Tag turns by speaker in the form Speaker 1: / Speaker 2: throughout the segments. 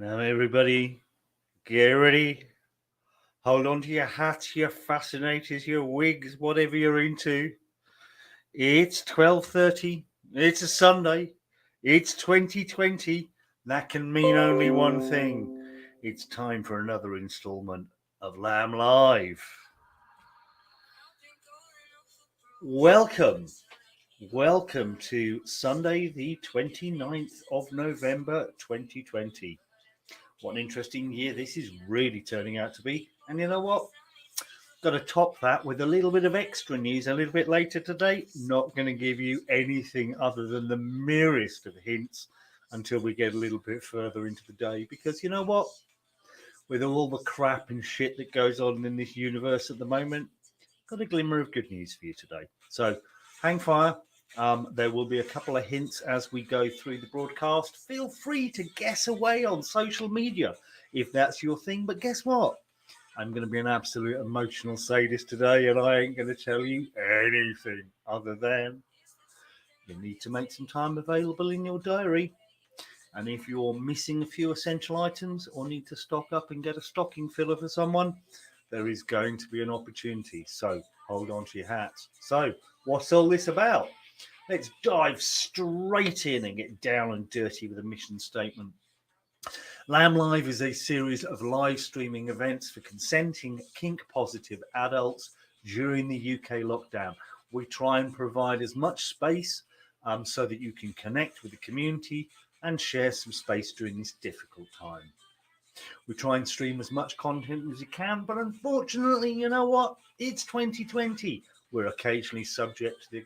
Speaker 1: Now, everybody, get ready. Hold on to your hats, your fascinators, your wigs, whatever you're into. It's 12:30. It's a Sunday. It's 2020. That can mean only one thing. It's time for another installment of Lamb Live. Welcome. Welcome to Sunday, the 29th of November 2020. What an interesting year this is really turning out to be. And you know what? Got to top that with a little bit of extra news a little bit later today. Not going to give you anything other than the merest of hints until we get a little bit further into the day. Because you know what? With all the crap and shit that goes on in this universe at the moment, got a glimmer of good news for you today. So hang fire. There will be a couple of hints as we go through the broadcast. Feel free to guess away on social media if that's your thing. But guess what? I'm going to be an absolute emotional sadist today, and I ain't going to tell you anything other than you need to make some time available in your diary. And if you're missing a few essential items or need to stock up and get a stocking filler for someone, there is going to be an opportunity. So hold on to your hats. So, what's all this about? Let's dive straight in and get down and dirty with a mission statement. Lamb Live is a series of live streaming events for consenting kink positive adults during the UK lockdown. We try and provide as much space so that you can connect with the community and share some space during this difficult time. We try and stream as much content as we can, but unfortunately, you know what? It's 2020. We're occasionally subject to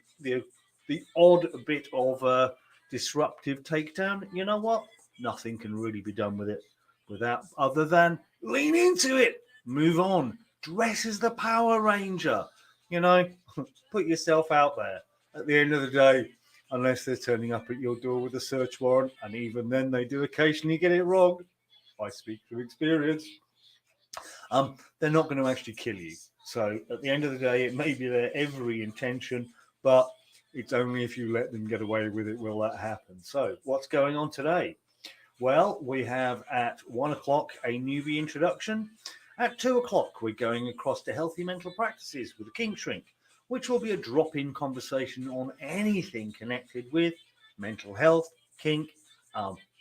Speaker 1: the odd bit of disruptive takedown. You know what? Nothing can really be done with it without other than lean into it, move on, dress as the Power Ranger. You know, put yourself out there. At the end of the day, unless they're turning up at your door with a search warrant, and even then they do occasionally get it wrong. I speak from experience. They're not going to actually kill you. So at the end of the day, it may be their every intention, but it's only if you let them get away with it will that happen. So what's going on today? Well, we have at 1 o'clock a newbie introduction. At 2 o'clock, we're going across to healthy mental practices with a kink shrink, which will be a drop-in conversation on anything connected with mental health, kink,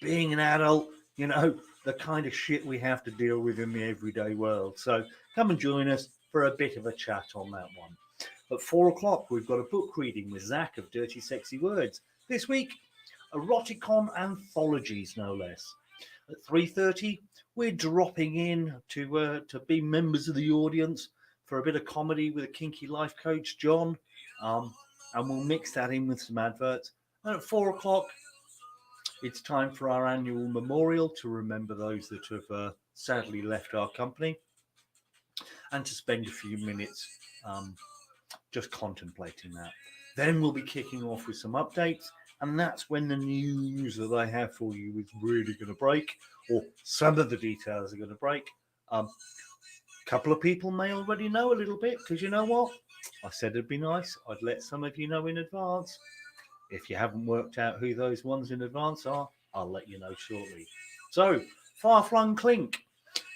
Speaker 1: being an adult, you know, the kind of shit we have to deal with in the everyday world. So come and join us for a bit of a chat on that one. At 4 o'clock, we've got a book reading with Zach of Dirty Sexy Words. This week, eroticon anthologies, no less. At 3:30, we're dropping in to be members of the audience for a bit of comedy with a kinky life coach, John, and we'll mix that in with some adverts. And at 4 o'clock, it's time for our annual memorial to remember those that have sadly left our company and to spend a few minutes just contemplating that. Then we'll be kicking off with some updates, and that's when the news that I have for you is really going to break, or some of the details are going to break. A couple of people may already know a little bit, because you know what? I said it'd be nice. I'd let some of you know in advance. If you haven't worked out who those ones in advance are, I'll let you know shortly. So, far-flung clink.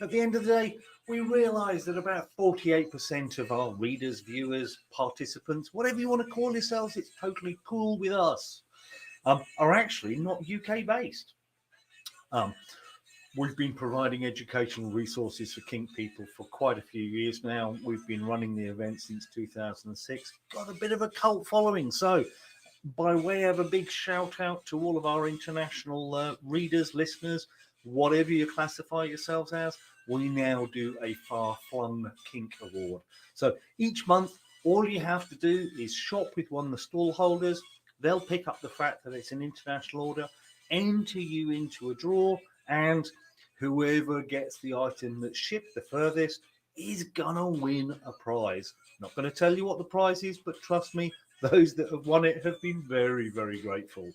Speaker 1: At the end of the day, we realise that about 48% of our readers, viewers, participants, whatever you want to call yourselves, it's totally cool with us, are actually not UK based. We've been providing educational resources for kink people for quite a few years now. We've been running the event since 2006. Got a bit of a cult following. So, by way of a big shout out to all of our international readers, listeners, whatever you classify yourselves as, we now do a Far Flung Kink Award. So each month, all you have to do is shop with one of the stall holders. They'll pick up the fact that it's an international order, enter you into a draw, and whoever gets the item that's shipped the furthest is gonna win a prize. Not going to tell you what the prize is, but trust me, those that have won it have been very, very grateful.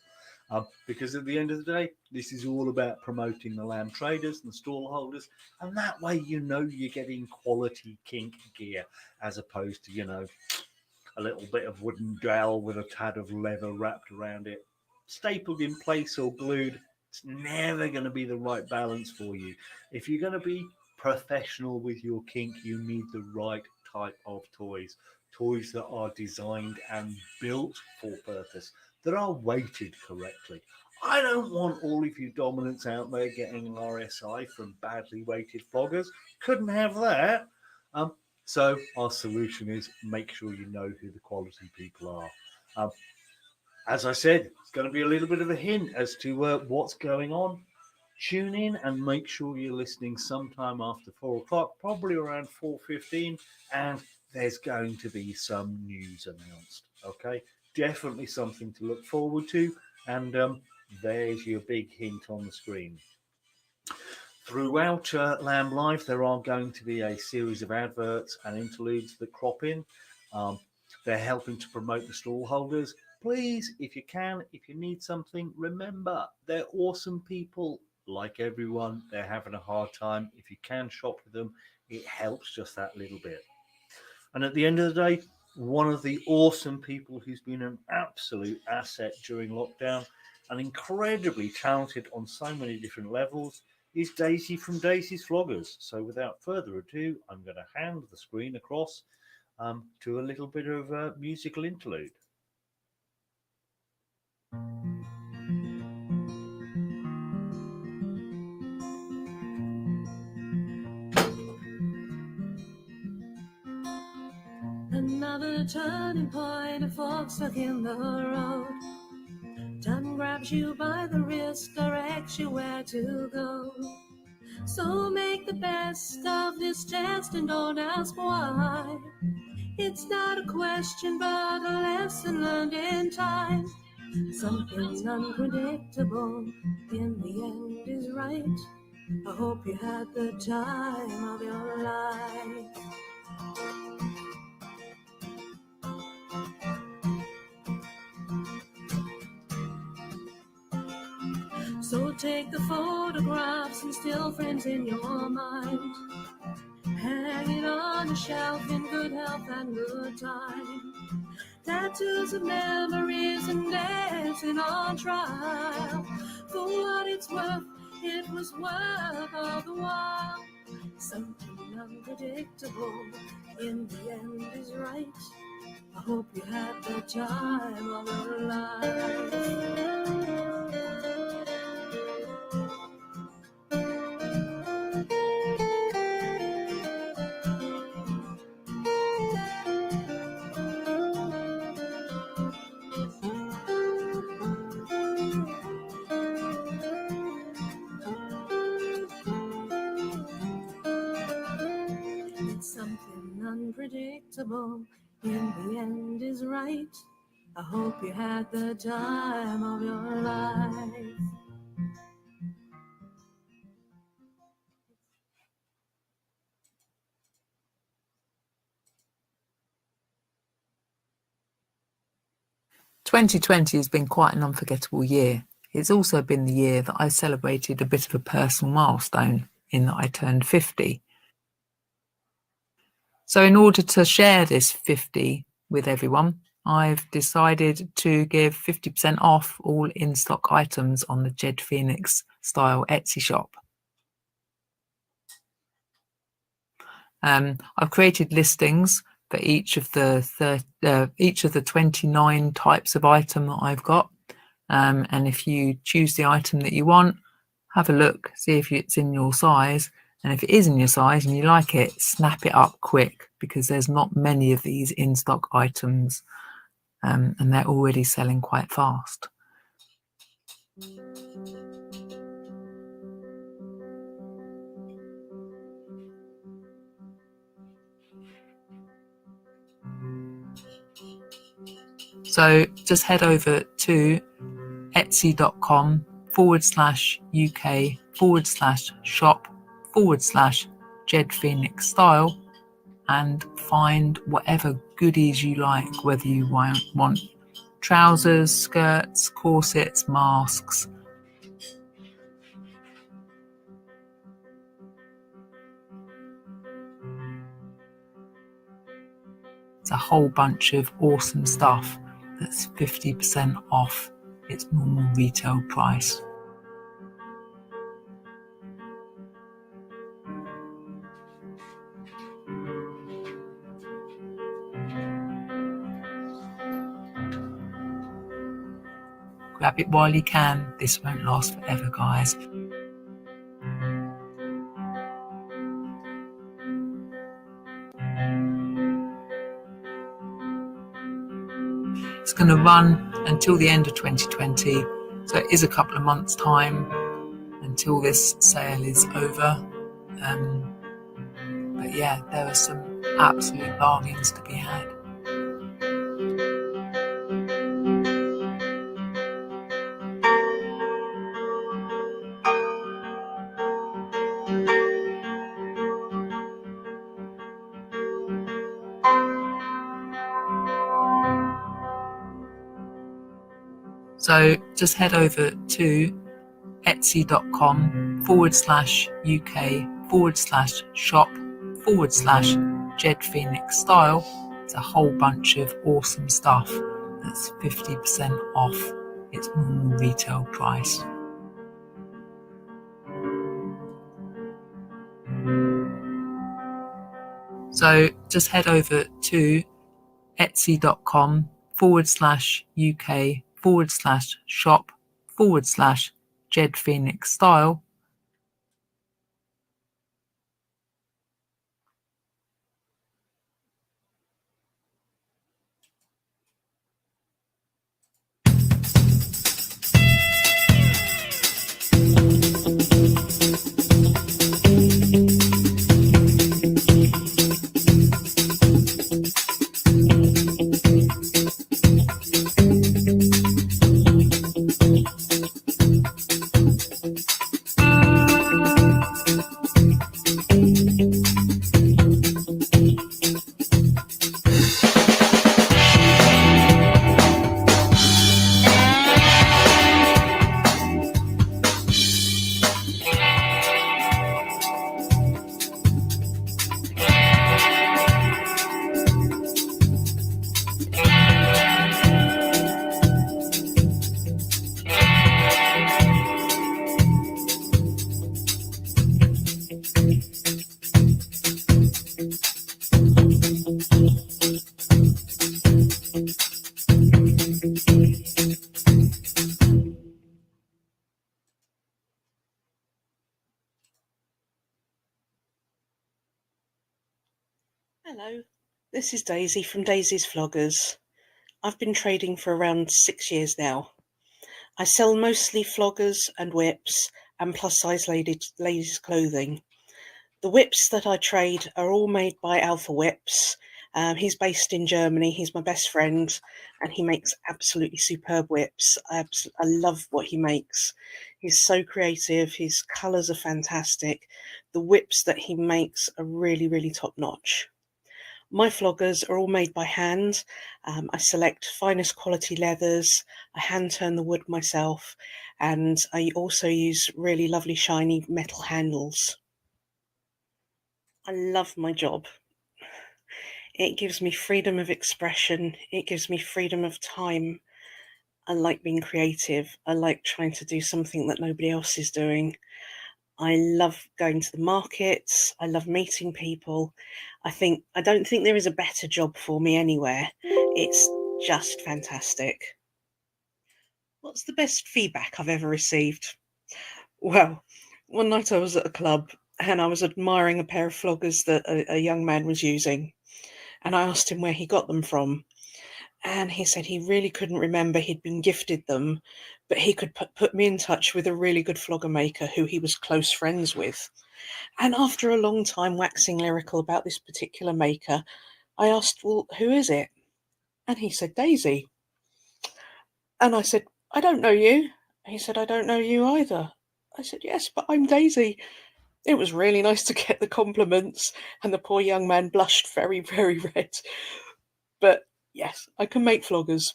Speaker 1: Because at the end of the day, this is all about promoting the lamb traders and the stall holders, and that way you know you're getting quality kink gear as opposed to, you know, a little bit of wooden dowel with a tad of leather wrapped around it, stapled in place or glued. It's never going to be the right balance for you. If you're going to be professional with your kink, you need the right type of toys. Toys that are designed and built for purpose, that are weighted correctly. I don't want all of you dominants out there getting an RSI from badly weighted floggers. Couldn't have that. So our solution is make sure you know who the quality people are. As I said, it's going to be a little bit of a hint as to what's going on. Tune in and make sure you're listening sometime after 4 o'clock, probably around 4:15, and there's going to be some news announced. Okay, definitely something to look forward to, and there's your big hint on the screen. Throughout LAM Live, there are going to be a series of adverts and interludes that crop in. They're helping to promote the stall holders. Please, if you can, if you need something, remember, they're awesome people. Like everyone, they're having a hard time. If you can shop with them, it helps just that little bit. And at the end of the day, one of the awesome people who's been an absolute asset during lockdown and incredibly talented on so many different levels is Daisy from Daisy's Floggers. So without further ado, I'm going to hand the screen across to a little bit of a musical interlude.
Speaker 2: Another turning point, a fork stuck in the road. Time grabs you by the wrist, directs you where to go. So make the best of this test and don't ask why. It's not a question but a lesson learned in time. Something unpredictable in the end is right. I hope you had the time of your life. So take the photographs and still frames in your mind. Hang it on a shelf in good health and good time. Tattoos of memories and dancing on trial. For what it's worth, it was worth all the while. Something unpredictable in the end is right. I hope you had the time of your life. Something unpredictable in the end is right. I hope you had the time of your life.
Speaker 3: "2020 has been quite an unforgettable year. It's also been the year that I celebrated a bit of a personal milestone in that I turned 50. So in order to share this 50 with everyone, I've decided to give 50% off all in-stock items on the Jed Phoenix style Etsy shop. I've created listings for each of the 29 types of item that I've got. And if you choose the item that you want, have a look, see if it's in your size. And if it is in your size and you like it, snap it up quick, because there's not many of these in-stock items, and they're already selling quite fast. So just head over to etsy.com/UK/shop/Jed Phoenix style and find whatever goodies you like, whether you want trousers, skirts, corsets, masks. It's a whole bunch of awesome stuff that's 50% off its normal retail price. grab it while you can. This won't last forever, guys. It's going to run until the end of 2020, so it is a couple of months' time until this sale is over. But yeah, there are some absolute bargains to be had. So just head over to etsy.com/UK/shop/Jed Phoenix Style. It's a whole bunch of awesome stuff that's 50% off its normal retail price. So just head over to etsy.com/UK/shop/Jed Phoenix Style.
Speaker 2: Hello, this is Daisy from Daisy's Floggers. I've been trading for around 6 years now. I sell mostly floggers and whips and plus-size ladies' clothing. The whips that I trade are all made by Alpha Whips. He's based in Germany. He's my best friend, and he makes absolutely superb whips. I love what he makes. He's so creative. His colours are fantastic. The whips that he makes are really, really top-notch. My floggers are all made by hand. I select finest quality leathers. I hand turn the wood myself, and I also use really lovely shiny metal handles. I love my job. It gives me freedom of expression. It gives me freedom of time. I like being creative. I like trying to do something that nobody else is doing. I love going to the markets. I love meeting people. I don't think there is a better job for me anywhere. It's just fantastic. What's the best feedback I've ever received? Well, one night I was at a club and I was admiring a pair of floggers that a young man was using. And I asked him where he got them from. And he said he really couldn't remember. He'd been gifted them, but he could put me in touch with a really good flogger maker who he was close friends with. And after a long time waxing lyrical about this particular maker, I asked, well, who is it? And he said, Daisy. And I said, I don't know you. He said, I don't know you either. I said, yes, but I'm Daisy. It was really nice to get the compliments, and the poor young man blushed very, very red. But yes, I can make floggers.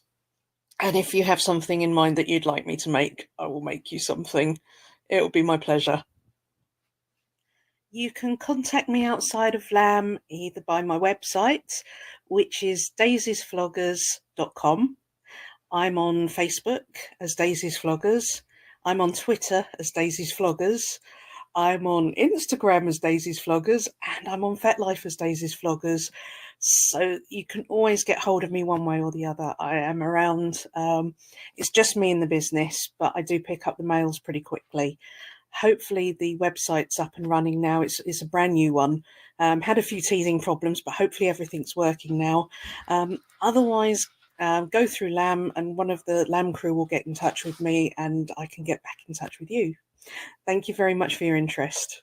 Speaker 2: And if you have something in mind that you'd like me to make, I will make you something. It will be my pleasure. You can contact me outside of LAM either by my website, which is daisiesfloggers.com. I'm on Facebook as Daisy's Floggers. I'm on Twitter as Daisy's Floggers. I'm on Instagram as Daisy's Floggers, and I'm on FetLife as Daisy's Floggers.
Speaker 4: So you can always get hold of me one way or the other. I am around. It's just me in the business, but I do pick up the mails pretty quickly. Hopefully the website's up and running now. It's a brand new one. Had a few teething problems, but hopefully everything's working now. Otherwise, go through LAM and one of the LAM crew will get in touch with me and I can get back in touch with you. Thank you very much for your interest.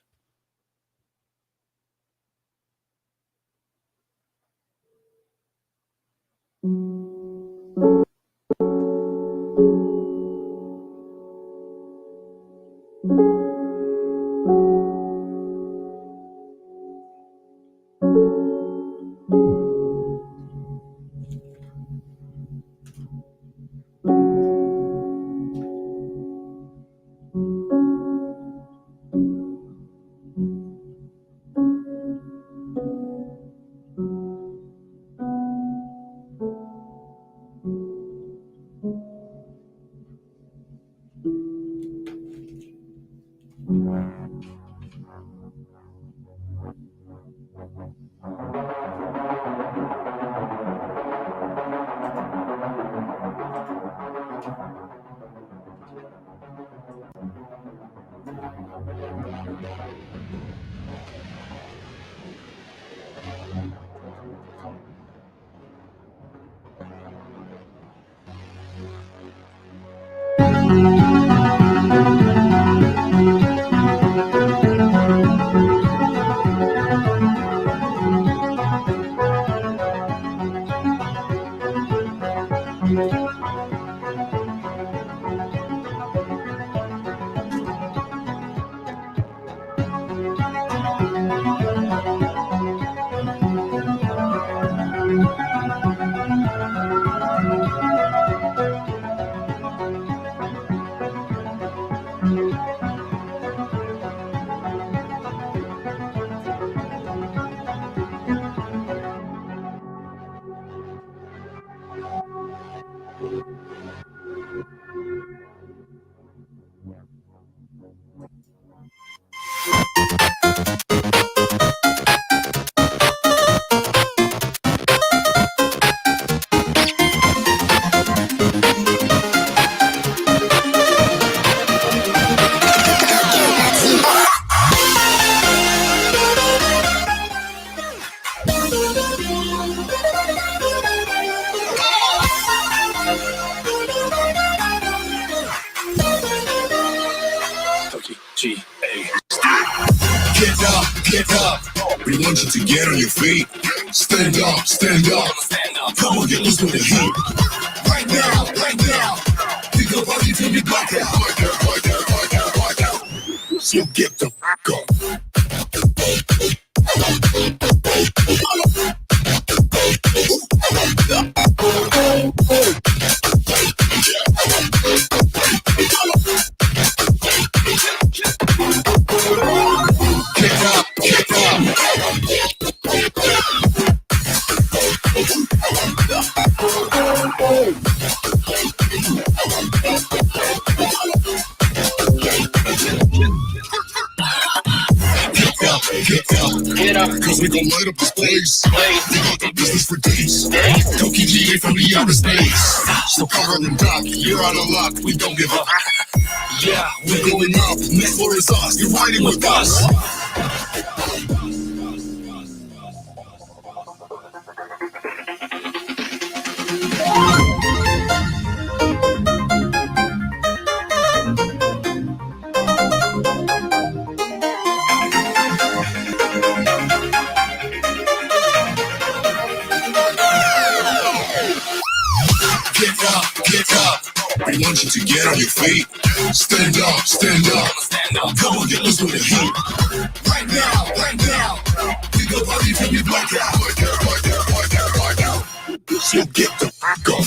Speaker 5: Get up. We want you to get on your feet. Stand up, stand up. Come on, get loose with the heat. Right now, right now. We go party till we black out. So get the fuck up. Get up, cause we gon' light up this place. We got the business for days. Tokyo GA from the outer space. So Carl and Doc, you're out of luck. We don't give up. Yeah, we're going up. Next floor is us. You're riding with us. Get up. We want you to get on your feet. Stand up, stand up. Come on, get loose with the heat. Right now, right now. We go party till we black out. So get the fuck up.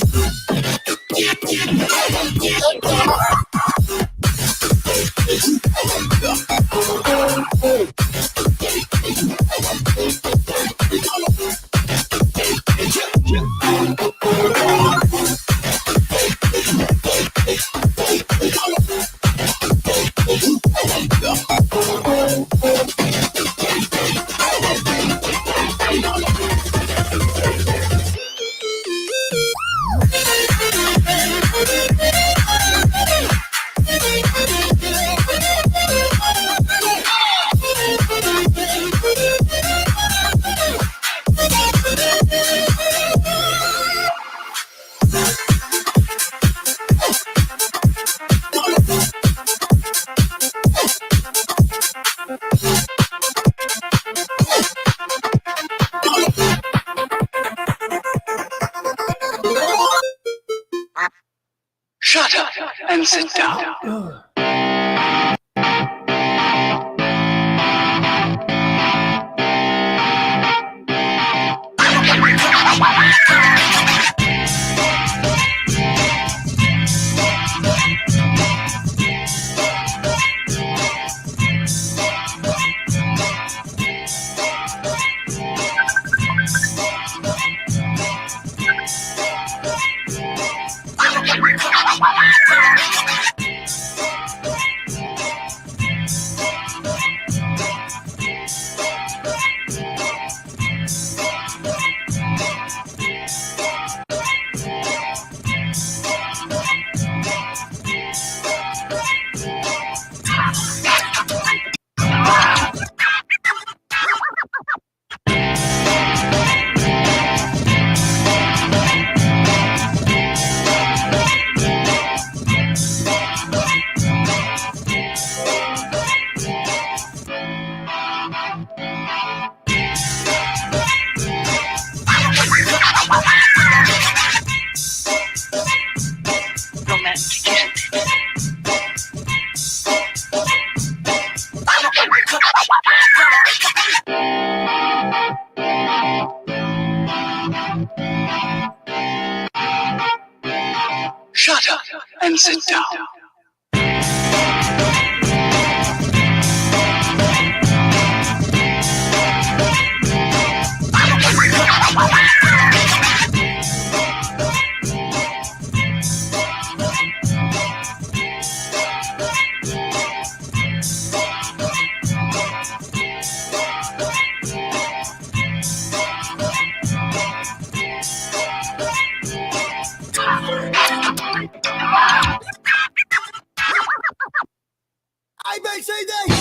Speaker 5: ABCD.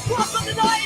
Speaker 5: What's on the night?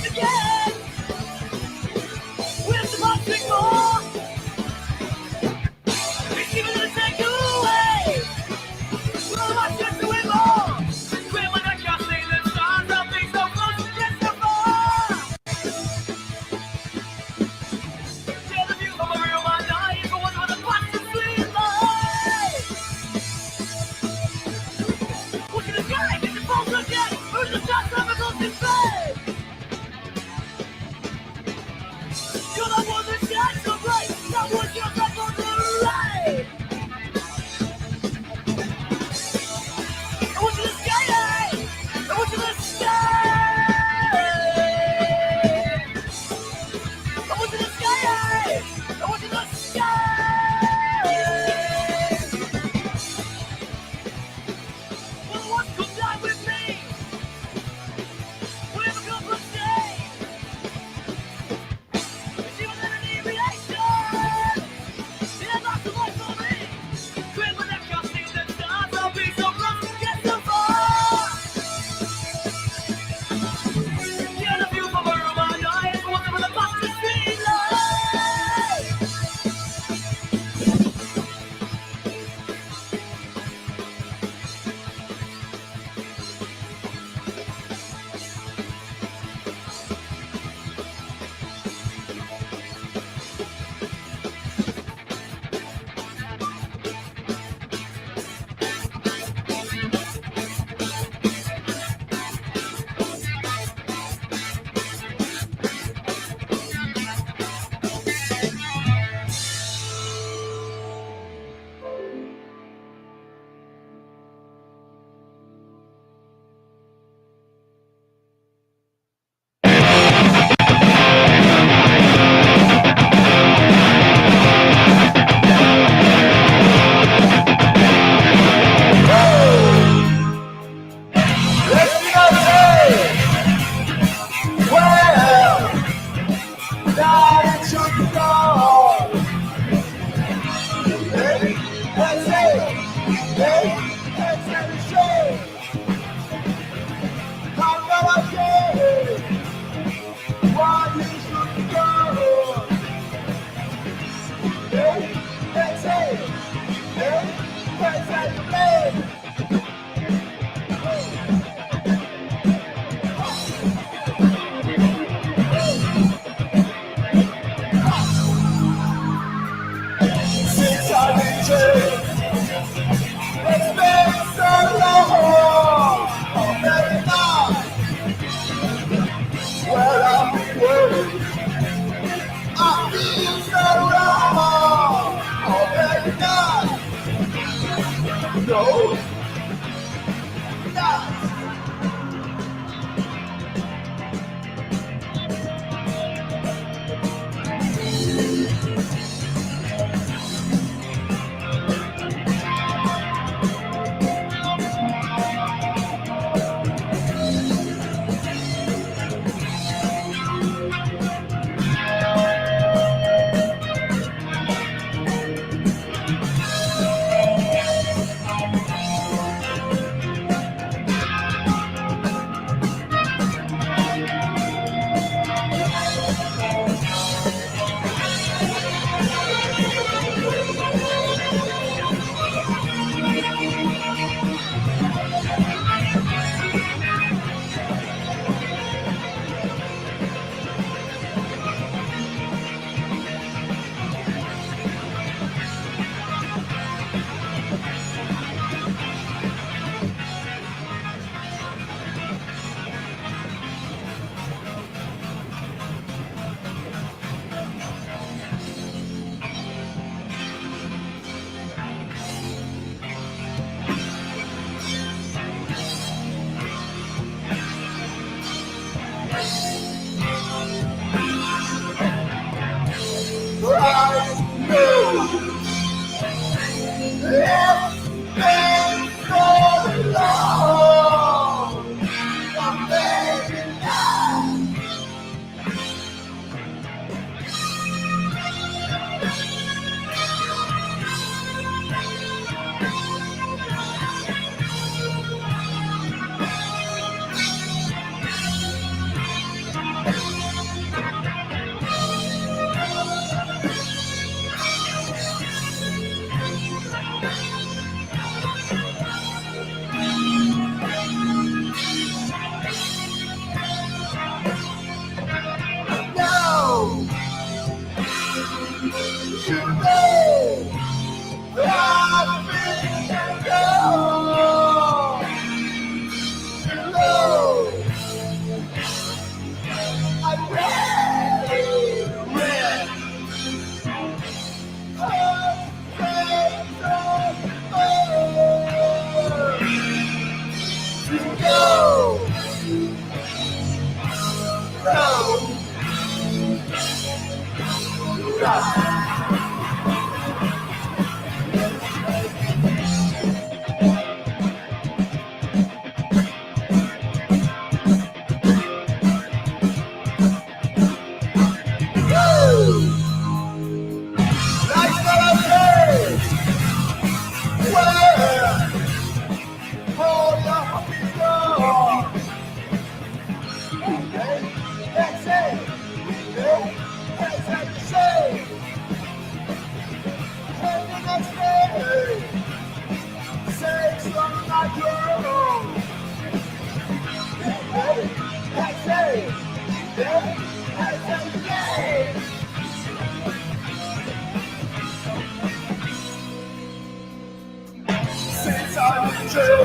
Speaker 5: Since I'm in jail,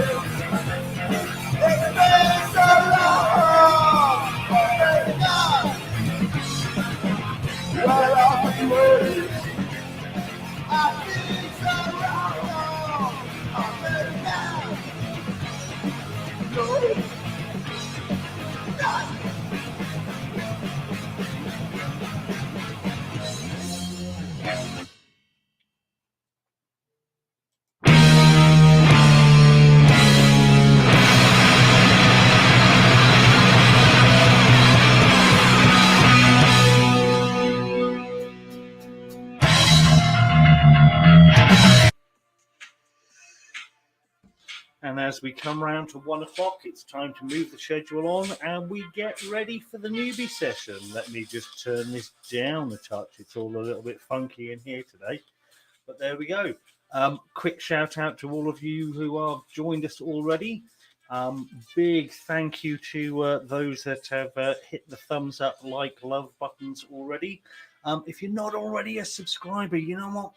Speaker 5: it's been so long. But now, while I'm away, I feel so wrong. I'm ready now. No, not.
Speaker 1: And as we come round to 1 o'clock, it's time to move the schedule on and we get ready for the newbie session. Let me just turn this down a touch. It's all a little bit funky in here today, but there we go. Quick shout out to all of you who have joined us already. Big thank you to those that have hit the thumbs up, like, love buttons already. If you're not already a subscriber, you know what?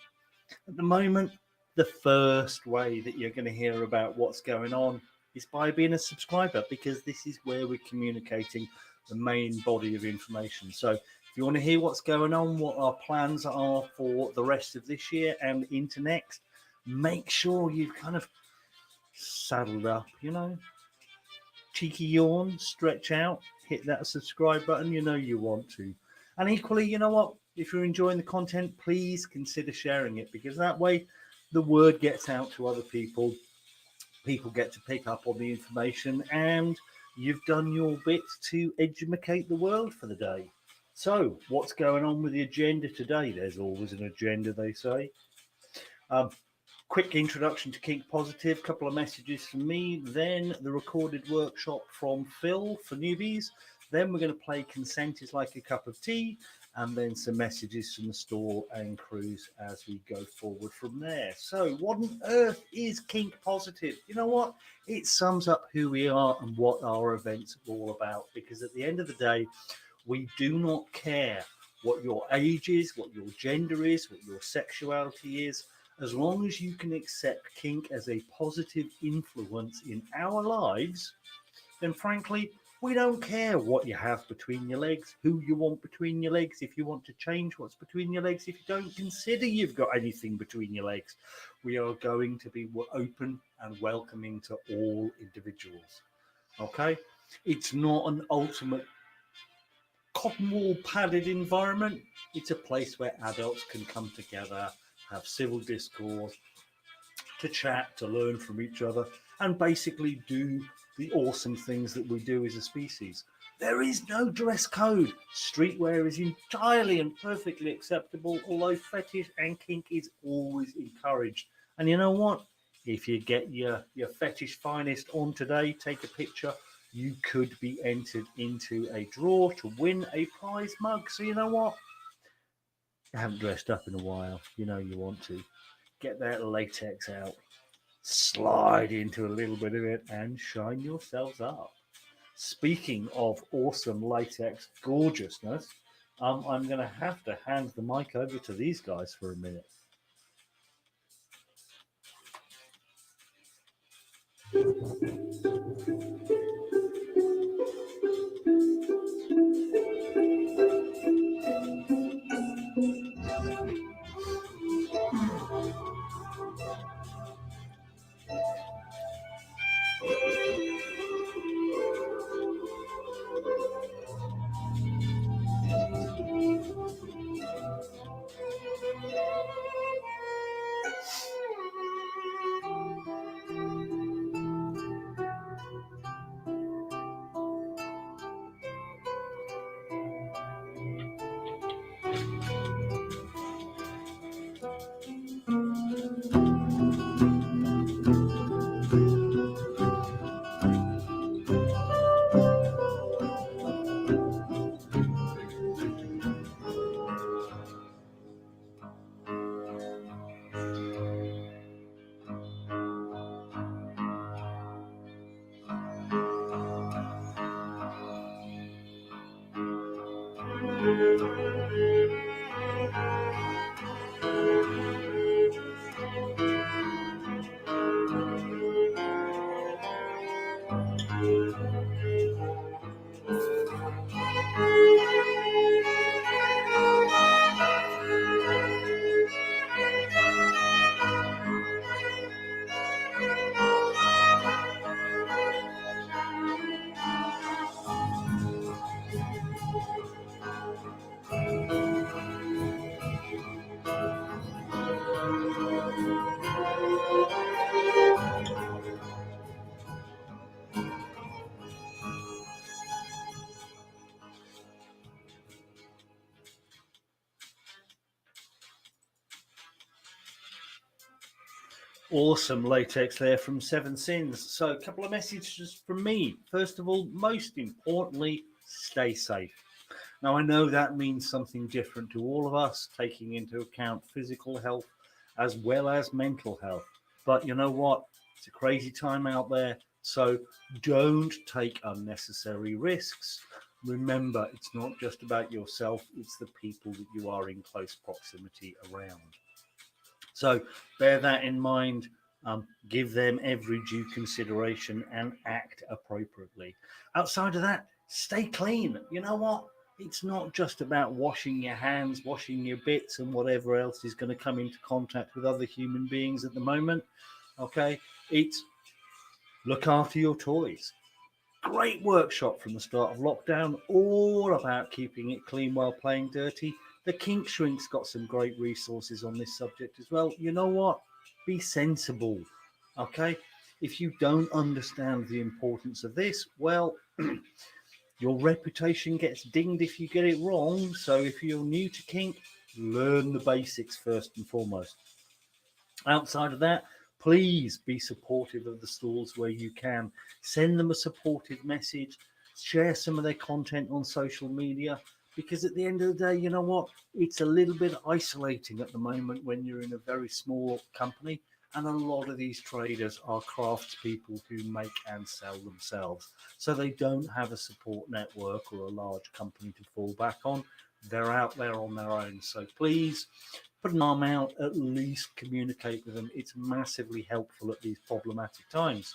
Speaker 1: At the moment, the first way that you're going to hear about what's going on is by being a subscriber, because this is where we're communicating the main body of information. So if you want to hear what's going on, what our plans are for the rest of this year and into next, make sure you've kind of saddled up, you know, cheeky yawn, stretch out, hit that subscribe button, you know you want to. And equally, you know what, if you're enjoying the content, please consider sharing it, because that way the word gets out to other people. People get to pick up on the information, and you've done your bit to educate the world for the day. So, what's going on with the agenda today? There's always an agenda, they say. Quick introduction to Kink Positive, couple of messages from me, then the recorded workshop from Phil for newbies. Then we're going to play Consent is Like a Cup of Tea, and then some messages from the store and crews as we go forward from there. So what on earth is Kink Positive? You know what? It sums up who we are and what our events are all about, because at the end of the day, we do not care what your age is, what your gender is, what your sexuality is. As long as you can accept kink as a positive influence in our lives, then frankly, we don't care what you have between your legs, who you want between your legs, if you want to change what's between your legs, if you don't consider you've got anything between your legs. We are going to be open and welcoming to all individuals. Okay? It's not an ultimate cotton wool padded environment. It's a place where adults can come together, have civil discourse, to chat, to learn from each other, and basically do the awesome things that we do as a species. There is no dress code. Streetwear is entirely and perfectly acceptable, although fetish and kink is always encouraged. And you know what? If you get your fetish finest on today, take a picture, you could be entered into a draw to win a prize mug. So you know what? You haven't dressed up in a while. You know you want to. Get that latex out. Slide into a little bit of it and shine yourselves up. Speaking of awesome latex gorgeousness, I'm going to have to hand the mic over to these guys for a minute. Awesome latex there from Seven Sins. So a couple of messages from me. First of all, most importantly, stay safe. Now I know that means something different to all of us, taking into account physical health as well as mental health. But you know what? It's a crazy time out there. So don't take unnecessary risks. Remember, it's not just about yourself, it's the people that you are in close proximity around. So bear that in mind, give them every due consideration and act appropriately. Outside of that, stay clean. You know what? It's not just about washing your hands, washing your bits, and whatever else is going to come into contact with other human beings at the moment. Okay? It's look after your toys. Great workshop from the start of lockdown, all about keeping it clean while playing dirty. The Kink Shrink's got some great resources on this subject as well. You know what? Be sensible, okay? If you don't understand the importance of this, well, your reputation gets dinged if you get it wrong. So if you're new to kink, learn the basics first and foremost. Outside of that, please be supportive of the stalls where you can. Send them a supportive message, share some of their content on social media, because at the end of the day, you know what? It's a little bit isolating at the moment when you're in a very small company, and a lot of these traders are craftspeople who make and sell themselves. So they don't have a support network or a large company to fall back on. They're out there on their own. So please put an arm out, at least communicate with them. It's massively helpful at these problematic times.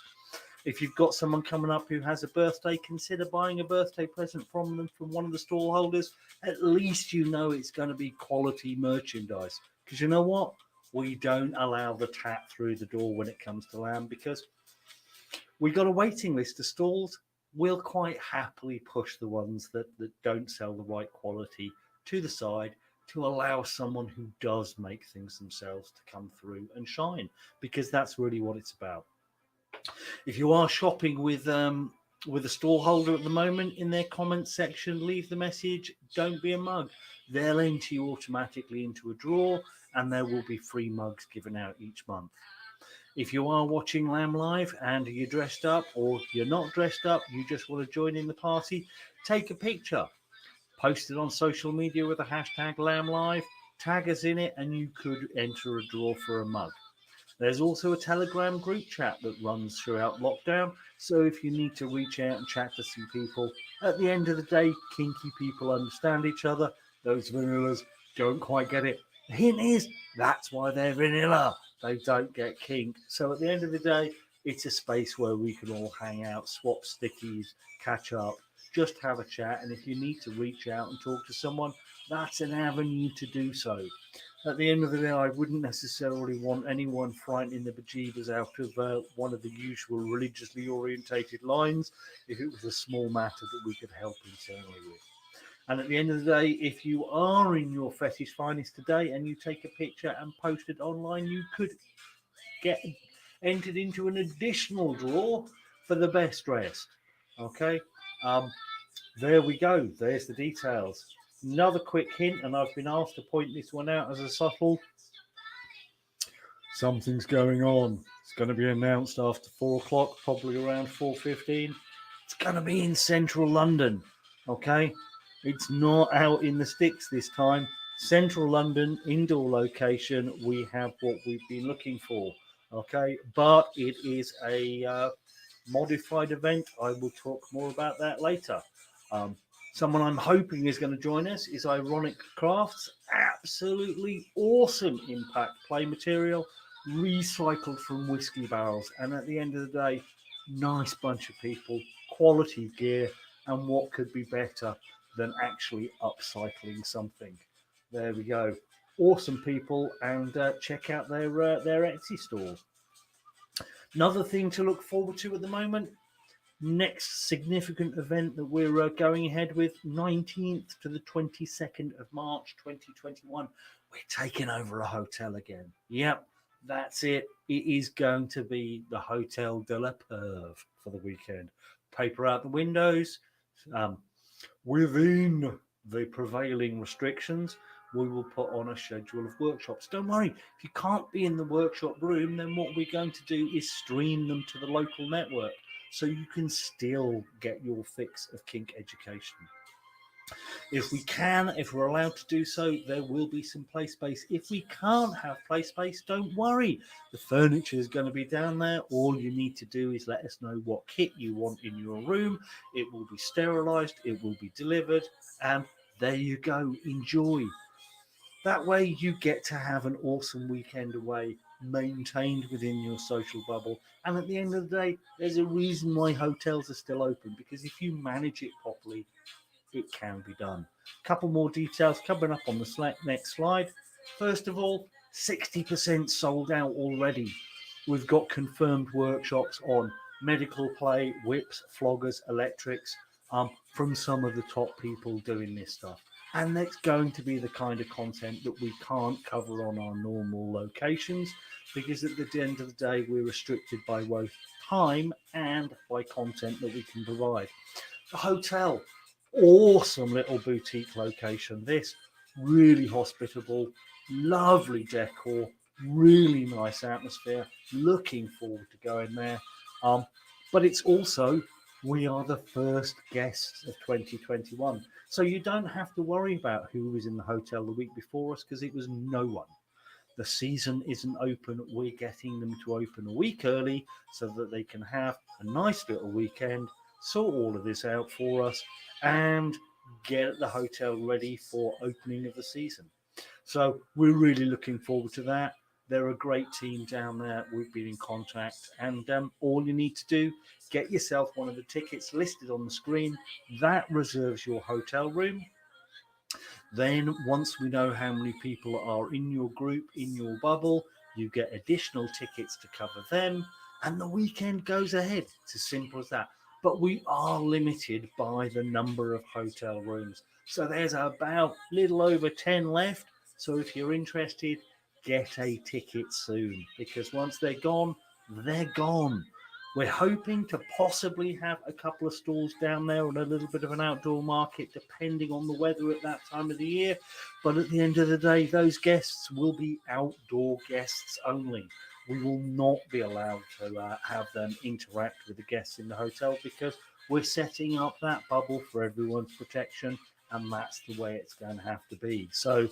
Speaker 1: If you've got someone coming up who has a birthday, consider buying a birthday present from them, from one of the stall holders. At least you know it's going to be quality merchandise. Because you know what? We don't allow the tap through the door when it comes to LAM, because we've got a waiting list of stalls. We'll quite happily push the ones that don't sell the right quality to the side to allow someone who does make things themselves to come through and shine, because that's really what it's about. If you are shopping with a stall holder at the moment, in their comments section, leave the message, don't be a mug. They'll enter you automatically into a draw, and there will be free mugs given out each month. If you are watching LAM Live and you're dressed up, or you're not dressed up, you just want to join in the party, take a picture, post it on social media with the hashtag LAM Live, tag us in it, and you could enter a draw for a mug. There's also a Telegram group chat that runs throughout lockdown, so if you need to reach out and chat to some people, at the end of the day, kinky people understand each other. Those vanillas don't quite get it. The hint is, that's why they're vanilla. They don't get kink. So at the end of the day, it's a space where we can all hang out, swap stickies, catch up, just have a chat. And if you need to reach out and talk to someone, that's an avenue to do so. At the end of the day, I wouldn't necessarily want anyone frightening the bejeebers out of one of the usual religiously orientated lines if it was a small matter that we could help internally with. And at the end of the day, if you are in your fetish finest today and you take a picture and post it online, you could get entered into an additional draw for the best dressed. Okay, there we go. There's the details. Another quick hint, and I've been asked to point this one out as a subtle. Something's going on. It's going to be announced after 4 o'clock, probably around 4:15. It's going to be in central London. Okay, it's not out in the sticks this time. Central London, indoor location. We have what we've been looking for. Okay, but it is a modified event. I will talk more about that later. Someone I'm hoping is going to join us is Ironic Crafts. Absolutely awesome impact play material, recycled from whiskey barrels. And at the end of the day, nice bunch of people, quality gear, and what could be better than actually upcycling something? There we go. Awesome people, and check out their Etsy store. Another thing to look forward to at the moment, next significant event that we're going ahead with, 19th to the 22nd of March 2021. We're taking over a hotel again. Yep, that's it. It is going to be the Hotel de la Perve for the weekend. Paper out the windows. Within the prevailing restrictions, we will put on a schedule of workshops. Don't worry, if you can't be in the workshop room, then what we're going to do is stream them to the local network so you can still get your fix of kink education. If we can, if we're allowed to do so, there will be some play space. If we can't have play space, don't worry. The furniture is going to be down there. All you need to do is let us know what kit you want in your room. It will be sterilized, it will be delivered, and there you go. Enjoy. That way you get to have an awesome weekend away, maintained within your social bubble. And at the end of the day, there's a reason why hotels are still open, because if you manage it properly, it can be done. A couple more details coming up on the next slide. First of all, 60% sold out already. We've got confirmed workshops on medical play, whips, floggers, electrics, from some of the top people doing this stuff. And that's going to be the kind of content that we can't cover on our normal locations, because at the end of the day, we're restricted by both time and by content that we can provide. The hotel, awesome little boutique location. This really hospitable, lovely decor, really nice atmosphere. Looking forward to going there. But it's also, we are the first guests of 2021. So you don't have to worry about who was in the hotel the week before us, because it was no one. The season isn't open. We're getting them to open a week early so that they can have a nice little weekend, sort all of this out for us, and get the hotel ready for opening of the season. So we're really looking forward to that. They're a great team down there. We've been in contact, and all you need to do, get yourself one of the tickets listed on the screen. That reserves your hotel room. Then once we know how many people are in your group, in your bubble, you get additional tickets to cover them, and the weekend goes ahead. It's as simple as that. But we are limited by the number of hotel rooms. So there's about little over 10 left. So if you're interested, get a ticket soon, because once they're gone, they're gone. We're hoping to possibly have a couple of stalls down there and a little bit of an outdoor market, depending on the weather at that time of the year. But at the end of the day, those guests will be outdoor guests only. We will not be allowed to have them interact with the guests in the hotel, because we're setting up that bubble for everyone's protection, and that's the way it's going to have to be. So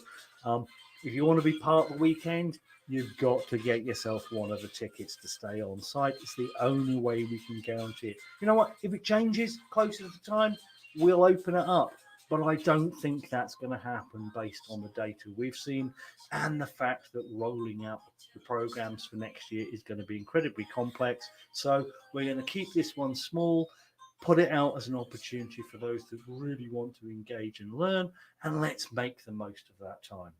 Speaker 1: if you want to be part of the weekend, you've got to get yourself one of the tickets to stay on site. It's the only way we can guarantee it. You know what? If it changes closer to the time, we'll open it up. But I don't think that's going to happen based on the data we've seen, and the fact that rolling out the programs for next year is going to be incredibly complex. So we're going to keep this one small, put it out as an opportunity for those that really want to engage and learn, and let's make the most of that time.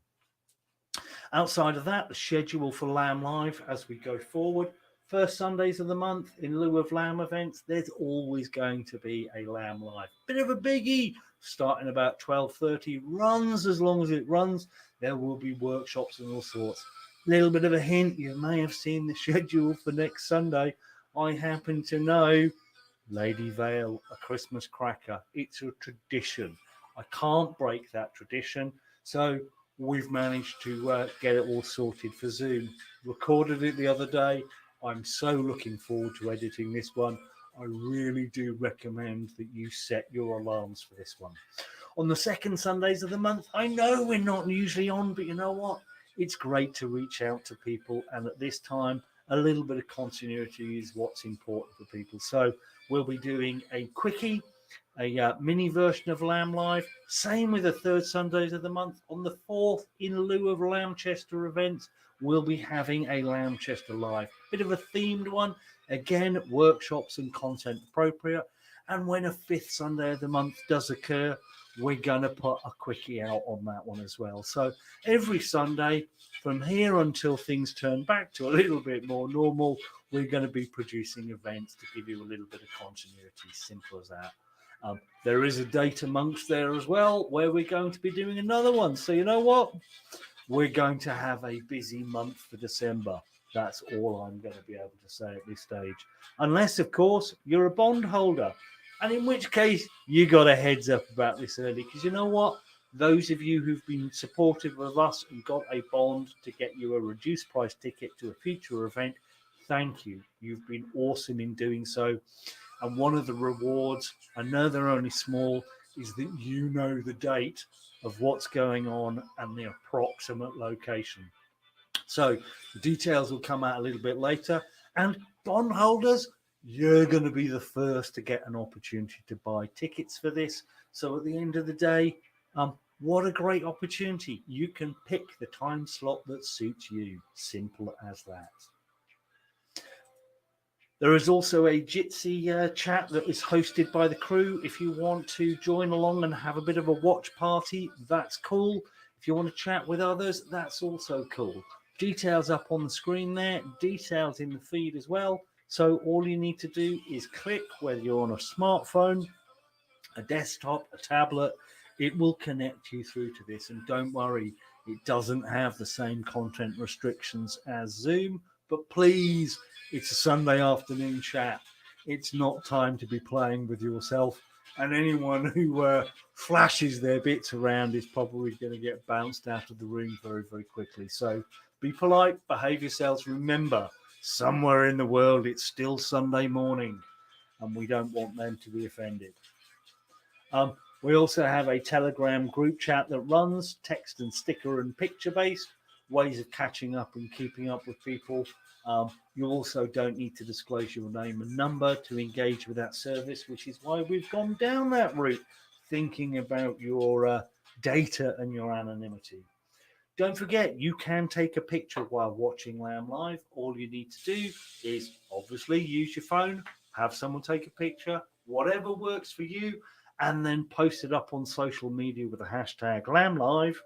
Speaker 1: Outside of that, the schedule for LAM Live as we go forward. First Sundays of the month, in lieu of LAM events, there's always going to be a LAM Live. Bit of a biggie, starting about 12:30, runs as long as it runs. There will be workshops and all sorts. Little bit of a hint, you may have seen the schedule for next Sunday. I happen to know Lady Vale, a Christmas cracker. It's a tradition. I can't break that tradition. So we've managed to get it all sorted for Zoom. Recorded it the other day. I'm so looking forward to editing this one. I really do recommend that you set your alarms for this one. On the second Sundays of the month, I know we're not usually on, but you know what? It's great to reach out to people, and at this time, a little bit of continuity is what's important for people. So we'll be doing a quickie a mini version of Lamb Live. Same with the third Sundays of the month. On the 4th, in lieu of LAMchester events, we'll be having a LAMchester Live. Bit of a themed one. Again, workshops and content appropriate. And when a 5th Sunday of the month does occur, we're going to put a quickie out on that one as well. So every Sunday from here until things turn back to a little bit more normal, we're going to be producing events to give you a little bit of continuity. Simple as that. There is a date amongst there as well where we're going to be doing another one. So you know what? We're going to have a busy month for December. That's all I'm going to be able to say at this stage. Unless, of course, you're a bond holder. And in which case, you got a heads up about this early. Because you know what? Those of you who've been supportive of us and got a bond to get you a reduced price ticket to a future event, thank you. You've been awesome in doing so. And one of the rewards, I know they're only small, is that you know the date of what's going on and the approximate location. So the details will come out a little bit later. And bondholders, you're going to be the first to get an opportunity to buy tickets for this. So at the end of the day, what a great opportunity. You can pick the time slot that suits you. Simple as that. There is also a Jitsi chat that is hosted by the crew. If you want to join along and have a bit of a watch party, that's cool. If you want to chat with others, that's also cool. Details up on the screen there, details in the feed as well. So all you need to do is click, whether you're on a smartphone, a desktop, a tablet, it will connect you through to this. And don't worry, it doesn't have the same content restrictions as Zoom, but please, it's a Sunday afternoon chat. It's not time to be playing with yourself. And anyone who flashes their bits around is probably going to get bounced out of the room very, very quickly. So be polite, behave yourselves. Remember, somewhere in the world, it's still Sunday morning, and we don't want them to be offended. We also have a Telegram group chat that runs, text and sticker and picture based, ways of catching up and keeping up with people. You also don't need to disclose your name and number to engage with that service, which is why we've gone down that route, thinking about your data and your anonymity. Don't forget, you can take a picture while watching LAM Live. All you need to do is obviously use your phone, have someone take a picture, whatever works for you, and then post it up on social media with the hashtag LAM Live.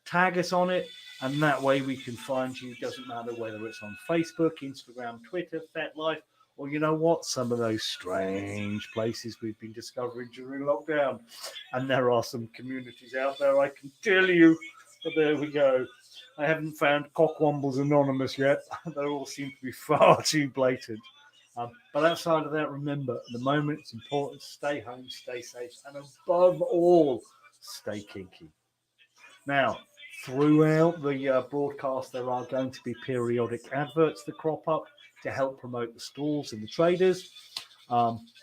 Speaker 1: Tag us on it, and that way we can find you. Doesn't matter whether it's on Facebook, Instagram, Twitter, FetLife, or you know what, some of those strange places we've been discovering during lockdown. And there are some communities out there, I can tell you. But there we go. I haven't found Cockwombles Anonymous yet. They all seem to be far too blatant. But outside of that, remember, at the moment it's important to stay home, stay safe, and above all, stay kinky. Now, throughout the broadcast, there are going to be periodic adverts that crop up to help promote the stalls and the traders.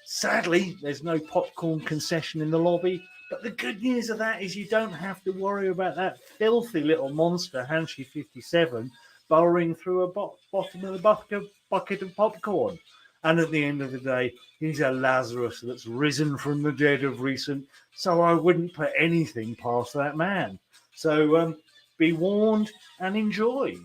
Speaker 1: Sadly, there's no popcorn concession in the lobby, but the good news of that is you don't have to worry about that filthy little monster, Hanshi 57, burrowing through a bottom of the bucket of popcorn. And at the end of the day, he's a Lazarus that's risen from the dead of recent, so I wouldn't put anything past that man. So be warned and enjoy.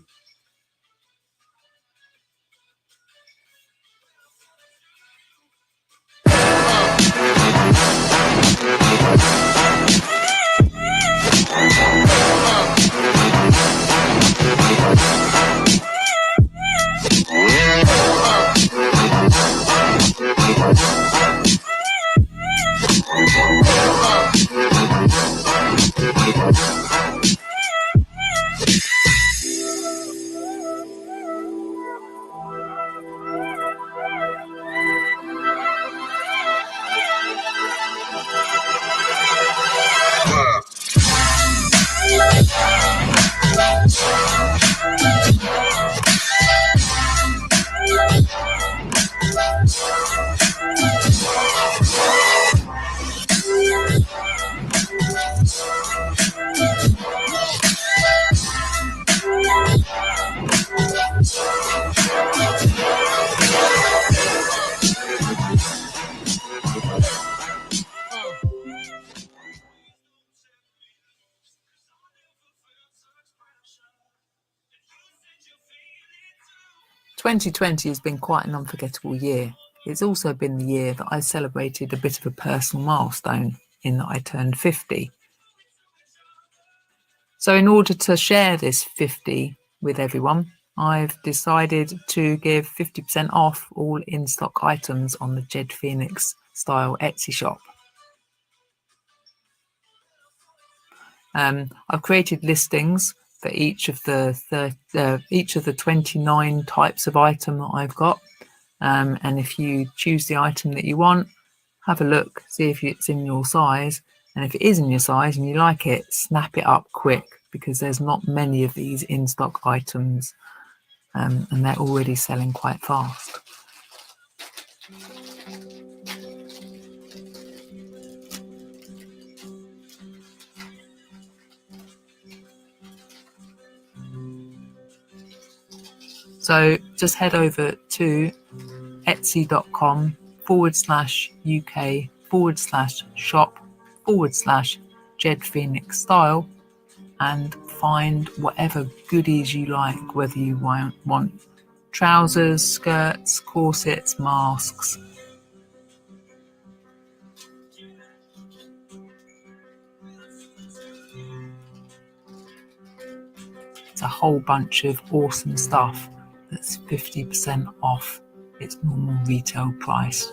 Speaker 3: 2020 has been quite an unforgettable year. It's also been the year that I celebrated a bit of a personal milestone in that I turned 50. So in order to share this 50 with everyone, I've decided to give 50% off all in-stock items on the Jed Phoenix style Etsy shop. I've created listings for each of the 29 types of item that I've got. And if you choose the item that you want, have a look, see if it's in your size. And if it is in your size and you like it, snap it up quick, because there's not many of these in-stock items, and they're already selling quite fast. So just head over to etsy.com/UK/shop/Jed Phoenix style and find whatever goodies you like, whether you want trousers, skirts, corsets, masks. It's a whole bunch of awesome stuff that's 50% off its normal retail price.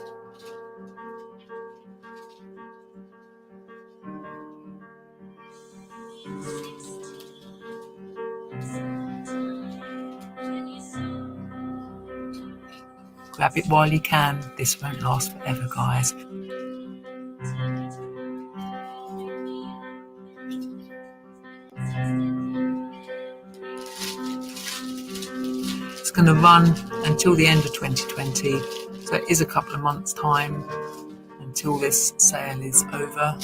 Speaker 3: Grab it while you can. This won't last forever, guys. It's going to run until the end of 2020, so it is a couple of months' time until this sale is over.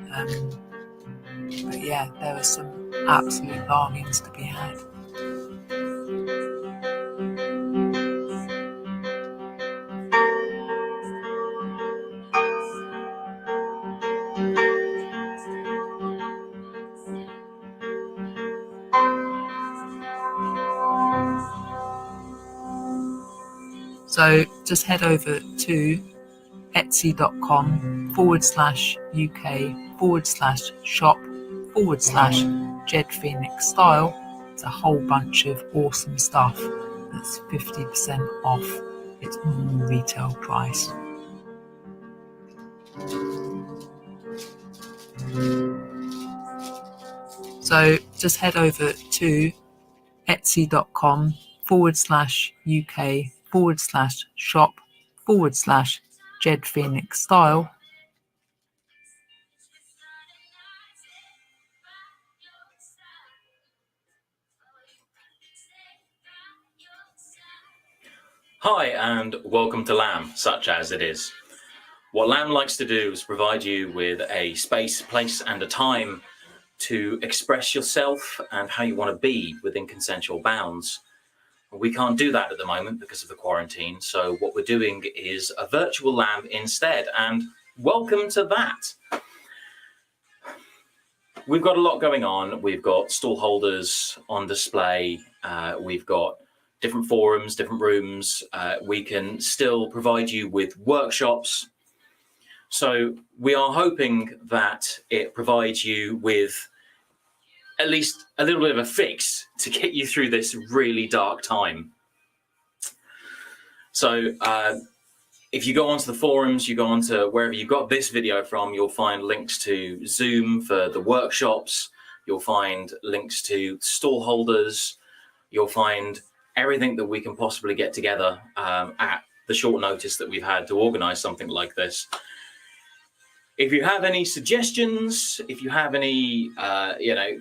Speaker 3: But yeah, there are some absolute bargains to be had. So just head over to etsy.com/UK/shop/Jed Phoenix style. It's a whole bunch of awesome stuff that's 50% off its normal retail price. So just head over to etsy.com/UK/shop/Jed Phoenix style.
Speaker 1: Hi and welcome to LAM, such as it is. What LAM likes to do is provide you with a space, place and a time to express yourself and how you want to be within consensual bounds. We can't do that at the moment because of the quarantine, so what we're doing is a virtual LAM instead, and welcome to that. We've got a lot going on. We've got stall holders on display, we've got different forums, different rooms. We can still provide you with workshops. So we are hoping that it provides you with at least a little bit of a fix to get you through this really dark time. So if you go onto the forums, you go onto wherever you got this video from, you'll find links to Zoom for the workshops. You'll find links to stall holders. You'll find everything that we can possibly get together at the short notice that we've had to organize something like this. If you have any suggestions, if you have any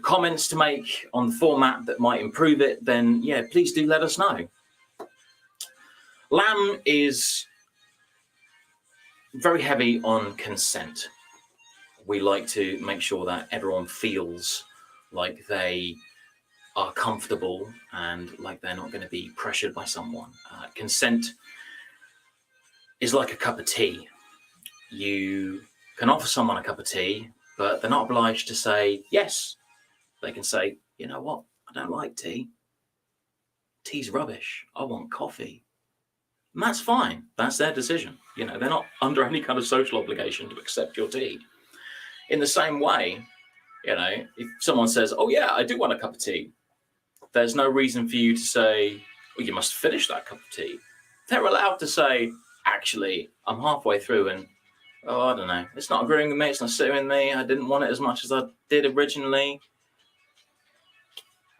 Speaker 1: comments to make on the format that might improve it, then yeah, please do let us know. LAM is very heavy on consent. We like to make sure that everyone feels like they are comfortable and like they're not going to be pressured by someone. Consent is like a cup of tea. You can offer someone a cup of tea, but they're not obliged to say yes. They can say, you know what, I don't like tea.
Speaker 6: tea's rubbish, I want coffee. And that's fine. That's their decision. You know, they're not under any kind of social obligation to accept your tea. In the same way, you know, if someone says, oh yeah, I do want a cup of tea, there's no reason for you to say, well, you must finish that cup of tea. They're allowed to say, actually, I'm halfway through and, oh, I don't know, it's not agreeing with me, it's not sitting with me, I didn't want it as much as I did originally.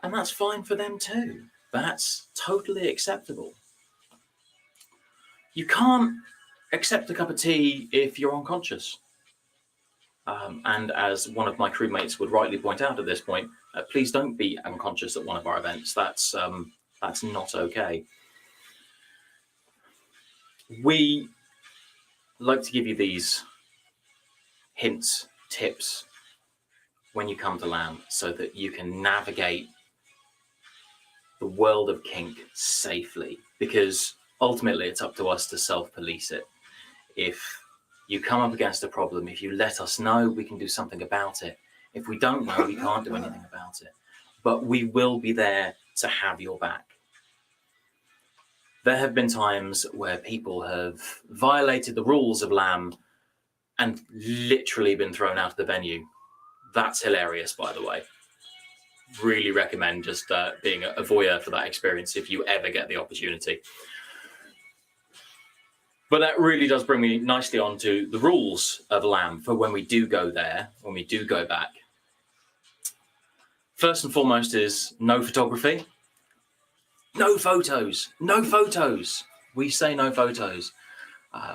Speaker 6: And that's fine for them too. That's totally acceptable. You can't accept a cup of tea if you're unconscious. And as one of my crewmates would rightly point out at this point, please don't be unconscious at one of our events. That's not okay. We like to give you these hints, tips when you come to LAM so that you can navigate the world of kink safely, because ultimately it's up to us to self-police it. If you come up against a problem, if you let us know, we can do something about it. If we don't know, we can't do anything about it. But we will be there to have your back. There have been times where people have violated the rules of LAM and literally been thrown out of the venue. That's hilarious, by the way. Really recommend just being a voyeur for that experience if you ever get the opportunity. But that really does bring me nicely on to the rules of LAM for when we do go there, when we do go back. First and foremost is no photography. No photos, no photos. We say no photos.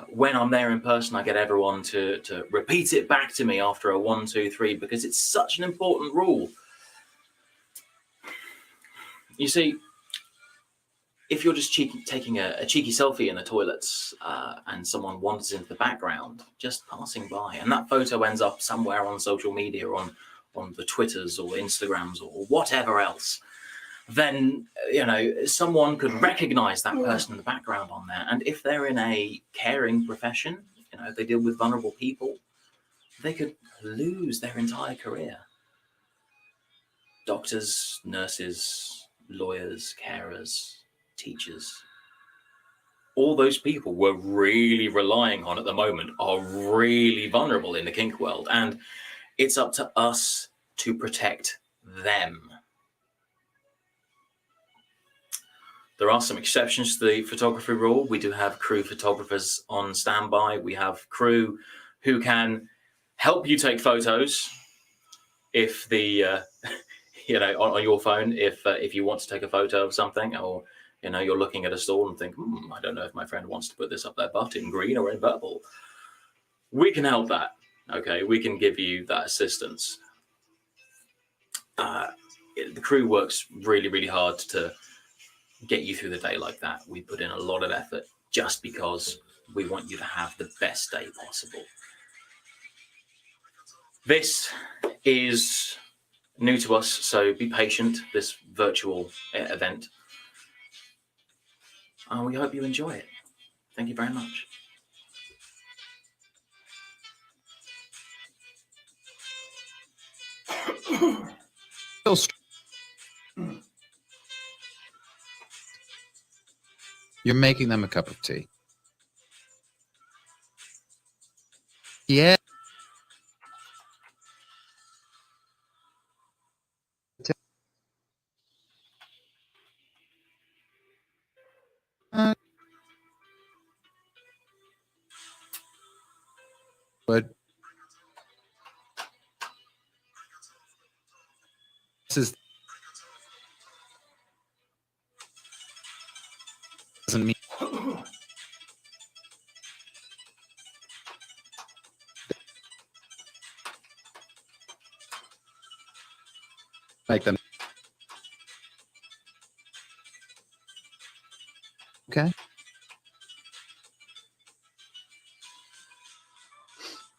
Speaker 6: When I'm there in person, I get everyone to repeat it back to me after a 1, 2, 3, because it's such an important rule. You see, if you're just taking a cheeky selfie in the toilets and someone wanders into the background, just passing by, and that photo ends up somewhere on social media, on the Twitters or Instagrams or whatever else, then, you know, someone could recognize that person in the background on there. And if they're in a caring profession, you know, they deal with vulnerable people, they could lose their entire career. Doctors, nurses, lawyers, carers, teachers, all those people we're really relying on at the moment are really vulnerable in the kink world, and it's up to us to protect them. There are some exceptions to the photography rule. We do have crew photographers on standby. We have crew who can help you take photos if the you know, on your phone, if you want to take a photo of something, or, you know, you're looking at a stall and think, I don't know if my friend wants to put this up their butt in green or in purple. We can help that. Okay, we can give you that assistance. The crew works really, really hard to get you through the day like that. We put in a lot of effort just because we want you to have the best day possible. This is new to us, so be patient, this virtual event. We hope you enjoy it. Thank you very much.
Speaker 7: You're making them a cup of tea. Yeah. But this is doesn't mean make them okay.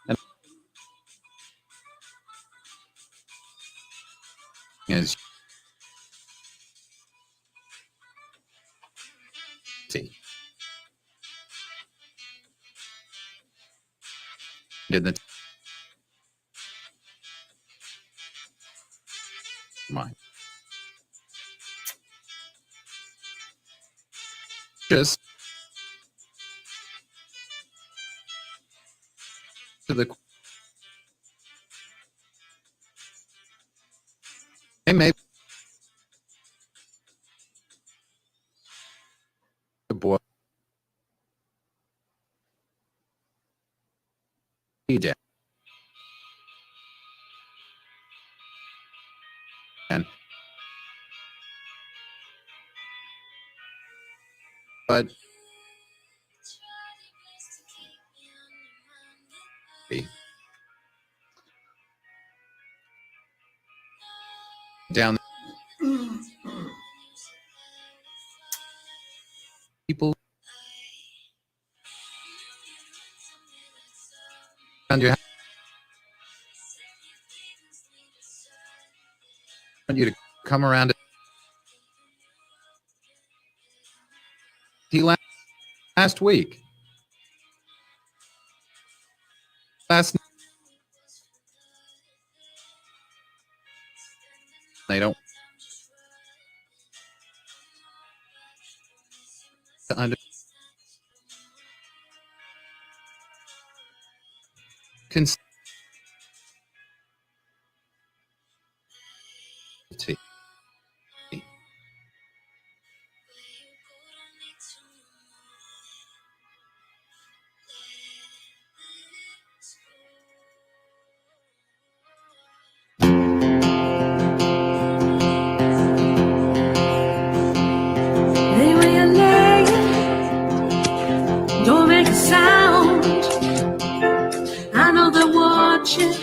Speaker 7: And is tea. Did the mine. just to the hey, maybe the boy down. But down people around your house want you to come around it. Last week. Last night. They don't under consistency.
Speaker 2: Lay where you're laying, don't make a sound. I know they're watching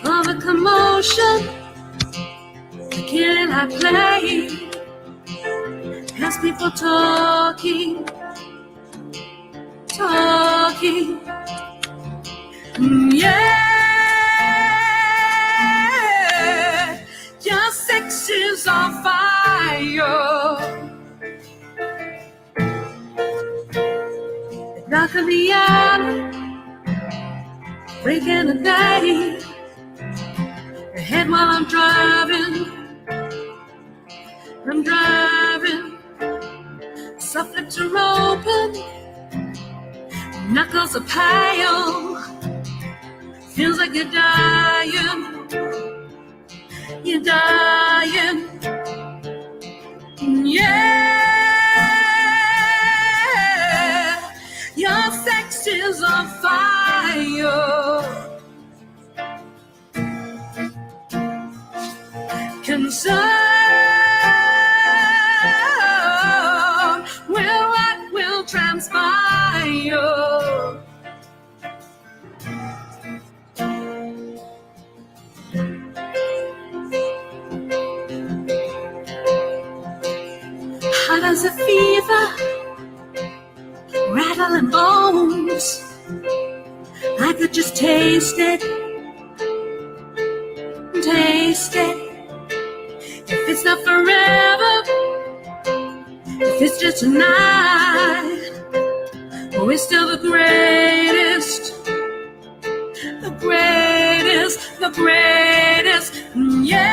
Speaker 2: all the commotion. The kid I play has people talking. Yeah, your sex is on fire. Knock on the alley, breaking the day. Ahead while I'm driving. Soft lips are open, knuckles are pale. Feels like you're dying. Yeah, your sex is on fire. Concern with what will transpire. Hot as a fever, rattling bones. I could just taste it. If it's not forever, if it's just tonight, oh, it's still the greatest. Yeah,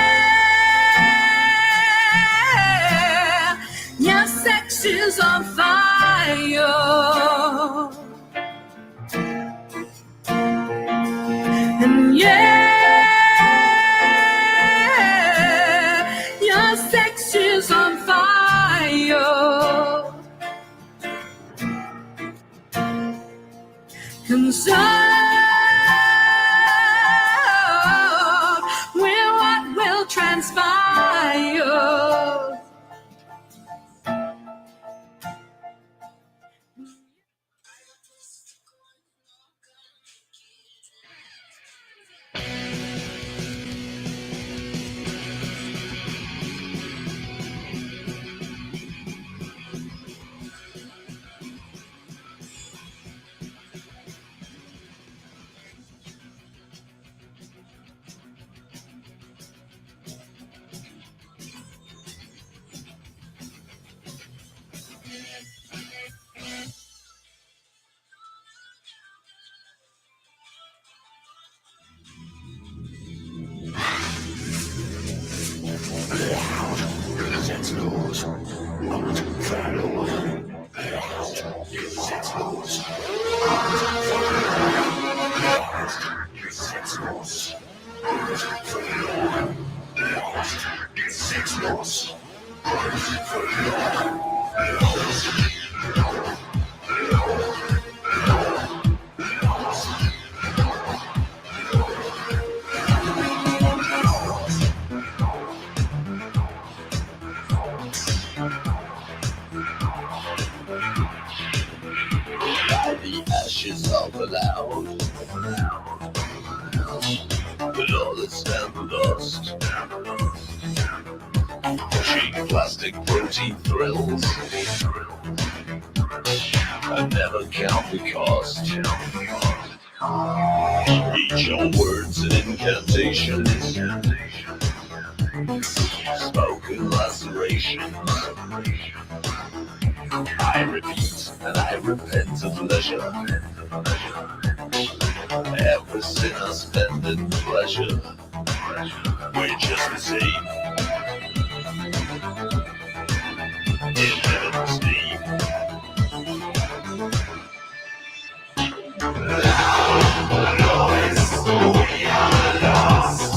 Speaker 2: your sex is on fire. And yeah, your sex is on fire. Concerned with what will transpire.
Speaker 5: By the ashes of a loud, but all is never lost. Cheap plastic protein thrills, I never count the cost. Each your words and incantations, spoken lacerations. I repeat and I repent of leisure. Every sin I spend in pleasure. We're just the same. In heaven's name. We are lost.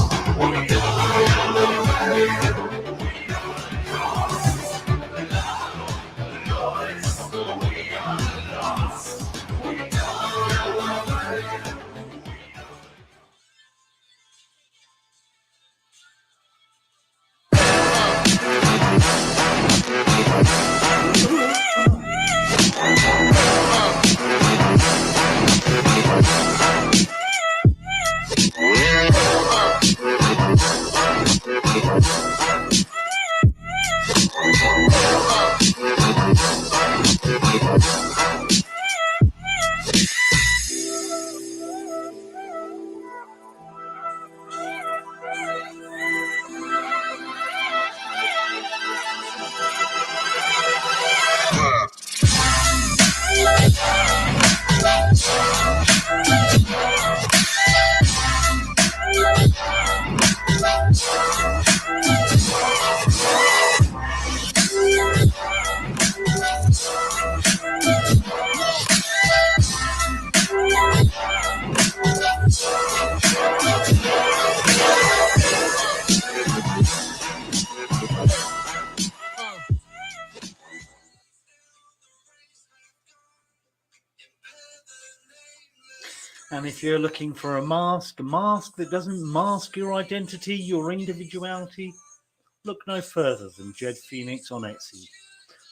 Speaker 1: And if you're looking for a mask that doesn't mask your identity, your individuality, look no further than Jed Phoenix on Etsy.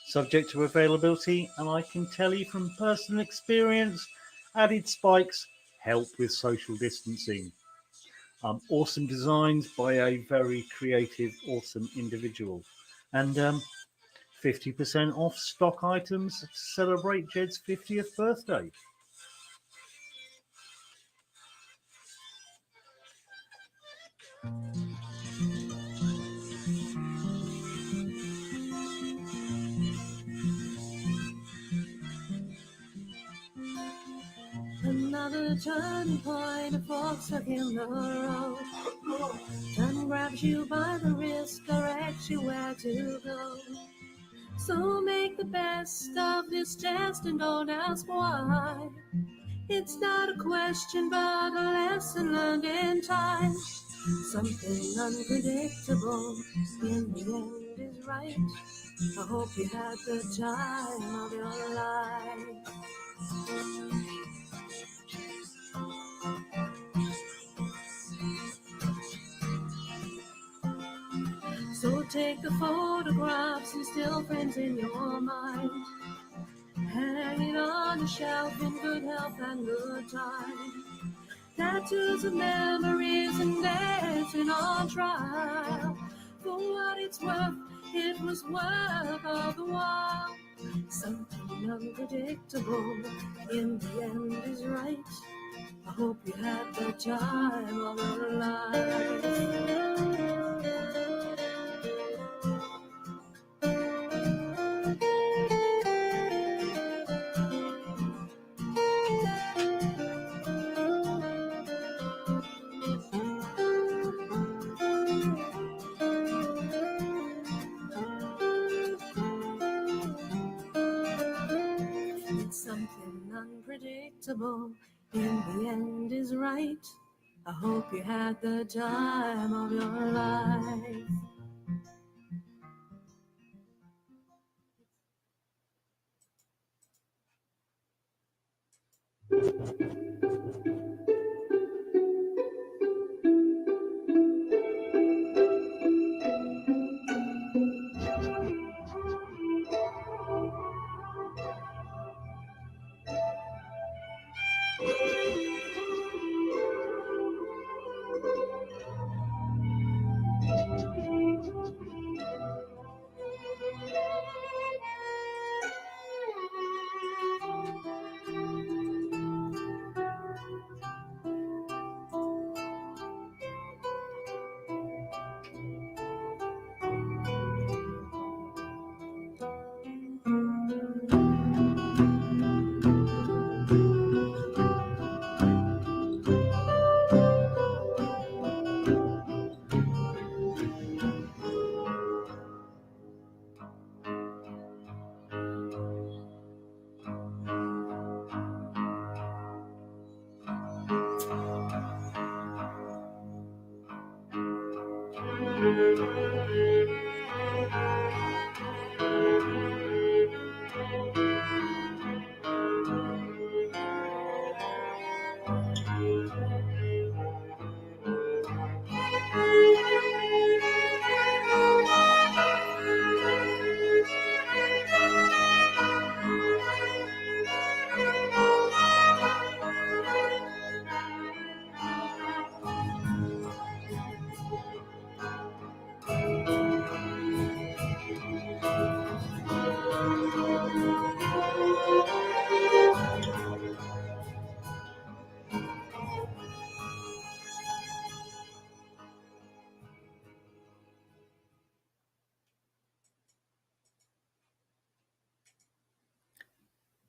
Speaker 1: Subject to availability, and I can tell you from personal experience, added spikes help with social distancing. Awesome designs by a very creative, awesome individual. And 50% off stock items to celebrate Jed's 50th birthday.
Speaker 2: Another turning point, a fork stuck in the road. Turn grabs you by the wrist, directs you where to go. So make the best of this test and don't ask why. It's not a question but a lesson learned in time. Something unpredictable in the end is right. I hope you had the time of your life. So take the photographs and still frames in your mind. Hang it on a shelf in good health and good time. Tattoos of memories and dancing on trial. For what it's worth, it was worth all the while. Something unpredictable in the end is right. I hope you had the time of your life. unpredictable in the end is right. I hope you had the time of your life.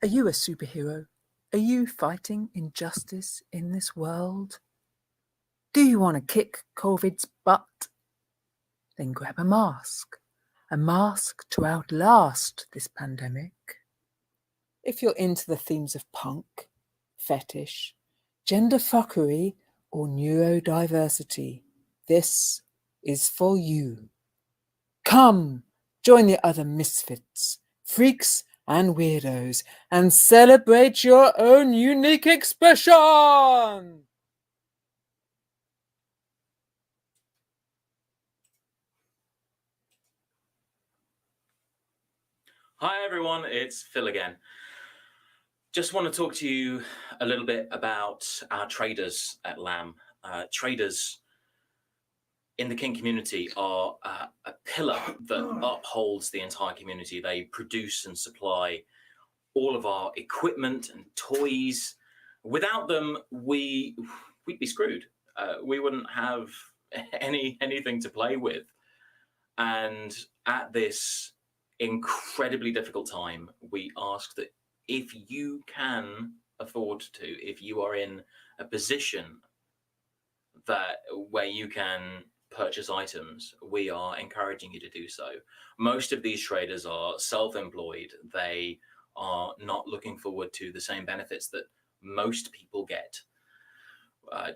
Speaker 3: Are you a superhero? Are you fighting injustice in this world? Do you want to kick COVID's butt? Then grab a mask to outlast this pandemic. If you're into the themes of punk, fetish, gender fuckery, or neurodiversity, this is for you. Come, join the other misfits, freaks, and weirdos, and celebrate your own unique expression!
Speaker 6: Hi everyone, it's Phil again. Just want to talk to you a little bit about our traders at LAM. Traders in the kink community are a pillar that upholds the entire community. They produce and supply all of our equipment and toys. Without them, we'd be screwed. We wouldn't have anything to play with. And at this incredibly difficult time, we ask that if you can afford to, if you are in a position where you can purchase items, we are encouraging you to do so. Most of these traders are self-employed. They are not looking forward to the same benefits that most people get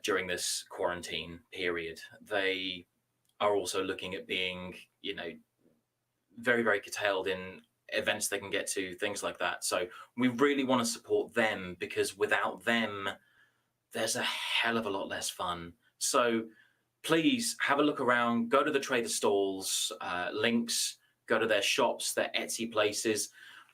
Speaker 6: during this quarantine period. They are also looking at being, very, very curtailed in events they can get to, things like that. So we really want to support them, because without them, there's a hell of a lot less fun. So please have a look around, go to the trader stalls, links, go to their shops, their Etsy places.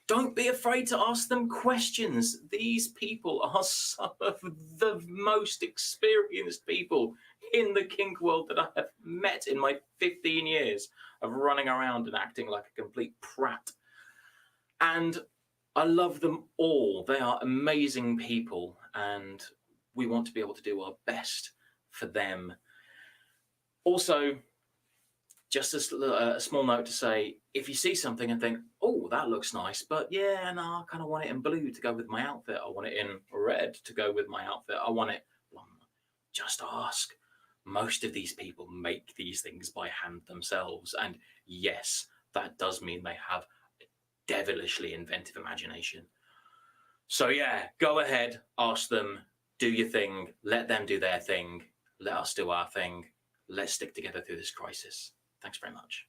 Speaker 6: Don't be afraid to ask them questions. These people are some of the most experienced people in the kink world that I have met in my 15 years of running around and acting like a complete prat. And I love them all. They are amazing people, and we want to be able to do our best for them. Also, just a small note to say, if you see something and think, oh, that looks nice, but yeah, no, I kind of want it in blue to go with my outfit. I want it in red to go with my outfit. I want it, just ask. Most of these people make these things by hand themselves. And yes, that does mean they have a devilishly inventive imagination. So yeah, go ahead, ask them, do your thing, let them do their thing, let us do our thing. Let's stick together through this crisis. Thanks very much.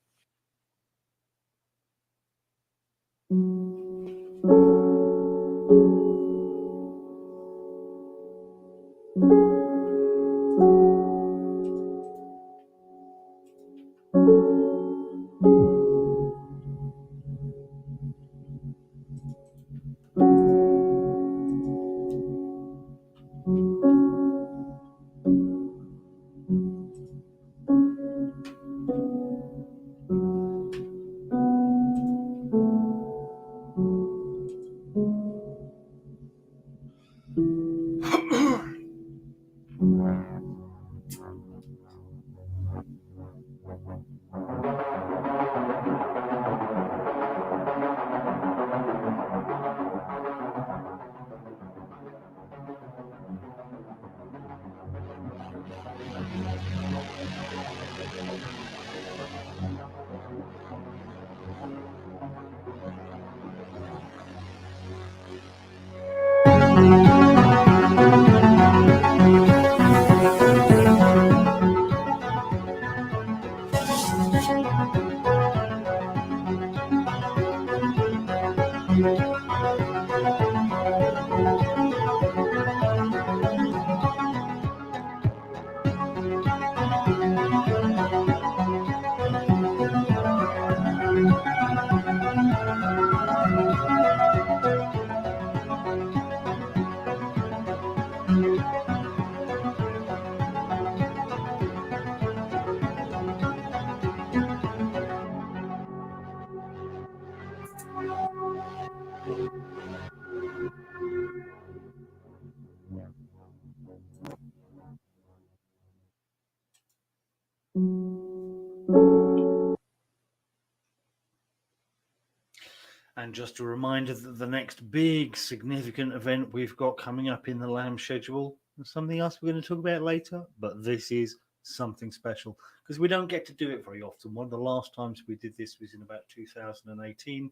Speaker 1: And just a reminder that the next big significant event we've got coming up in the LAM schedule is something else we're going to talk about later, but this is something special because we don't get to do it very often. One of the last times we did this was in about 2018.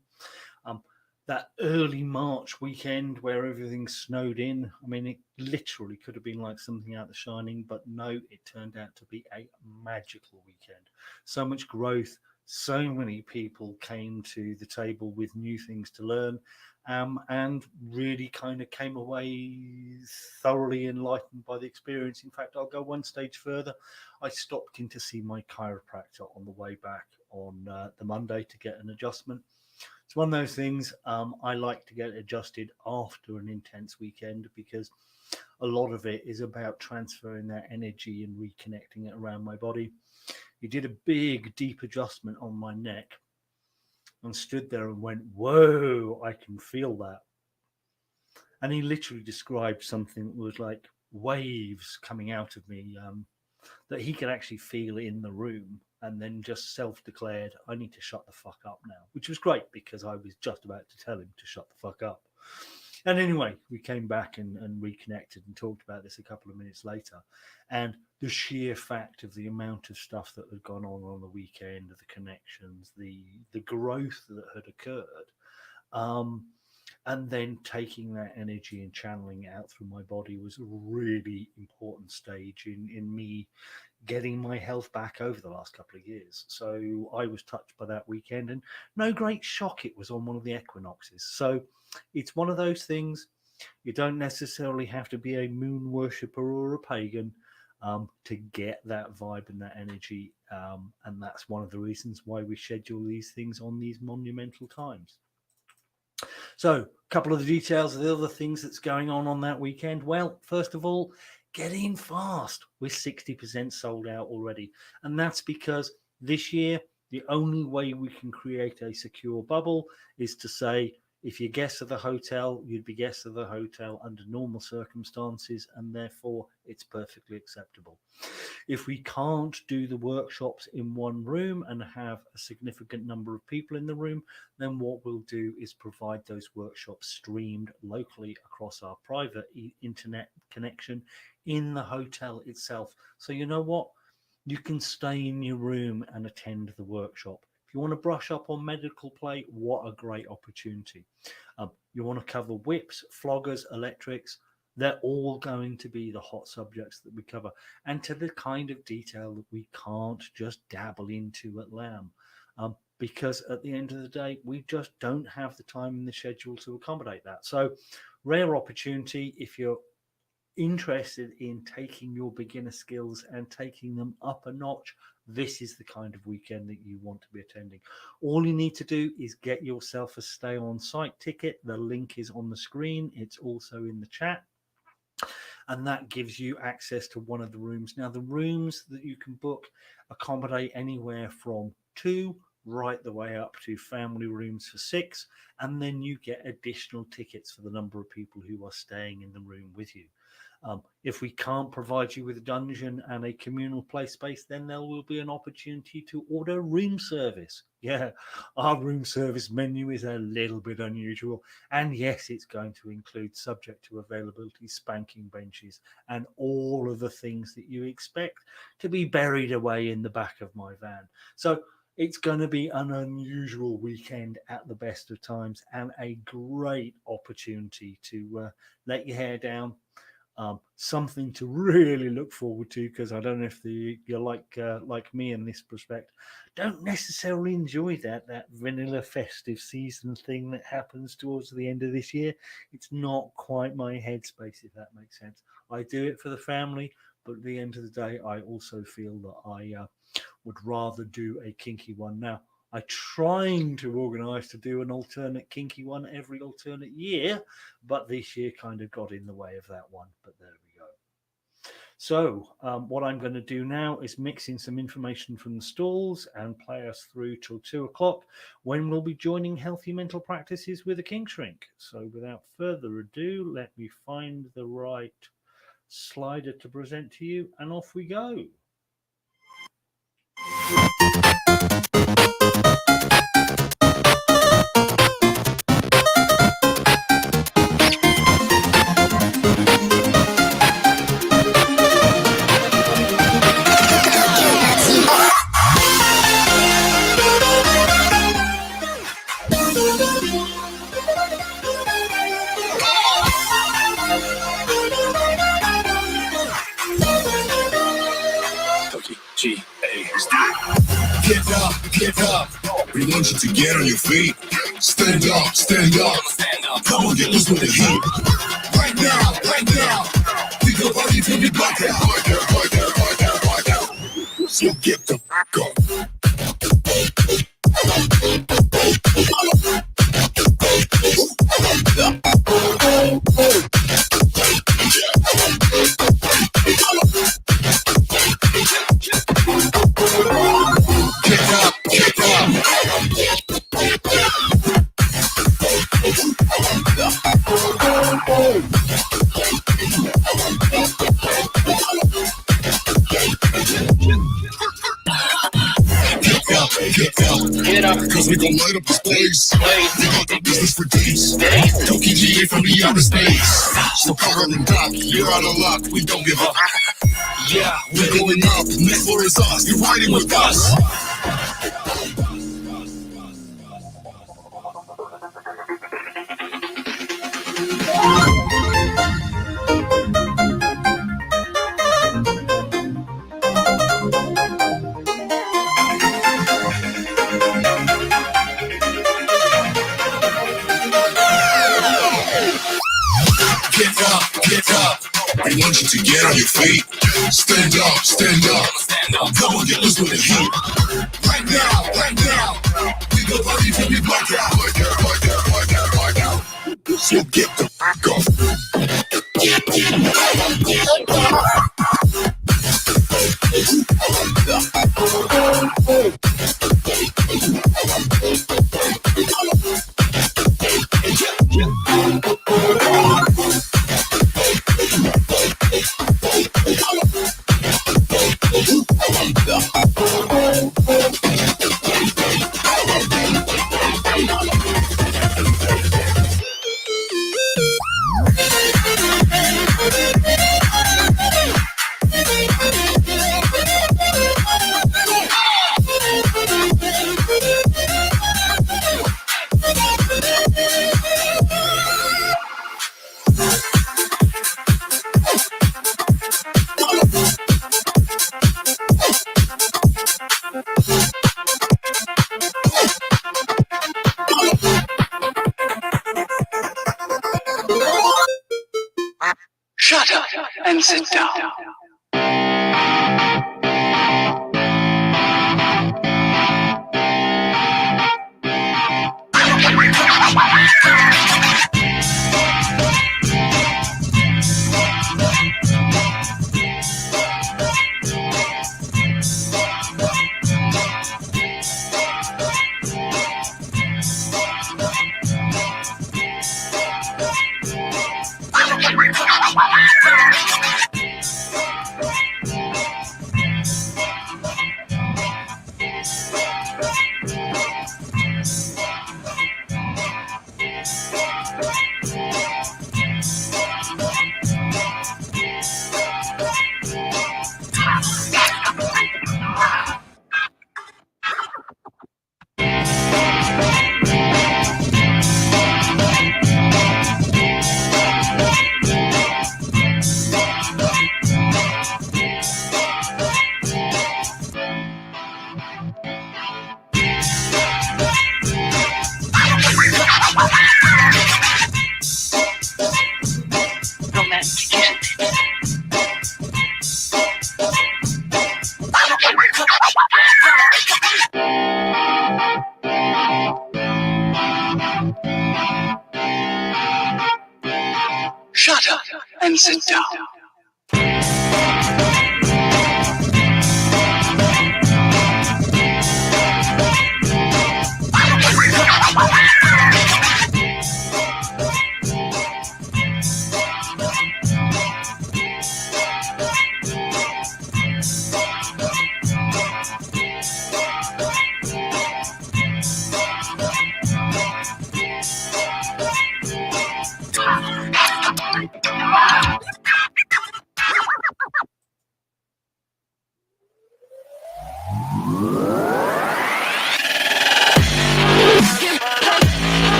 Speaker 1: That early March weekend where everything snowed in. I mean, it literally could have been like something out of The Shining, but no, it turned out to be a magical weekend. So much growth, so many people came to the table with new things to learn, and really kind of came away thoroughly enlightened by the experience. In fact, I'll go one stage further. I stopped in to see my chiropractor on the way back on the Monday to get an adjustment. It's one of those things I like to get adjusted after an intense weekend because a lot of it is about transferring that energy and reconnecting it around my body. He did a big, deep adjustment on my neck and stood there and went, "Whoa, I can feel that." And he literally described something that was like waves coming out of me that he could actually feel in the room, and then just self-declared, "I need to shut the fuck up now," which was great because I was just about to tell him to shut the fuck up. And anyway, we came back and reconnected and talked about this a couple of minutes later. And the sheer fact of the amount of stuff that had gone on the weekend, the connections, the growth that had occurred, and then taking that energy and channeling it out through my body was a really important stage in me getting my health back over the last couple of years. So I was touched by that weekend, and no great shock it was on one of the equinoxes. So it's one of those things, you don't necessarily have to be a moon worshipper or a pagan to get that vibe and that energy. And that's one of the reasons why we schedule these things on these monumental times. So a couple of the details of the other things that's going on that weekend. Well, first of all, get in fast. We're 60% sold out already. And that's because this year, the only way we can create a secure bubble is to say, if you're guests of the hotel, you'd be guests of the hotel under normal circumstances, and therefore it's perfectly acceptable. If we can't do the workshops in one room and have a significant number of people in the room, then what we'll do is provide those workshops streamed locally across our private internet connection in the hotel itself. So you know what? You can stay in your room and attend the workshop. If you want to brush up on medical play, what a great opportunity. You want to cover whips, floggers, electrics. They're all going to be the hot subjects that we cover, and to the kind of detail that we can't just dabble into at LAM. Because at the end of the day, we just don't have the time in the schedule to accommodate that. So, rare opportunity if you're interested in taking your beginner skills and taking them up a notch. This is the kind of weekend that you want to be attending. All you need to do is get yourself a stay on site ticket. The link is on the screen. It's also in the chat. And that gives you access to one of the rooms. Now, the rooms that you can book accommodate anywhere from 2 right the way up to family rooms for 6. And then you get additional tickets for the number of people who are staying in the room with you. If we can't provide you with a dungeon and a communal play space, then there will be an opportunity to order room service. Yeah, our room service menu is a little bit unusual. And yes, it's going to include, subject to availability, spanking benches and all of the things that you expect to be buried away in the back of my van. So it's going to be an unusual weekend at the best of times, and a great opportunity to let your hair down. Something to really look forward to, because I don't know if you're like me in this respect, don't necessarily enjoy that vanilla festive season thing that happens towards the end of this year. It's not quite my headspace, if that makes sense. I do it for the family, but at the end of the day, I also feel that I would rather do a kinky one. Now, I'm trying to organise to do an alternate kinky one every alternate year, but this year kind of got in the way of that one. But there we go. So what I'm going to do now is mix in some information from the stalls and play us through till 2 o'clock, when we'll be joining Healthy Mental Practices with a Kink Shrink. So without further ado, let me find the right slider to present to you, and off we go.
Speaker 5: Get up. We want you to get on your feet. Stand up, stand up. Come on, get loose with the heat. Right now. Think your body till we black out. So get the fuck up. Get up, cause we gon' light up this place. We got the business for days. Toki GA from the outer space. So Carl and Doc, you're out of luck. We don't give up. Yeah, we're going up. Next floor is us. You're riding with us. Get up. I want you to get on your feet. Stand up. Come on, get loose with the heat. Right now. We go party till we black out. So get the fuck up.
Speaker 2: and sit down.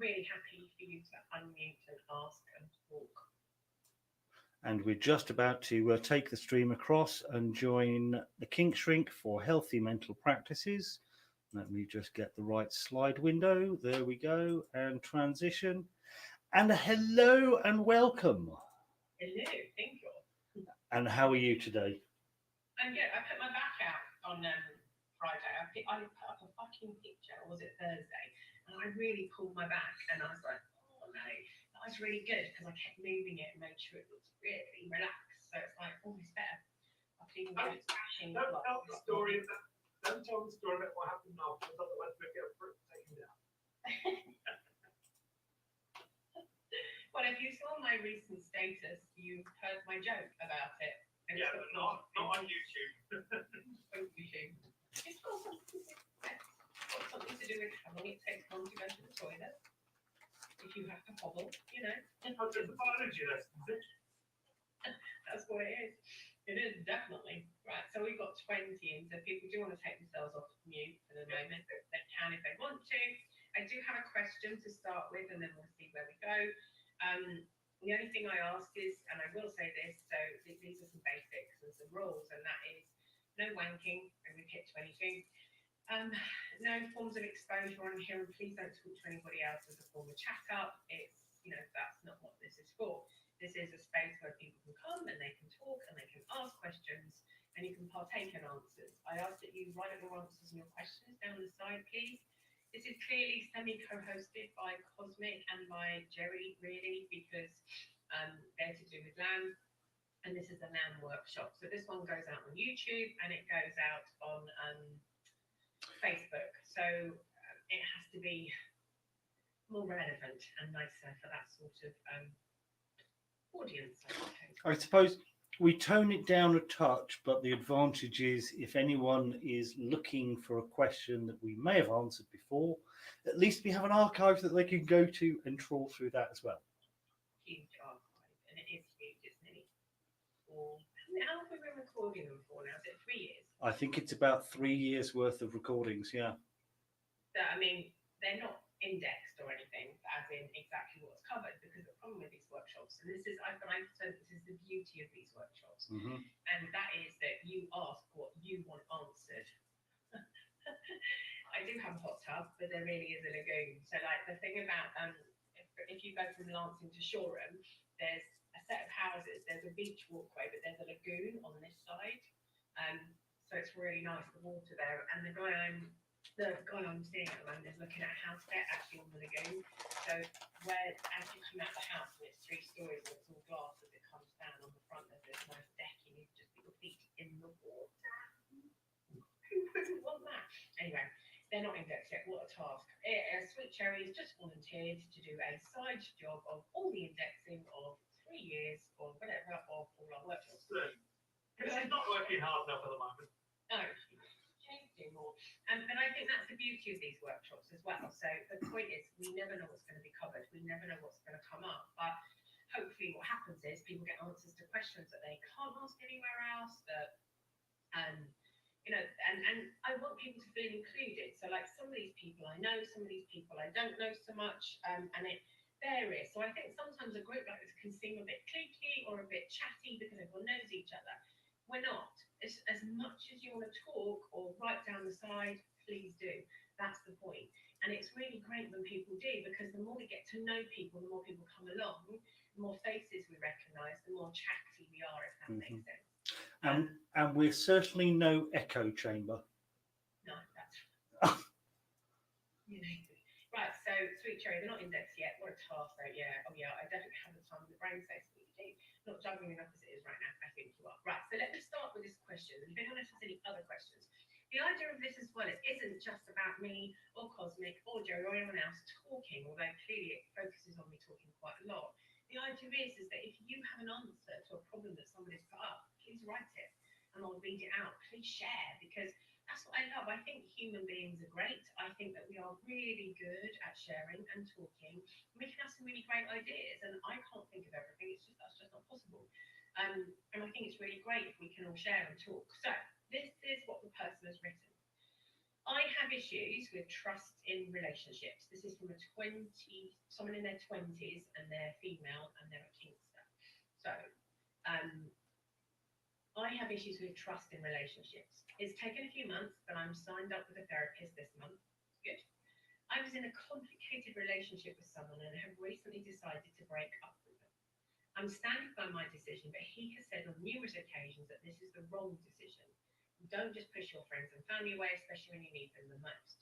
Speaker 8: really happy for you to unmute and ask and talk.
Speaker 1: And we're just about to take the stream across and join the Kink Shrink for Healthy Mental Practices. Let me just get the right slide window. There we go. And transition. And hello and welcome.
Speaker 8: Hello, thank you.
Speaker 1: And how are you today?
Speaker 8: I'm good. I put my back out on Friday. I put up a fucking picture, or was it Thursday? And I really pulled my back and I was like, oh no, that was really good because I kept moving it and made sure it was really relaxed. So it's like almost better. I could even get it smashing.
Speaker 9: Don't tell the story. Don't tell the story about what happened afterwards. Otherwise, we'll get taken down.
Speaker 8: Well, if you saw my recent status, you heard my joke about it. And
Speaker 9: Yeah, but not on YouTube.
Speaker 8: On YouTube. It's got something to do with how long it takes one to go to the toilet. If you have to hobble, you know.
Speaker 9: It's a biology lesson.
Speaker 8: That's what it is. It is definitely. Right, so we've got 20 in, so people do want to take themselves off mute for the moment. They can if they want to. I do have a question to start with, and then we'll see where we go. The only thing I ask is, and I will say this, so these are some basics and some rules, and that is no wanking, and we've hit 22. No forms of exposure on here, and please don't talk to anybody else as a form of chat up. It's, you know, that's not what this is for. This is a space where people can come and they can talk and they can ask questions and you can partake in answers. I ask that you write your answers and your questions down the side, please. This is clearly semi-co-hosted by Cosmic and by Jerry, really, because they're to do with LAM. And this is the LAM workshop. So this one goes out on YouTube and it goes out on Facebook. So it has to be more relevant and nicer for that sort of audience,
Speaker 1: I suppose we tone it down a touch, but the advantage is if anyone is looking for a question that we may have answered before, at least we have an archive that they can go to and trawl through that as well.
Speaker 8: Huge archive, and it is huge, isn't it? How have we been recording them for now? Is it 3 years?
Speaker 1: I think it's about 3 years worth of recordings, yeah.
Speaker 8: So, I mean, they're not indexed or anything, as in exactly what's covered, because the problem with these workshops, and this is, I've said this is the beauty of these workshops, and that is that you ask what you want answered. I do have a hot tub, but there really is a lagoon. So, like, the thing about if you go from Lancing to Shoreham, there's a set of houses, there's a beach walkway, but there's a lagoon on this side. So it's really nice, the water there. And the guy I'm seeing at the moment is looking at a house there, actually on the lagoon. So where, as you come out the house, and it's 3 stories and it's all glass as it comes down on the front, there's this nice deck, and you just put your feet in the water. Who wouldn't want that? Anyway, they're not indexed yet. What a task. Sweet Cherry has just volunteered to do a side job of all the indexing of 3 years or whatever of all our workshops.
Speaker 9: Because she's not working hard enough at the moment.
Speaker 8: No, she needs to do more. But I think that's the beauty of these workshops as well. So the point is, we never know what's going to be covered. We never know what's going to come up. But hopefully what happens is people get answers to questions that they can't ask anywhere else, that you know, and I want people to feel included. So like some of these people I know, some of these people I don't know so much, and it varies. So I think sometimes a group like this can seem a bit cliquey or a bit chatty because everyone knows each other. We're not. It's, as much as you want to talk or write down the side, please do. That's the point. And it's really great when people do, because the more we get to know people, the more people come along, the more faces we recognise, the more chatty we are, if that makes sense.
Speaker 1: And we're certainly no echo chamber.
Speaker 8: No, that's you know. Right, so Sweet Cherry, they're not indexed yet. What a task, though. Yeah, oh yeah, I definitely have the time in the brain space for you to do. Not juggling enough as it is right now. I think you are. Right, so let me start with this question. And if anyone else has any other questions, the idea of this as well, it isn't just about me or Cosmic or Joe or anyone else talking, although clearly it focuses on me talking quite a lot. The idea is that if you have an answer to a problem that somebody's put up, please write it and I'll read it out. Please share, because that's what I love. I think human beings are great. I think that we are really good at sharing and talking. We can have some really great ideas, and I can't think of everything. It's just, that's just not possible. And I think it's really great if we can all share and talk. So this is what the person has written. I have issues with trust in relationships. This is from someone in their 20s, and they're female and they're a Kingster. So, I have issues with trust in relationships. It's taken a few months, but I'm signed up with a therapist this month. Good. I was in a complicated relationship with someone and have recently decided to break up with them. I'm standing by my decision, but he has said on numerous occasions that this is the wrong decision. Don't just push your friends and family away, especially when you need them the most.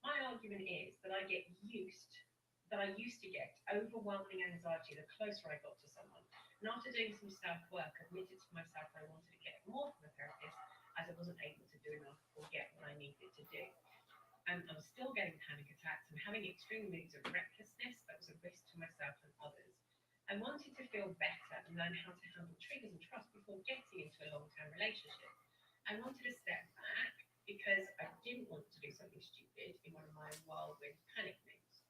Speaker 8: My argument is that I used to get overwhelming anxiety the closer I got to someone. And after doing some self-work, admitted to myself I wanted to get more from a therapist as I wasn't able to do enough or get what I needed to do. And I'm still getting panic attacks and having extreme moods of recklessness that was a risk to myself and others. I wanted to feel better and learn how to handle triggers and trust before getting into a long-term relationship. I wanted to step back because I didn't want to do something stupid in one of my whirlwind panic moods.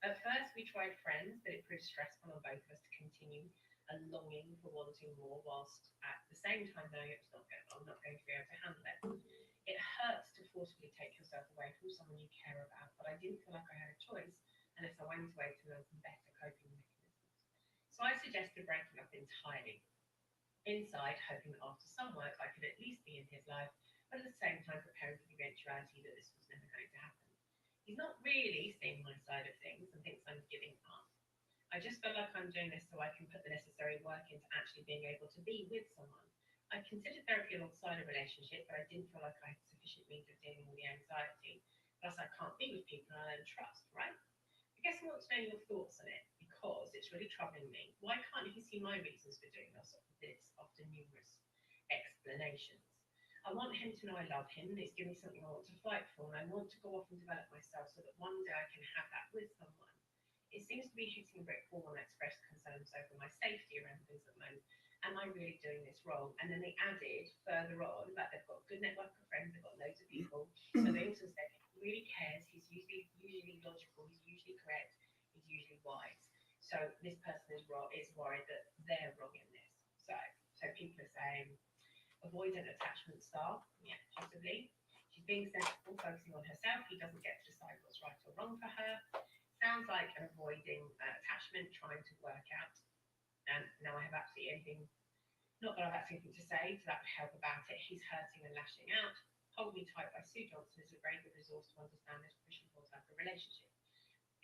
Speaker 8: At first, we tried friends, but it proved stressful on both of us to continue a longing for wanting more, whilst at the same time knowing I'm not going to be able to handle it. It hurts to forcefully take yourself away from someone you care about, but I didn't feel like I had a choice unless I went away to learn some better coping mechanisms. So I suggested breaking up entirely. Inside, hoping that after some work I could at least be in his life, but at the same time preparing for the eventuality that this was never going to happen. He's not really seeing my side of things and thinks I'm giving up. I just feel like I'm doing this so I can put the necessary work into actually being able to be with someone. I considered therapy alongside a relationship, but I didn't feel like I had sufficient means of dealing with the anxiety. Plus, I can't be with people I don't trust, right? I guess I want to know your thoughts on it because it's really troubling me. Why can't he see my reasons for doing this after numerous explanations? I want him to know I love him and it's giving me something I want to fight for, and I want to go off and develop myself so that one day I can have that with someone. It seems to be hitting a brick wall when I express concerns over my safety around things at the moment. Am I really doing this wrong? And then they added further on that they've got a good network of friends, they've got loads of people. And they also said he really cares, he's usually logical, he's usually correct, he's usually wise. So this person is worried that they're wrong in this. So people are saying avoidant attachment style, yeah, possibly. She's being sensible, focusing on herself. He doesn't get to decide what's right or wrong for her. Sounds like an avoiding attachment, trying to work out. And now I have absolutely anything, not that I've absolutely anything to say, so that would help about it. He's hurting and lashing out. Hold Me Tight by Sue Johnson is a very good resource to understand this push and pull type of relationship.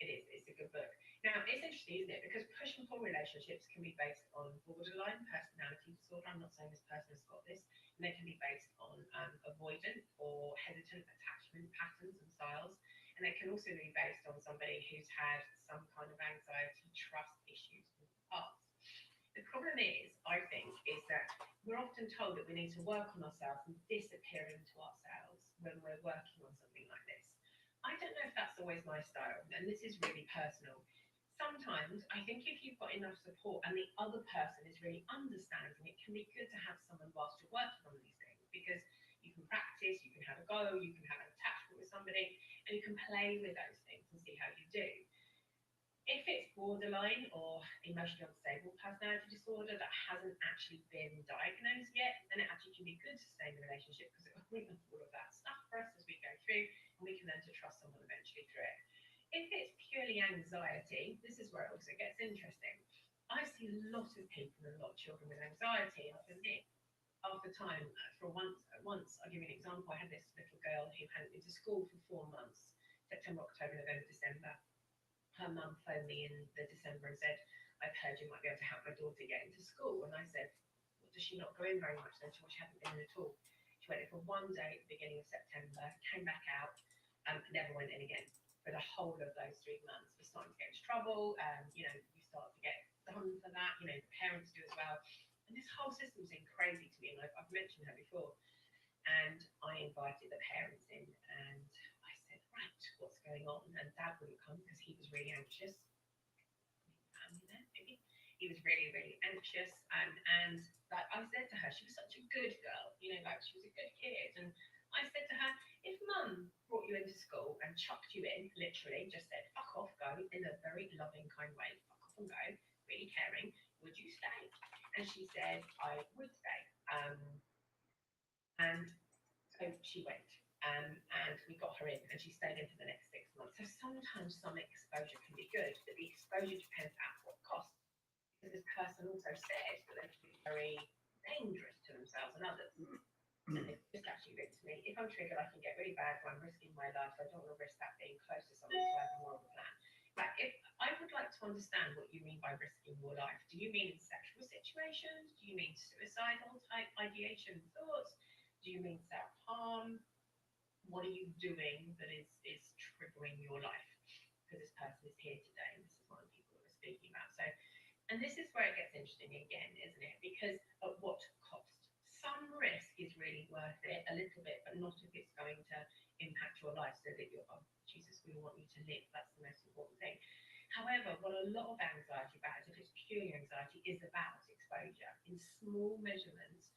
Speaker 8: It is, it's a good book. Now, it's interesting, isn't it? Because push and pull relationships can be based on borderline personality disorder. I'm not saying this person has got this. And they can be based on avoidant or hesitant attachment patterns and styles. And they can also be based on somebody who's had some kind of anxiety, trust issues in the past. The problem is, I think, is that we're often told that we need to work on ourselves and disappear into ourselves when we're working on something like this. I don't know if that's always my style, and this is really personal. Sometimes I think if you've got enough support and the other person is really understanding, it can be good to have someone whilst you're working on these things, because you can practice, you can have a go, you can have an attachment with somebody, and you can play with those things and see how you do. If it's borderline or emotionally unstable personality disorder that hasn't actually been diagnosed yet, then it actually can be good to stay in the relationship because it will bring up all of that stuff for us as we go through, and we can learn to trust someone eventually through it. If it's purely anxiety, this is where it also gets interesting. I see a lot of people and a lot of children with anxiety, and I admit, after time, for once, I'll give you an example. I had this little girl who hadn't been to school for 4 months, September, October, November, December. Her mum phoned me in the December and said, I've heard you might be able to help my daughter get into school. And I said, well, does she not go in very much then? She hadn't been in at all. She went in for 1 day at the beginning of September, came back out, never went in again for the whole of those 3 months. You're starting to get into trouble, you start to get done for that, the parents do as well. And this whole system seemed crazy to me, and I've mentioned her before. And I invited the parents in, and I said, right, what's going on? And Dad wouldn't come because he was really anxious. Maybe. He was really, really anxious. And like I said to her, she was such a good girl, she was a good kid. And I said to her, if Mum brought you into school and chucked you in, literally just said, fuck off, go, in a very loving, kind way, fuck off and go, really caring, would you stay? And she said, I would stay. And so she went. And we we got her in and she stayed in for the next 6 months. So sometimes some exposure can be good, but the exposure depends at what cost. Because this person also said that they can be very dangerous to themselves and others. And they've just actually written to me, if I'm triggered, I can get really bad when I'm risking my life. So I don't want to risk that being close to someone who has more of a plan. But if I would like to understand what you mean by risking your life. Do you mean in sexual situations? Do you mean suicidal type ideation thoughts? Do you mean self-harm? What are you doing that is triggering your life? Because this person is here today, and this is one of the people that we're speaking about. So, and this is where it gets interesting again, isn't it? Because at what cost? Some risk is really worth it, a little bit, but not if it's going to impact your life so that you're, oh, Jesus, we want you to live. That's the most important thing. However, what a lot of anxiety about, if it's purely anxiety, is about exposure in small measurements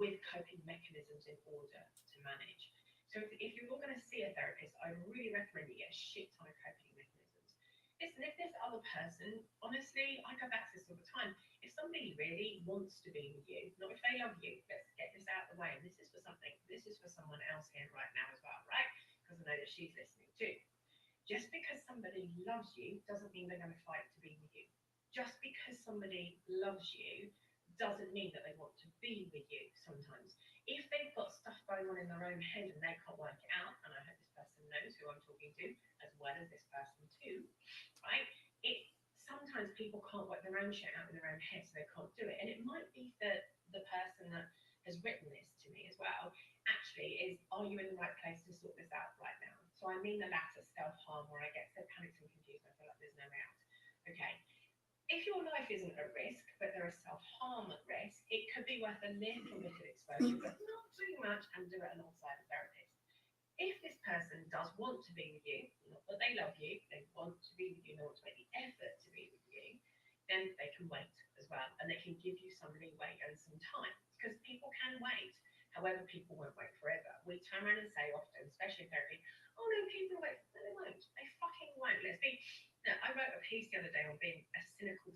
Speaker 8: with coping mechanisms in order to manage. So if you're going to see a therapist, I really recommend you get a shit ton of coping mechanisms. Listen, if this other person, honestly, I go back to this all the time. If somebody really wants to be with you, not if they love you, let's get this out of the way. And this is for something, this is for someone else here right now as well, right? Because I know that she's listening too. Just because somebody loves you doesn't mean they're going to fight to be with you. Just because somebody loves you doesn't mean that they want to be with you sometimes. If they've got stuff going on in their own head and they can't work it out, and I hope this person knows who I'm talking to, as well as this person too, right? Sometimes people can't work their own shit out in their own head, so they can't do it. And it might be that the person that has written this to me as well actually is, are you in the right place to sort this out right now? So I mean the latter, self-harm, where I get so panicked and confused, I feel like there's no way out. Okay. If your life isn't at risk, but there is self-harm at risk, it could be worth a little bit of exposure, but not too much, and do it alongside a therapist. If this person does want to be with you, not that they love you, they want to be with you, they want to make the effort to be with you, then they can wait as well. And they can give you some leeway and some time, because people can wait. However, people won't wait forever. We turn around and say often, especially in therapy, oh no, people wait. No, they won't. They fucking won't. Let's be. No, I wrote a piece the other day on being a cynical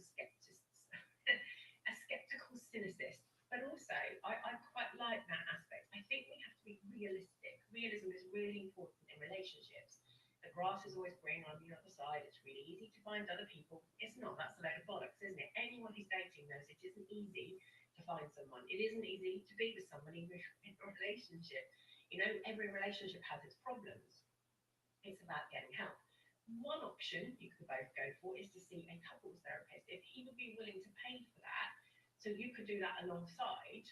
Speaker 8: cynicist. But also, I quite like that aspect. I think we have to be realistic. Realism is really important in relationships. The grass is always greener on the other side. It's really easy to find other people. It's not. That's a load of bollocks, isn't it? Anyone who's dating knows it isn't easy to find someone. It isn't easy to be with someone in a relationship. You know, every relationship has its problems. It's about getting help. One option you could both go for is to see a couples therapist, if he would be willing to pay for that. So you could do that alongside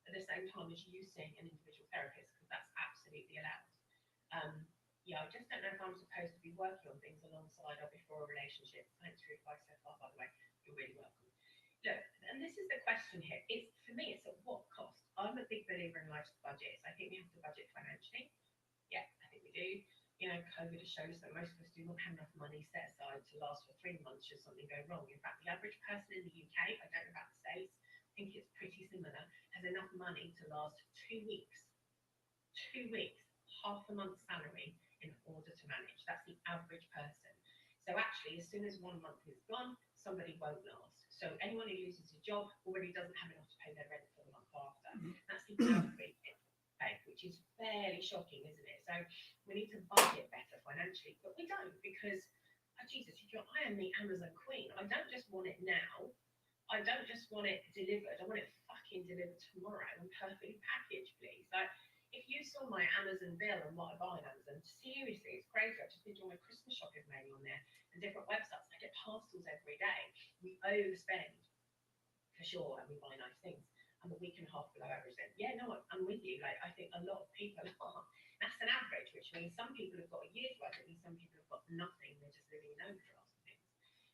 Speaker 8: at the same time as you seeing an individual therapist, because that's absolutely allowed. Yeah, I just don't know if I'm supposed to be working on things alongside or before a relationship. Thanks for your advice so far, by the way. You're really welcome. Look, and this is the question here. It's, for me, it's at what cost? I'm a big believer in life's budgets. I think we have to budget financially. Yeah, I think we do. You know, COVID has shown us that most of us do not have enough money set aside to last for 3 months should something go wrong. In fact, the average person in the UK, I don't know about the States, I think it's pretty similar, has enough money to last 2 weeks. 2 weeks, half a month's salary in order to manage. That's the average person. So actually, as soon as 1 month is gone, somebody won't last. So anyone who loses a job already doesn't have enough to pay their rent for the month after. That's the average. Which is fairly shocking, isn't it? So we need to budget better financially, but we don't, because, oh Jesus, I am the Amazon queen. I don't just want it now. I don't just want it delivered. I want it fucking delivered tomorrow and perfectly packaged, please. Like, if you saw my Amazon bill and what I buy on Amazon, seriously, it's crazy. I've just been doing my Christmas shopping mainly on there and different websites. I get parcels every day. We overspend, for sure, and we buy nice things. I'm a week and a half below average then. Yeah, no, I'm with you. Like, I think a lot of people are. That's an average, which means some people have got a year's worth, it means some people have got nothing. They're just living in overdrafts and things.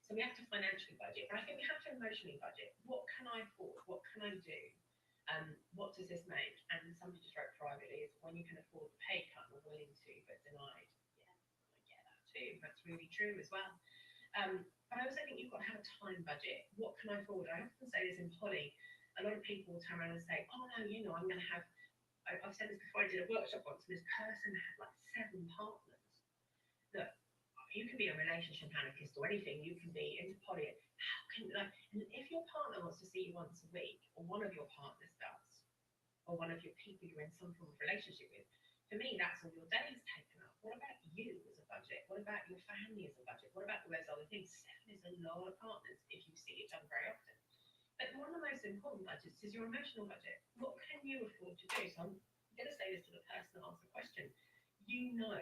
Speaker 8: So we have to financially budget, but I think we have to emotionally budget. What can I afford? What can I do? What does this make? And somebody just wrote privately, is when you can afford the pay cut or willing to, but denied. Yeah, I get that too. That's really true as well. But I also think you've got to have a time budget. What can I afford? I often say this in Poly. A lot of people will turn around and say, oh no, you know, I'm going to have, I've said this before, I did a workshop once, and this person had like 7 partners. Look, you can be a relationship anarchist or anything, you can be into poly. How can, like, and if your partner wants to see you once a week, or one of your partners does, or one of your people you're in some form of relationship with, for me, that's all your days taken up. What What about your family as a budget? What about those other things? 7 is a lot of partners if you see it done very often. But one of the most important budgets is your emotional budget. What can you afford to do? So I'm going to say this to the person that asked the question. You know.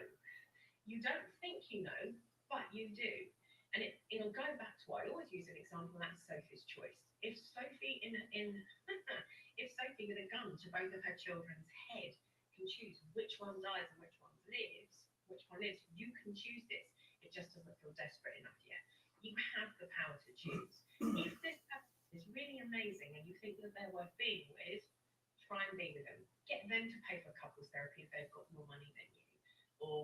Speaker 8: You don't think you know, but you do. And it'll go back to what I always use an example, and that's Sophie's choice. If Sophie if Sophie with a gun to both of her children's head can choose which one dies and which one lives, you can choose this. It just doesn't feel desperate enough yet. You have the power to choose. If this person is really amazing and you think that they're worth being with, try and be with them. Get them to pay for couples therapy if they've got more money than you, or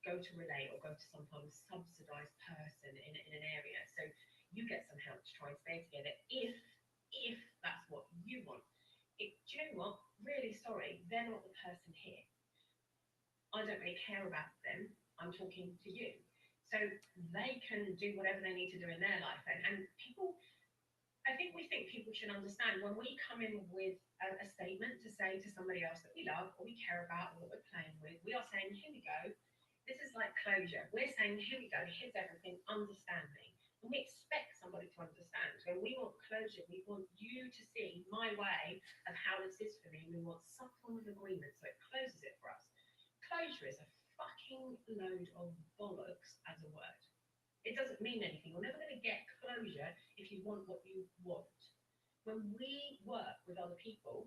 Speaker 8: go to Relate, or go to some kind of subsidised person in an area, so you get some help to try and stay together if that's what you want. Do you know what? Really sorry, they're not the person here. I don't really care about them. I'm talking to you. So they can do whatever they need to do in their life. And people, I think we think people should understand when we come in with a statement to say to somebody else that we love or we care about or that we're playing with, we are saying, here we go. This is like closure. We're saying, here we go, here's everything, understand me. And we expect somebody to understand. When we want closure, we want you to see my way of how this is for me. We want some form of agreement, so it closes it for us. Closure is a fucking load of bollocks as a word. It doesn't mean anything. You're never going to get closure if you want what you want. When we work with other people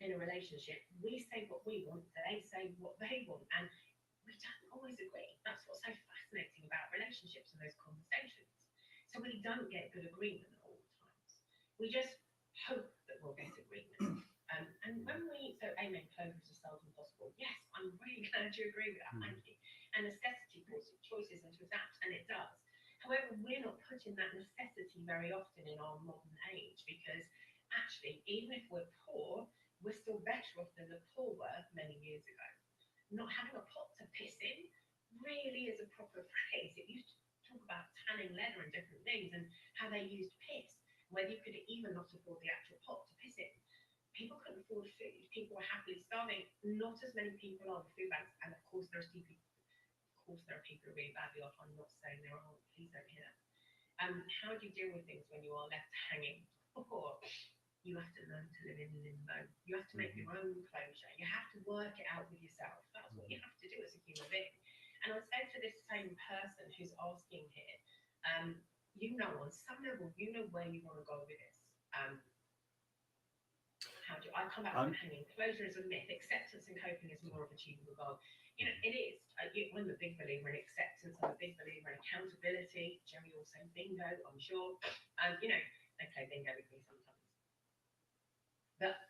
Speaker 8: in a relationship, we say what we want, they say what they want, and we don't always agree. That's what's so fascinating about relationships and those conversations. So we don't get good agreement at all times. We just hope that we'll get agreement. And when so amen, closure is seldom possible. Yes, I'm really glad you agree with that. Thank you. And necessity forces choices and to adapt, and it does. However, we're not putting that necessity very often in our modern age, because actually, even if we're poor, we're still better off than the poor were many years ago. Not having a pot to piss in really is a proper phrase. It used to talk about tanning leather and different things and how they used piss, whether you could even not afford the actual pot to piss in. People couldn't afford food. People were happily starving. Not as many people are with food banks, and of course there are people who are really badly off. I'm not saying there aren't. Please don't hear that. How do you deal with things when you are left hanging? Or you have to learn to live in limbo. You have to make your own closure. You have to work it out with yourself. That's what you have to do as a human being. And I would say to this same person who's asking here, you know, on some level, you know where you want to go with this. I come back from hanging. Closure is a myth. Acceptance and coping is more of an achievable goal. You know, it is. I'm a big believer in acceptance. I'm a big believer in accountability. Jerry also bingo, I'm sure. You know, they play bingo with me sometimes. But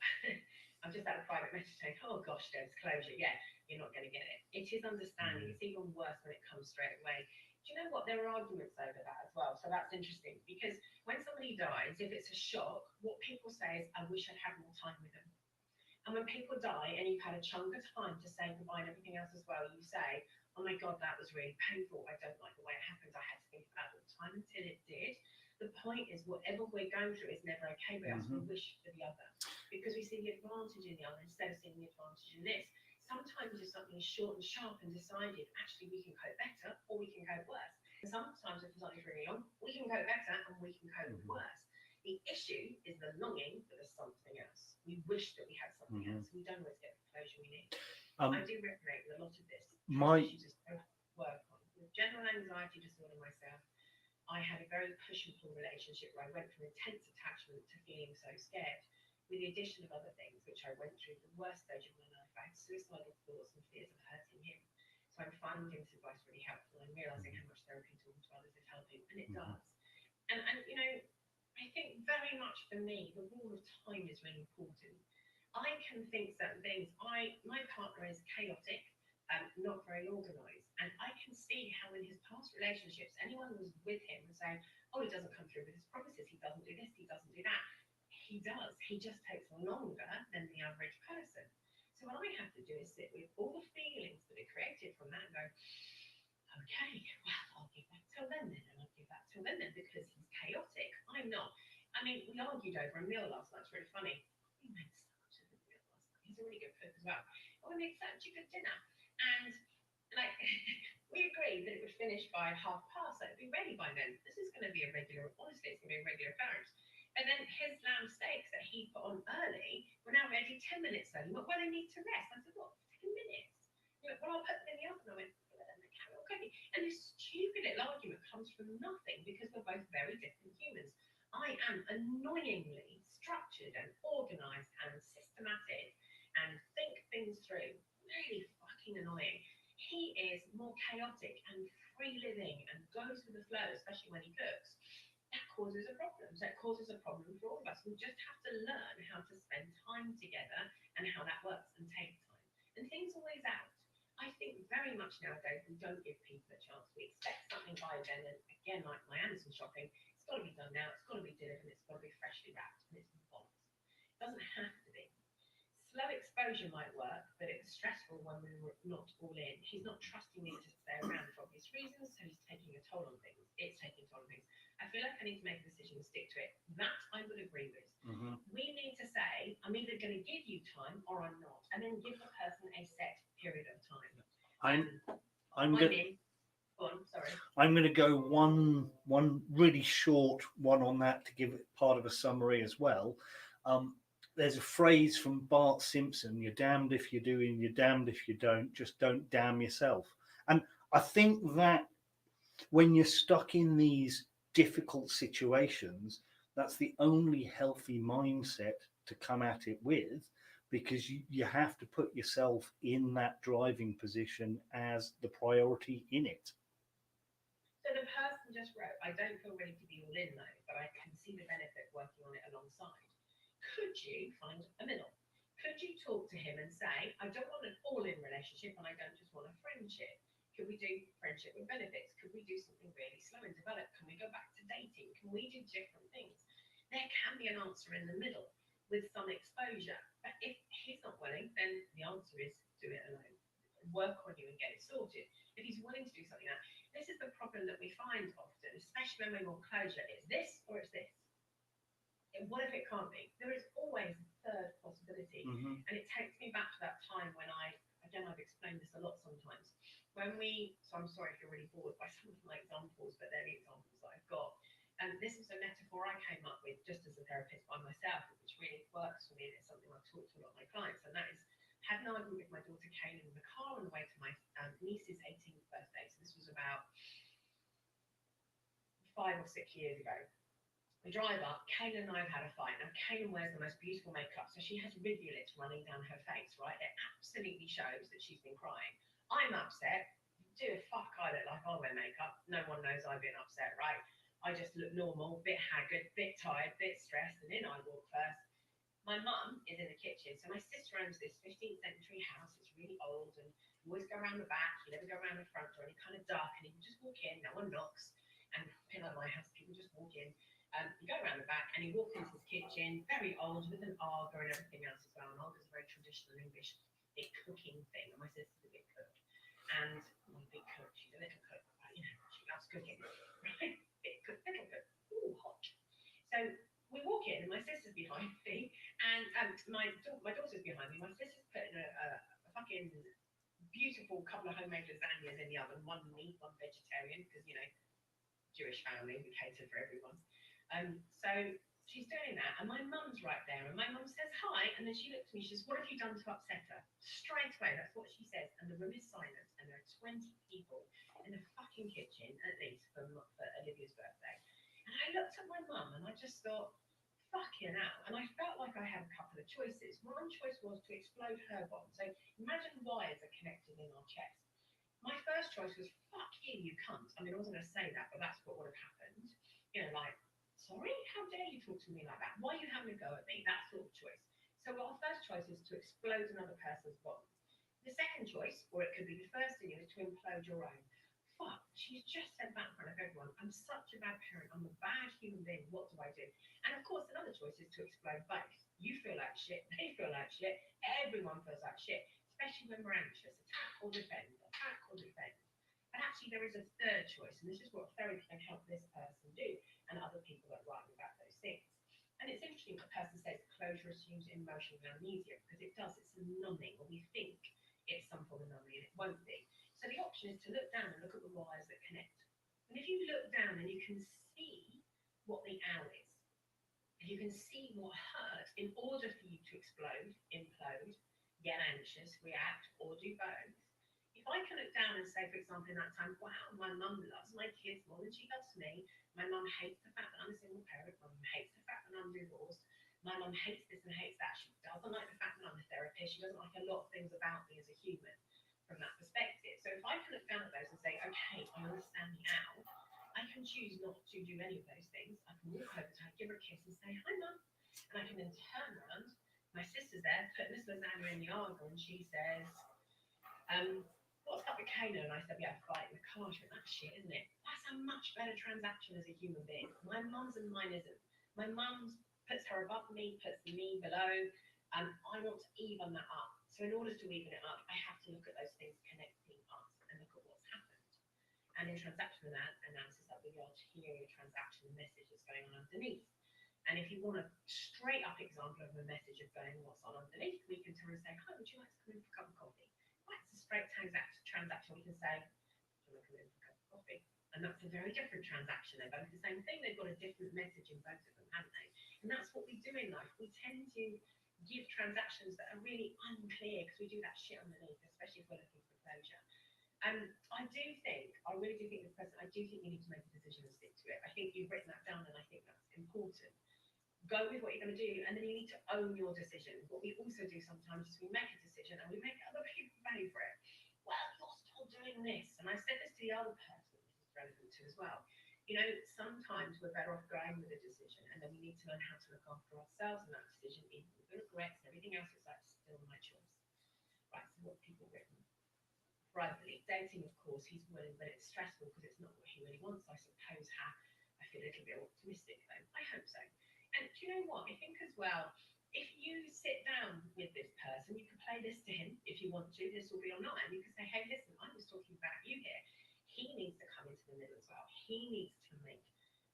Speaker 8: I've just had a private message saying, oh gosh, there's closure. Yeah, you're not going to get it. It is understanding. It's even worse when it comes straight away. Do you know what? There are arguments over that as well. So that's interesting, because when somebody dies, if it's a shock, what people say is, I wish I'd had more time with them. And when people die and you've had a chunk of time to say goodbye and everything else as well, you say, oh my God, that was really painful. I don't like the way it happened. I had to think about it all the time until it did. The point is, whatever we're going through is never okay with us. We wish for the other, because we see the advantage in the other instead of seeing the advantage in this. Sometimes if something is short and sharp and decided, actually we can cope better or we can cope worse. And sometimes if something's really long, we can cope better and we can cope worse. The issue is the longing for the something else. We wish that we had something else. We don't always get the closure we need. I do resonate with a lot of this. You just don't work on. With general anxiety disorder myself, I had a very push and pull relationship where I went from intense attachment to feeling so scared, with the addition of other things, which I went through the worst stage of my life. I had suicidal thoughts and fears of hurting him. So I'm finding this advice really helpful and realising how much therapy talking to others is helping, and it does. And you know, I think very much for me, the rule of time is really important. I can think certain things. My partner is chaotic, not very organised, and I can see how in his past relationships, anyone who was with him would say, oh, he doesn't come through with his promises, he doesn't do this, he doesn't do that. He does. He just takes longer than the average person. So what I have to do is sit with all the feelings that are created from that and go, okay, well, I'll give that till then, and I'll give that till then, because he's chaotic. I'm not. I mean, we argued over a meal last night. It's really funny. We made such a good meal last night. He's a really good cook as well. But we made such a good dinner. And, like, we agreed that it would finish by past, so it'll be ready by then. This is going to be a regular, honestly, it's going to be a regular occurrence. And then his lamb steaks that he put on early were now ready 10 minutes early. Well, I need to rest. I said, what, 10 minutes? He went, well, I'll put them in the oven. I went, okay. And this stupid little argument comes from nothing because we're both very different humans. I am annoyingly structured and organised and systematic and think things through. Really fucking annoying. He is more chaotic and free living and goes with the flow, especially when he cooks. That causes a problem. So it causes a problem for all of us. We just have to learn how to spend time together and how that works and take time. And things always out. I think very much nowadays we don't give people a chance. We expect something by then, and again, like my Amazon shopping, it's got to be done now, it's got to be delivered, and it's got to be freshly wrapped, and it's bollocks. It doesn't have to be. Slow exposure might work, but it was stressful when we were not all in. He's not trusting me to stay around for obvious reasons, so he's taking a toll on things. It's taking a toll on things. I feel like I need to make a decision and stick to it. That I would agree with. We need to say, I'm either going to give you time or I'm not, and then give the person a set period of time.
Speaker 1: I'm going to go one really short one on that to give it part of a summary as well. There's a phrase from Bart Simpson: "You're damned if you do, and you're damned if you don't. Just don't damn yourself." And I think that when you're stuck in these difficult situations, that's the only healthy mindset to come at it with, because you have to put yourself in that driving position as the priority in it.
Speaker 8: So the person just wrote, I don't feel ready to be all in though, but I can see the benefit working on it alongside. Could you find a middle? Could you talk to him and say, I don't want an all-in relationship and I don't just want a friendship? Could we do friendship with benefits? Could we do something really slow and develop? Can we go back to dating? Can we do different things? There can be an answer in the middle with some exposure. But if he's not willing, then the answer is do it alone. Work on you and get it sorted. If he's willing to do something like that, this is the problem that we find often, especially when we want closure. It's this or it's this. And what if it can't be? There is always a third possibility. And it takes me back to that time when I've explained this a lot sometimes. So I'm sorry if you're really bored by some of my examples, but they're the examples that I've got. And this is a metaphor I came up with just as a therapist by myself, which really works for me. And it's something I've talked to a lot of my clients. And that is, I had an argument with my daughter Kaylin in the car on the way to my niece's 18th birthday. So this was about 5 or 6 years ago. We drive up, Kaylin and I have had a fight. Now, Kaylin wears the most beautiful makeup, so she has rivulets running down her face, right? It absolutely shows that she's been crying. I'm upset. Do a fuck, I look like I wear makeup. No one knows I've been upset, right? I just look normal, bit haggard, bit tired, bit stressed, and in I walk first. My mum is in the kitchen, so my sister owns this 15th century house. It's really old, and you always go around the back. You never go around the front door, and it's kind of dark, and you can just walk in. No one knocks, and like my house, people just walk in. You go around the back and you walk into his kitchen, very old, with an Arga and everything else as well. And Arga is a very traditional English big cooking thing. And my sister's a big cook. And my big cook, she's a little cook, but she loves cooking. Right? Big cook, little cook. Ooh, hot. So we walk in and my sister's behind me and my daughter's behind me. My sister's putting a fucking beautiful couple of homemade lasagnas in the oven, one meat, one vegetarian, because, Jewish family, we cater for everyone. So she's doing that, and my mum's right there, and my mum says hi, and then she looks at me, she says, what have you done to upset her? Straight away, that's what she says, and the room is silent, and there are 20 people in the fucking kitchen, at least, for Olivia's birthday. And I looked at my mum, and I just thought, fucking hell, and I felt like I had a couple of choices. One choice was to explode her bomb, so imagine wires are connected in our chest. My first choice was, fuck you cunt. I mean, I wasn't going to say that, but that's what would have happened. Like, sorry, how dare you talk to me like that? Why are you having a go at me? That sort of choice. So our first choice is to explode another person's bomb. The second choice, or it could be the first thing, is to implode your own. Fuck, she's just said that in front of everyone. I'm such a bad parent. I'm a bad human being. What do I do? And of course, another choice is to explode both. You feel like shit. They feel like shit. Everyone feels like shit, especially when we're anxious. Attack or defend. Attack or defend. And actually, there is a third choice, and this is what therapy can help this person do, and other people that write about those things. And it's interesting that the person says closure assumes emotional amnesia, because it does. It's a numbing, or we think it's some form of numbing, and it won't be. So the option is to look down and look at the wires that connect. And if you look down and you can see what the owl is, if you can see what hurt, in order for you to explode, implode, get anxious, react, or do both, if I can look down and say, for example, in that time, wow, my mum loves my kids more than she loves me. My mum hates the fact that I'm a single parent. My mum hates the fact that I'm divorced. My mum hates this and hates that. She doesn't like the fact that I'm a therapist. She doesn't like a lot of things about me as a human from that perspective. So if I can look down at those and say, okay, I understand the owl, I can choose not to do any of those things. I can walk over to her, give her a kiss and say, hi, mum. And I can then turn around. My sister's there, put Miss Lasagna in the argo, and she says, what's up with Kano? And I said, we had a fight in the car. She went, that's shit, isn't it? That's a much better transaction as a human being. My mum's and mine isn't. My mum's puts her above me, puts me below, and I want to even that up. So in order to even it up, I have to look at those things connecting us and look at what's happened. And in transaction analysis, that would be able to hear a transaction message that's going on underneath. And if you want a straight up example of a message of going what's on underneath, we can turn and say, hi, would you like to come in for a cup of coffee? That's a straight transaction. We can say, do you want to come in for a cup of coffee? And that's a very different transaction. They're both the same thing. They've got a different message in both of them, haven't they? And that's what we do in life. We tend to give transactions that are really unclear because we do that shit underneath, especially if we're looking for closure. I really do think this person, I do think you need to make a decision and stick to it. I think you've written that down and I think that's important. Go with what you're going to do, and then you need to own your decision. What we also do sometimes is we make a decision and we make other people pay for it. Well, you're still doing this. And I said this to the other person this is relevant to as well. You know, sometimes we're better off going with a decision, and then we need to learn how to look after ourselves in that decision, even with the regrets and everything else. It's like still my choice. Right, so what people written. Privately, dating, of course, he's willing, but it's stressful because it's not what he really wants. I suppose I feel a little bit optimistic though. I hope so. And do you know what? I think as well, if you sit down with this person, you can play this to him if you want to. This will be online. You can say, hey, listen, I was talking about you here. He needs to come into the middle as well. He needs to make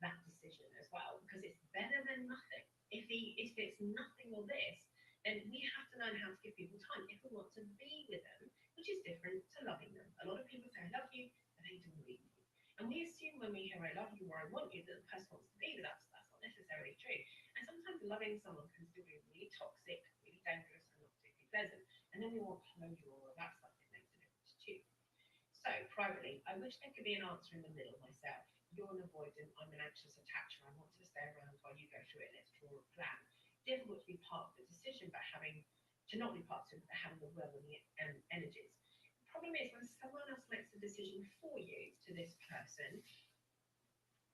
Speaker 8: that decision as well because it's better than nothing. If it's nothing or this, then we have to learn how to give people time if we want to be with them, which is different to loving them. A lot of people say, I love you, and they don't leave you. And we assume when we hear I love you or I want you, that the person wants to be with us. That's not necessarily true. And sometimes loving someone can still be really toxic, really dangerous, and not particularly pleasant. And then we want closure or that stuff. It makes a difference too. So privately, I wish there could be an answer in the middle myself. You're an avoidant, I'm an anxious attacher. I want to stay around while you go through it. Let's draw a plan. Difficult to be part of the decision, but not be part of it, but having the will and the energies. The problem is when someone else makes the decision for you to this person,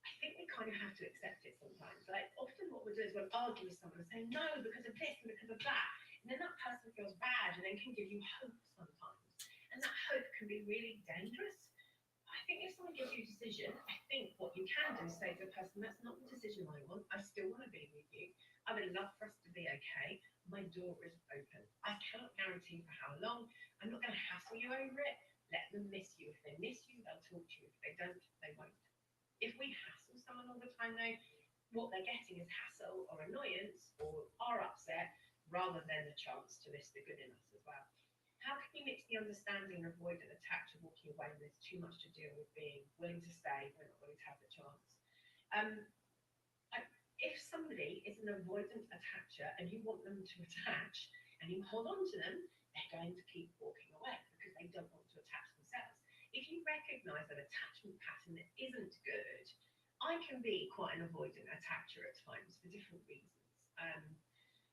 Speaker 8: I think we kind of have to accept it sometimes. Like often what we'll do is we'll argue with someone and say no because of this and because of that, and then that person feels bad and then can give you hope sometimes, and that hope can be really dangerous. I think if someone gives you a decision, I think what you can do is say to the person, that's not the decision I want. I still want to be with you. I would love for us to be okay. My door is open. I cannot guarantee for how long. I'm not going to hassle you over it. Let them miss you. If they miss you, they'll talk to you. If they don't, they won't. If we hassle someone all the time, though, what they're getting is hassle or annoyance or are upset rather than the chance to miss the good in us as well. How can you mix the understanding and avoid an attack to walking away when there's too much to deal with being willing to stay, but not willing to have the chance? If somebody is an avoidant attacher and you want them to attach and you hold on to them, they're going to keep walking away because they don't want to attach themselves. If you recognize an attachment pattern that isn't good, I can be quite an avoidant attacher at times for different reasons.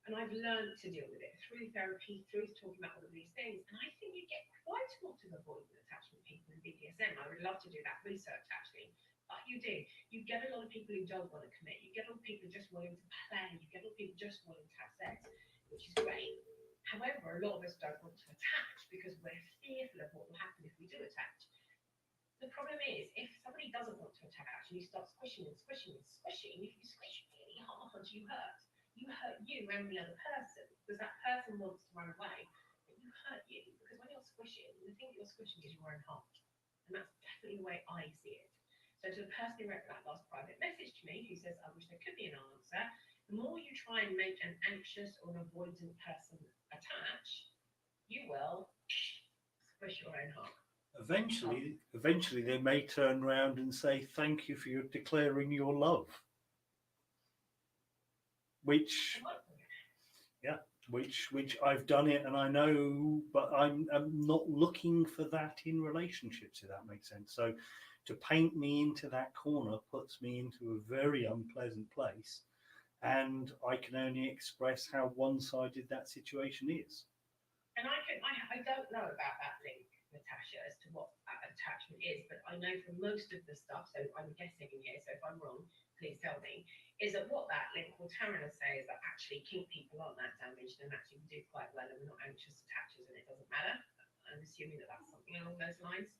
Speaker 8: And I've learned to deal with it through therapy, through talking about all of these things. And I think you get quite a lot of avoidant attachment people in BDSM. I would love to do that research actually. But you do. You get a lot of people who don't want to commit. You get a lot of people just wanting to play. You get a lot of people just wanting to have sex, which is great. However, a lot of us don't want to attach because we're fearful of what will happen if we do attach. The problem is, if somebody doesn't want to attach and you start squishing and squishing and squishing, if you squish really hard, you hurt you and the other person because that person wants to run away, but you hurt you because when you're squishing, the thing that you're squishing is your own heart. And that's definitely the way I see it. So to the person who wrote that last private message to me, who says, I wish there could be an answer, the more you try and make an anxious or an avoidant person attach, you will squish your own heart.
Speaker 1: Eventually, they may turn around and say, "Thank you for your declaring your love," which I've done it and I know, but I'm not looking for that in relationships, if that makes sense. So to paint me into that corner puts me into a very unpleasant place, and I can only express how one-sided that situation is.
Speaker 8: And I don't know about that link, Natasha, as to what that attachment is, but I know from most of the stuff, so I'm guessing in here, so if I'm wrong, please tell me, is that what that link will turn around and say is that actually kink people aren't that damaged and actually we do quite well and we're not anxious attachers and it doesn't matter. I'm assuming that that's something along those lines,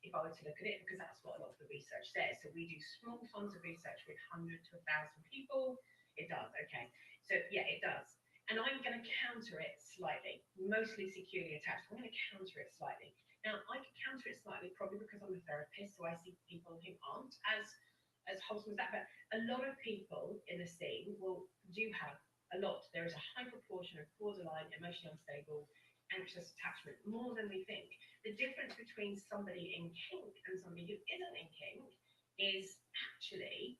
Speaker 8: if I were to look at it, because that's what a lot of the research says. So we do small sums of research with 100 to 1,000 people. It does, okay. So yeah, it does. And I'm going to counter it slightly, mostly securely attached. I'm going to counter it slightly. Now, I can counter it slightly probably because I'm a therapist, so I see people who aren't as wholesome as that. But a lot of people in the scene do have a lot. There is a high proportion of borderline, emotionally unstable, anxious attachment, more than we think. The difference between somebody in kink and somebody who isn't in kink is actually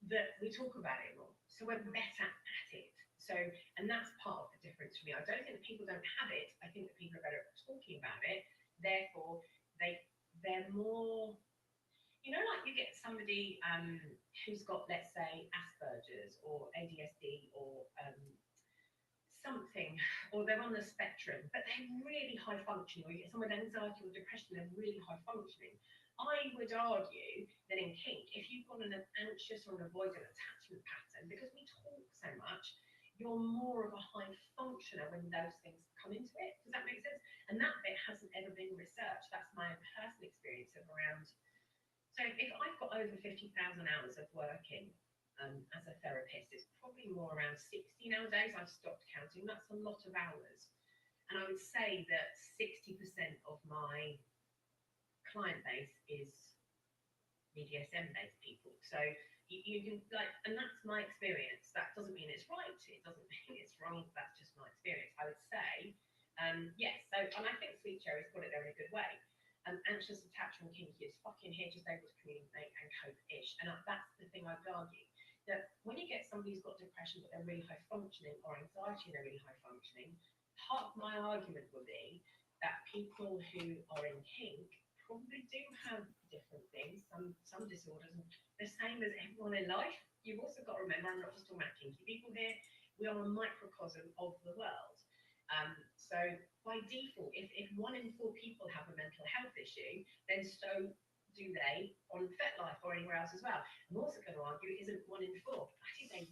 Speaker 8: that we talk about it more. So we're better at it. So, and that's part of the difference for me. I don't think that people don't have it. I think that people are better at talking about it. Therefore, they're more, you know, like you get somebody who's got, let's say, Asperger's or ADSD or something, or they're on the spectrum, but they're really high functioning, or you get someone with anxiety or depression, they're really high functioning. I would argue that in kink, if you've got an anxious or an avoidant attachment pattern, because we talk so much, you're more of a high functioner when those things come into it. Does that make sense? And that bit hasn't ever been researched. That's my own personal experience of around. So if I've got over 50,000 hours of working as a therapist, it's probably more around 60 nowadays. I've stopped counting. That's a lot of hours. And I would say that 60% of my client base is BDSM-based people. So you can, like, and that's my experience. That doesn't mean it's right. It doesn't mean it's wrong. That's just my experience. I would say, yes. So, and I think Sweet Cherry's got it there in a good way. Anxious attachment kinky is fucking here, just able to communicate and cope-ish. And that's the thing I'd argue. That when you get somebody who's got depression but they're really high functioning, or anxiety and they're really high functioning, part of my argument would be that people who are in kink probably do have different things, some disorders, and the same as everyone in life. You've also got to remember, I'm not just talking about kinky people here, we are a microcosm of the world. So by default, if 1 in 4 people have a mental health issue, then so do they on FetLife or anywhere else as well. I'm also going to argue it isn't 1 in 4. That is a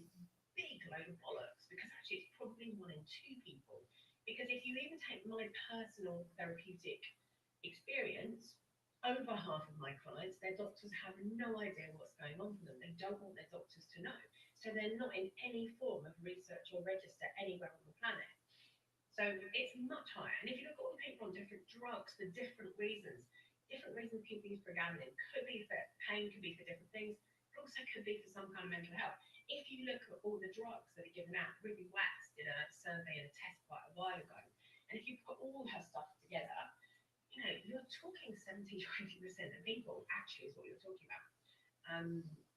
Speaker 8: big load of bollocks, because actually it's probably 1 in 2 people. Because if you even take my personal therapeutic experience, over half of my clients, their doctors have no idea what's going on for them. They don't want their doctors to know. So they're not in any form of research or register anywhere on the planet. So it's much higher. And if you look at all the people on different drugs for different reasons people use pregabalin, could be for pain, could be for different things, but also could be for some kind of mental health. If you look at all the drugs that are given out, Ruby Wax did a survey and a test quite a while ago. And if you put all her stuff together, you know, you're talking 70-20% of people actually is what you're talking about.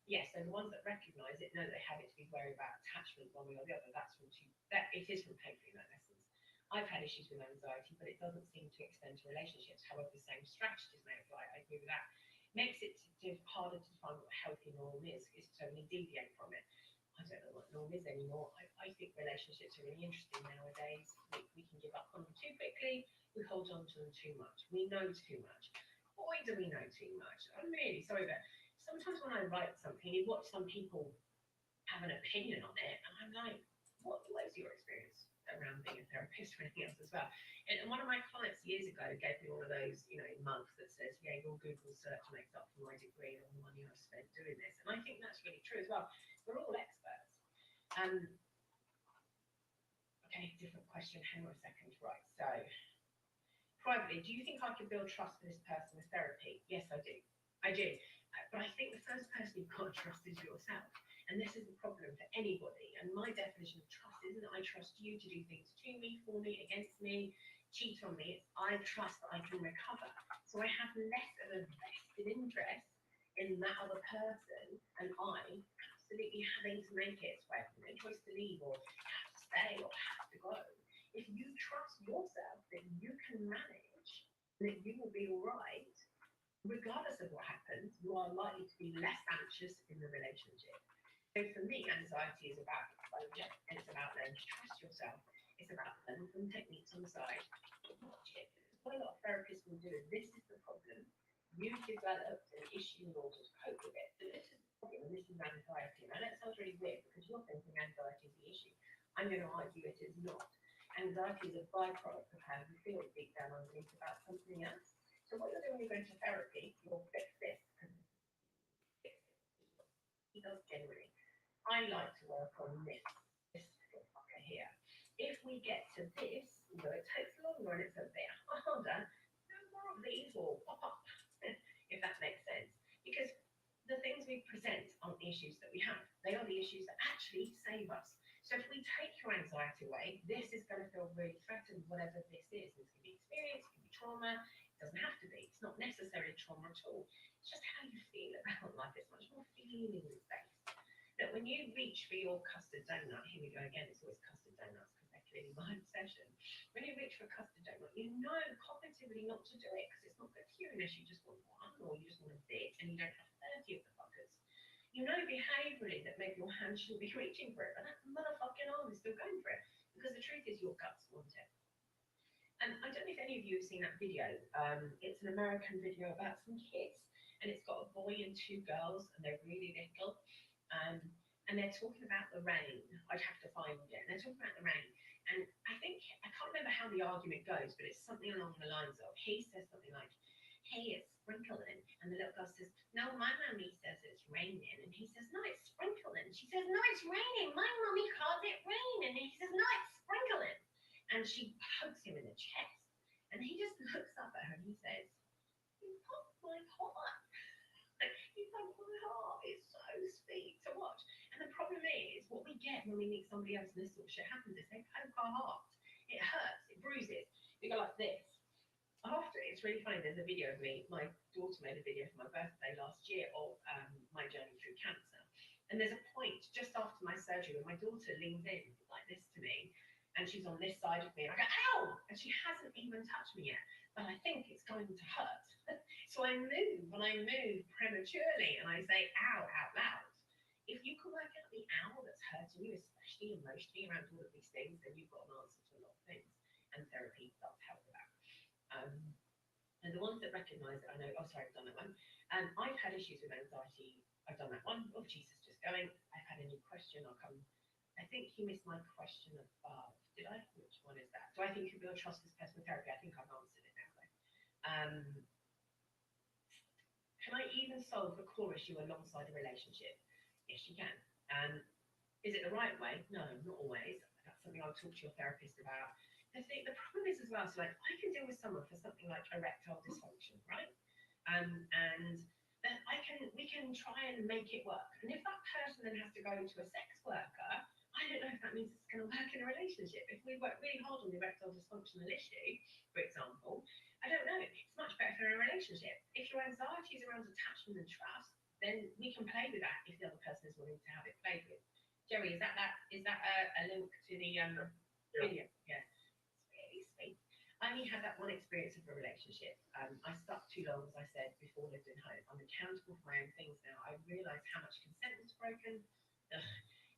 Speaker 8: Yes, and the ones that recognise it know they have it to be worried about attachment one way or the other. That's from it is from painfully learned lessons. I've had issues with anxiety, but it doesn't seem to extend to relationships. However, the same strategies may apply. I agree with that. Makes it harder to define what healthy norm is so we deviate from it. I don't know what norm is anymore. I think relationships are really interesting nowadays. We can give up on them too quickly. We hold on to them too much. We know too much. Boy, do we know too much. I'm really sorry, but sometimes when I write something, you watch some people have an opinion on it, and I'm like, what's your experience around being a therapist or anything else as well? And one of my clients years ago gave me one of those, you know, mugs that says, yeah, your Google search makes up for my degree and all the money I've spent doing this. And I think that's really true as well. We're all experts. Okay, different question. Hang on a second. Right, so privately, do you think I could build trust for this person with therapy? Yes, I do. I do. But I think the first person you've got to trust is yourself. And this is the problem for anybody. And my definition of trust isn't that I trust you to do things to me, for me, against me, cheat on me. It's I trust that I can recover. So So I have less of a vested interest in that other person, and I absolutely having to make it so I have no choice to leave or have to stay or have to go. If you trust yourself that you can manage, that you will be all right, regardless of what happens, you are likely to be less anxious in the relationship. So for me, anxiety is about exposure, and it's about learning to trust yourself. It's about learning from techniques on the side. Watch it. What a lot of therapists will do is, this is the problem. You've developed an issue in order to cope with it. So this is the problem, and this is anxiety. Now that sounds really weird because you're thinking anxiety is the issue. I'm going to argue it is not. Anxiety is a byproduct of how you feel deep down underneath about something else. So what you're doing when you go to therapy, you'll fix this. He does generally. I like to work on this little fucker here. If we get to this, although it takes longer and it's a bit harder, no more of these will pop up, if that makes sense. Because the things we present aren't the issues that we have. They are the issues that actually save us. So if we take your anxiety away, this is going to feel really threatened, whatever this is. This can be experience, it can be trauma. It doesn't have to be. It's not necessarily trauma at all. It's just how you feel about life. It's much more feeling based. That when you reach for your custard donut, here we go again, it's always custard donuts because they're clearly my obsession. When you reach for a custard donut, you know cognitively not to do it because it's not good for you unless you just want one or you just want a bit and you don't have 30 of the fuckers. You know behaviourally that maybe your hand shouldn't be reaching for it, but that motherfucking arm is still going for it because the truth is your guts want it. And I don't know if any of you have seen that video. It's an American video about some kids, and it's got a boy and two girls, and they're really little. And they're talking about the rain. I'd have to find it. And they're talking about the rain. And I can't remember how the argument goes, but it's something along the lines of, he says something like, hey, it's sprinkling. And the little girl says, no, my mommy says it's raining. And he says, no, it's sprinkling. She says, no, it's raining. My mommy calls it rain. And he says, no, it's sprinkling. And she pokes him in the chest. And he just looks up at her and he says, you poked my heart. You poked my heart. It's so sweet to watch. And the problem is, what we get when we meet somebody else and this sort of shit happens is they poke our heart. It hurts. It bruises. We go like this. After, it's really funny, there's a video of me. My daughter made a video for my birthday last year of my journey through cancer. And there's a point just after my surgery when my daughter leans in like this to me. And she's on this side of me, and I go, ow! And she hasn't even touched me yet, but I think it's going to hurt. So I move, and I move prematurely, and I say, ow, out loud. If you can work out the ow that's hurting you, especially emotionally around all of these things, then you've got an answer to a lot of things. And therapy does help with that. And the ones that recognise it, I know, oh, sorry, I've done that one. I've had issues with anxiety. I've done that one. Oh, Jesus, just going. I've had a new question. I think you missed my question above. Did I? Which one is that? Do I think you build trust with personal therapy? I think I've answered it now, though. Can I even solve the core issue alongside a relationship? Yes, you can. Is it the right way? No, not always. That's something I'll talk to your therapist about. The problem is as well, so like I can deal with someone for something like erectile dysfunction, right? And then we can try and make it work. And if that person then has to go to a sex worker, I don't know if that means it's going to work in a relationship. If we work really hard on the erectile dysfunctional issue, for example, I don't know. It's much better for a relationship. If your anxiety is around attachment and trust, then we can play with that if the other person is willing to have it played with. Jerry, is that a link to the video? Yeah. It's really sweet. I only had that one experience of a relationship. I stuck too long, as I said, before lived in home. I'm accountable for my own things now. I realised how much consent was broken.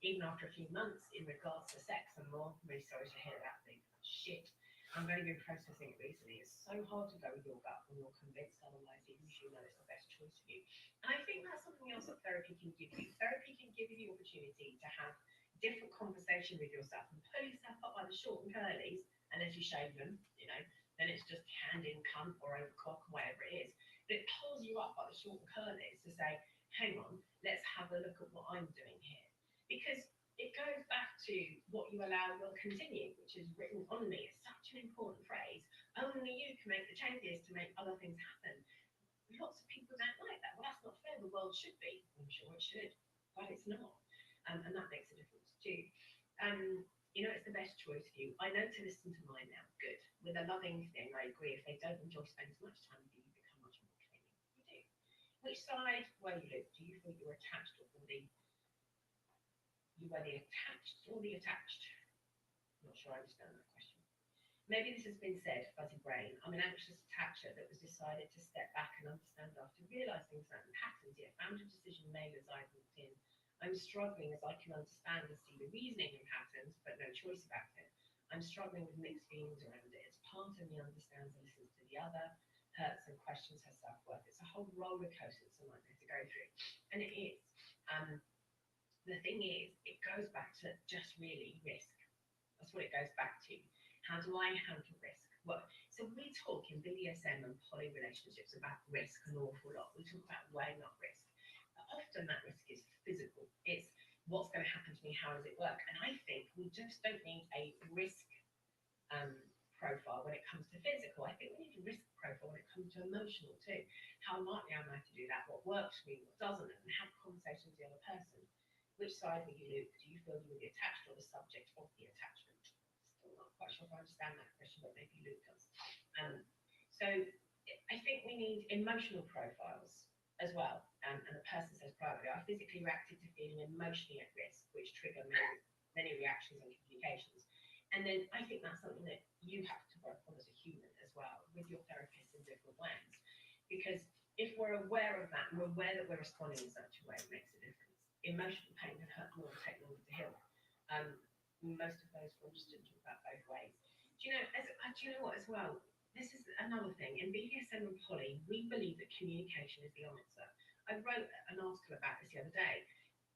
Speaker 8: Even after a few months in regards to sex and more. I'm really sorry to hear that thing. Shit. I'm going to be processing it recently. It's so hard to go with your gut when you're convinced otherwise, even if you know it's the best choice for you. And I think that's something else that therapy can give you. Therapy can give you the opportunity to have different conversation with yourself and pull yourself up by the short and curlies, and as you shave them, then it's just hand in cunt or over cock, whatever it is. But it pulls you up by the short and curlies to say, hang on, let's have a look at what I'm doing here. Because it goes back to what you allow will continue, which is written on me. It's such an important phrase. Only you can make the changes to make other things happen. Lots of people don't like that. Well, that's not fair. The world should be. I'm sure it should, but it's not. And that makes a difference too. It's the best choice for you. I know to listen to mine now. Good. With a loving thing, I agree. If they don't enjoy spending as much time with you, you become Which side were you, Luke? Do you feel you were attached or you were the attached or the attached? I'm not sure I understand that question. Maybe this has been said, fuzzy brain. I'm an anxious attacher that was decided to step back and understand after realising certain patterns, yet found a decision made as I walked in. I'm struggling as I can understand and see the reasoning and patterns, but no choice about it. I'm struggling with mixed feelings around it. It's part of me understands and listens to the other, hurts and questions her self-worth. It's a whole roller coaster. It's a nightmare to go through. And it is. The thing is, it goes back to just really risk. That's what it goes back to. How do I handle risk? Well, so we talk in BDSM and poly relationships about risk an awful lot. We talk about weighing up risk. But often that risk is physical. It's what's going to happen to me, how does it work? And I think we just don't need a risk profile when it comes to physical. I think we need a risk profile when it comes to emotional too. How likely am I to do that? What works for me, what doesn't? And have conversations with the other person. Which side were you, Luke? Do you feel you were the attached or the subject of the attachment? Still not quite sure if I understand that question, but maybe Luke does. So I think we need emotional profiles as well. And the person says privately, I physically reacted to feeling emotionally at risk, which trigger many reactions and communications. And then I think that's something that you have to work on as a human as well, with your therapist in different ways. Because if we're aware of that, and we're aware that we're responding in such a way, it makes a difference. Emotional pain can hurt more and take longer to heal. Most of those forms didn't talk about both ways. Do you know what as well? This is another thing. In BDSM and poly, we believe that communication is the answer. I wrote an article about this the other day.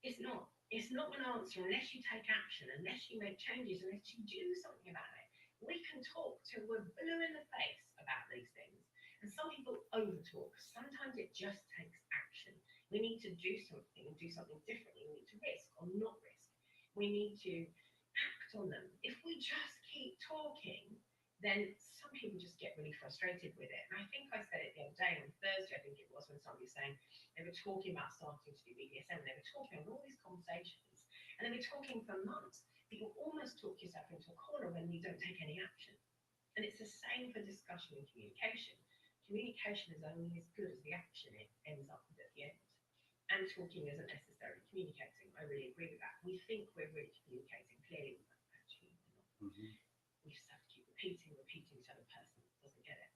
Speaker 8: It's not an answer unless you take action, unless you make changes, unless you do something about it. We can talk till we're blue in the face about these things. And some people over-talk. Sometimes it just takes action. We need to do something and do something differently. We need to risk or not risk. We need to act on them. If we just keep talking, then some people just get really frustrated with it. And I think I said it the other day, on Thursday, I think it was, when somebody was saying they were talking about starting to do BDSM, and they were talking on all these conversations, and they were talking for months, but you almost talk yourself into a corner when you don't take any action. And it's the same for discussion and communication. Communication is only as good as the action it ends up with at the end. And talking isn't necessarily communicating. I really agree with that. We think we're really communicating, clearly we're not actually. We just have to keep repeating to the person that doesn't get it.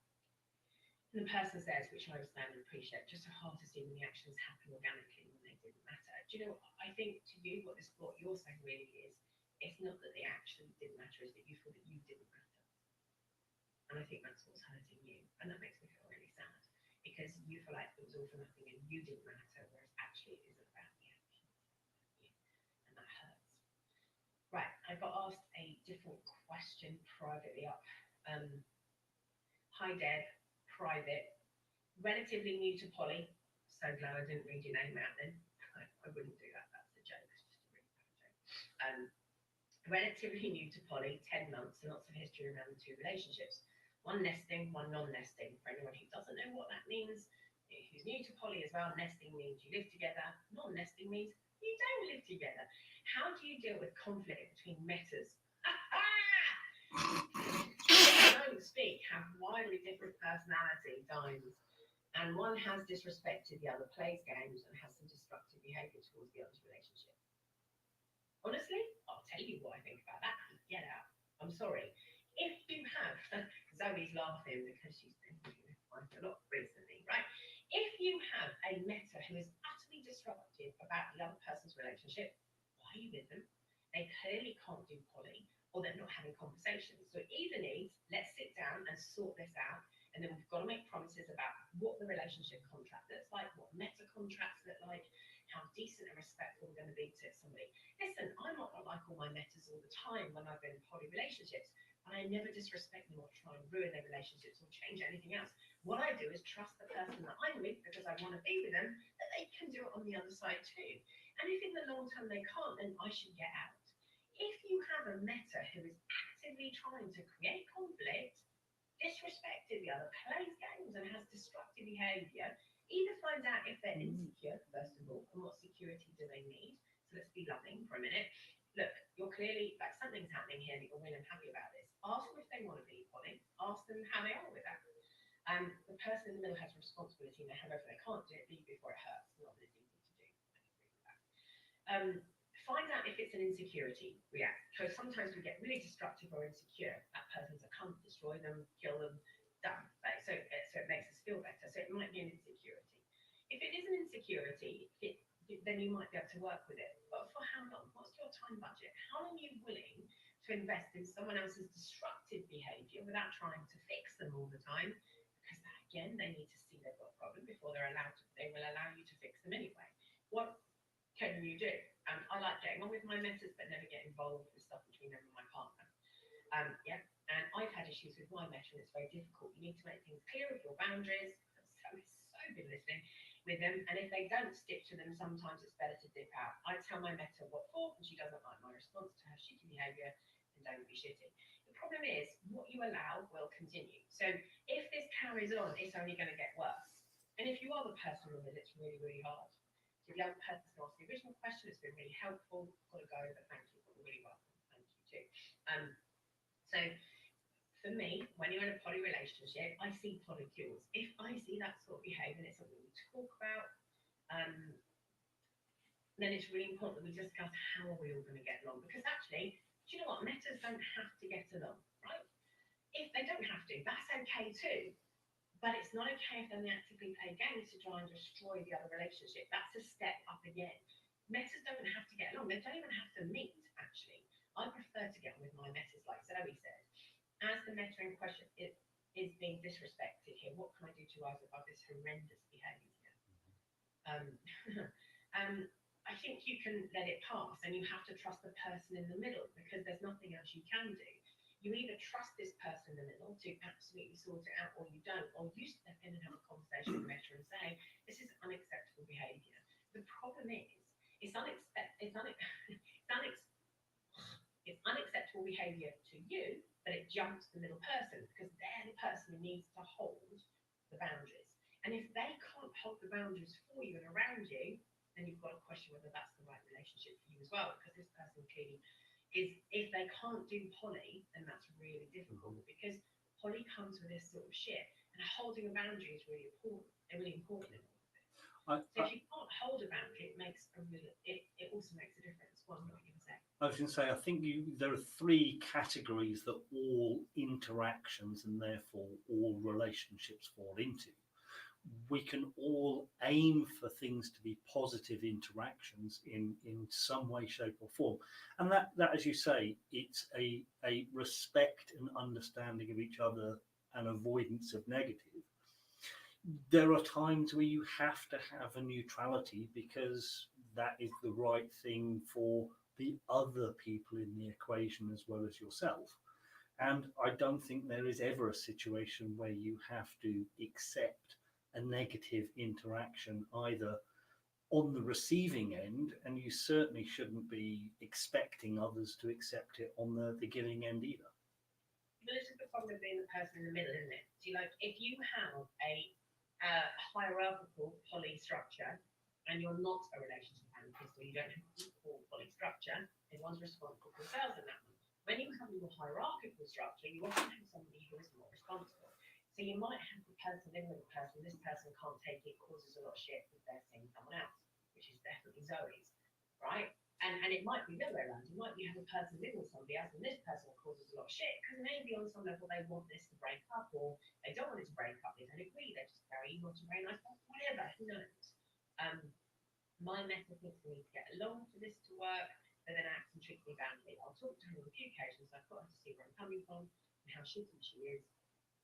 Speaker 8: And the person says, which I understand and appreciate, just so hard to see when the actions happen organically when they didn't matter. Do you know, I think to you what you're saying really is, it's not that the action didn't matter, it's that you feel that you didn't matter. And I think that's what's hurting you. And that makes me feel really sad, because you feel like it was all for nothing and you didn't matter, whereas actually it isn't about the action. And that hurts. Right, I got asked a different question privately up. Hi Deb, private. Relatively new to poly. So glad I didn't read your name out then. I wouldn't do that, that's a joke. It's just a really bad joke. Relatively new to poly, 10 months, and lots of history around the two relationships. One nesting, one non-nesting. For anyone who doesn't know what that means, who's new to poly as well, nesting means you live together, non-nesting means you don't live together. How do you deal with conflict between metas? Don't speak, have widely different personality dimes, and one has disrespected the other, plays games, and has some destructive behaviour towards the other's relationship. Honestly, I'll tell you what I think about that. Get out. I'm sorry. If you have, Zoe's laughing because she's been quite a lot recently, right? If you have a meta who is utterly disruptive about the other person's relationship, why are you with them? They clearly can't do poly, or they're not having conversations. So it either needs, let's sit down and sort this out, and then we've got to make promises about what the relationship contract looks like, what meta contracts look like, how decent and respectful we're going to be to somebody. Listen, I'm not like all my metas all the time when I've been in poly relationships, but I never disrespect them or try and ruin their relationships or change anything else. What I do is trust the person that I'm with, because I want to be with them, that they can do it on the other side too. And if in the long term they can't, then I should get out. If you have a meta who is actively trying to create conflict, disrespected the other, plays games and has destructive behaviour, either find out if they're insecure, first of all, and what security do they need. So let's be loving for a minute. Look, you're clearly, like, something's happening here that you're really unhappy about this. Ask them if they want to be poly. Ask them how they are with that. The person in the middle has responsibility and they have over, they can't do it, leave before Find out if it's an insecurity react. So sometimes we get really destructive or insecure. That person's a cunt, destroy them, kill them, done. Right? So it makes us feel better. So it might be an insecurity. If it is an insecurity, then you might be able to work with it. But for how long? What's your time budget? How long are you willing to invest in someone else's destructive behaviour without trying to fix them all the time? Because again, they need to see they've got a problem before they will allow you to fix them anyway. What can you do? I like getting on with my mentors, but never get involved with stuff between them and my partner. Yeah, and I've had issues with my mentor, and it's very difficult. You need to make things clear with your boundaries. So good listening with them, and if they don't stick to them, sometimes it's better to dip out. I tell my mentor what for, and she doesn't like my response to her shitty behaviour, and don't be shitty. The problem is, what you allow will continue. So if this carries on, it's only going to get worse. And if you are the person with it, it's really, really hard. So the other person asked the original question, it's been really helpful. Got to go, but thank you. Really welcome. Thank you too. So for me, when you're in a poly relationship, I see polycules. If I see that sort of behaviour and it's something we talk about, then it's really important that we discuss how are we all going to get along. Because actually, do you know what? Metas don't have to get along, right? If they don't have to, that's okay too. But it's not okay if they actively play games to try and destroy the other relationship. That's a step up again. Metas don't have to get along. They don't even have to meet, actually. I prefer to get on with my metas, like Zoe said. As the meta in question is being disrespected here, what can I do to rise above this horrendous behaviour? I think you can let it pass, and you have to trust the person in the middle, because there's nothing else you can do. You either trust this person in the middle to absolutely sort it out, or you don't, or you step in and have a conversation with Meta and say, this is unacceptable behaviour. The problem is, it's unacceptable behaviour to you, but it jumps the middle person, because they're the person who needs to hold the boundaries. And if they can't hold the boundaries for you and around you, then you've got to question whether that's the right relationship for you as well, because this person clearly is, if they can't do poly, then that's really difficult, because poly comes with this sort of shit, and holding a boundary is really important. Really important in all of this. So if you can't hold a boundary, it also makes a difference. What am I going to say?
Speaker 1: I was going to say, I think there are three categories that all interactions and therefore all relationships fall into. We can all aim for things to be positive interactions in some way, shape or form. And that, as you say, it's a respect and understanding of each other and avoidance of negative. There are times where you have to have a neutrality, because that is the right thing for the other people in the equation as well as yourself. And I don't think there is ever a situation where you have to accept a negative interaction either on the receiving end, and you certainly shouldn't be expecting others to accept it on the giving end either.
Speaker 8: But this is the problem with being the person in the middle, isn't it? So, like, if you have a hierarchical poly structure and you're not a relationship anarchist, or you don't have equal poly structure, everyone's responsible for themselves in that one. When you have your hierarchical structure, you often have somebody who is more responsible. So you might have the person in with the person, this person can't take it, causes a lot of shit because they're seeing someone else, which is definitely Zoe's, right? And it might be the other way around. You might have a person living with somebody else, and this person causes a lot of shit because maybe on some level they want this to break up, or they don't want it to break up, they don't agree, they're just very evil to very nice, whatever, who knows? My method thinks we need to get along for this to work, but then acts and treats me badly. I'll talk to her on a few occasions, I've got her to see where I'm coming from and how shitty she is.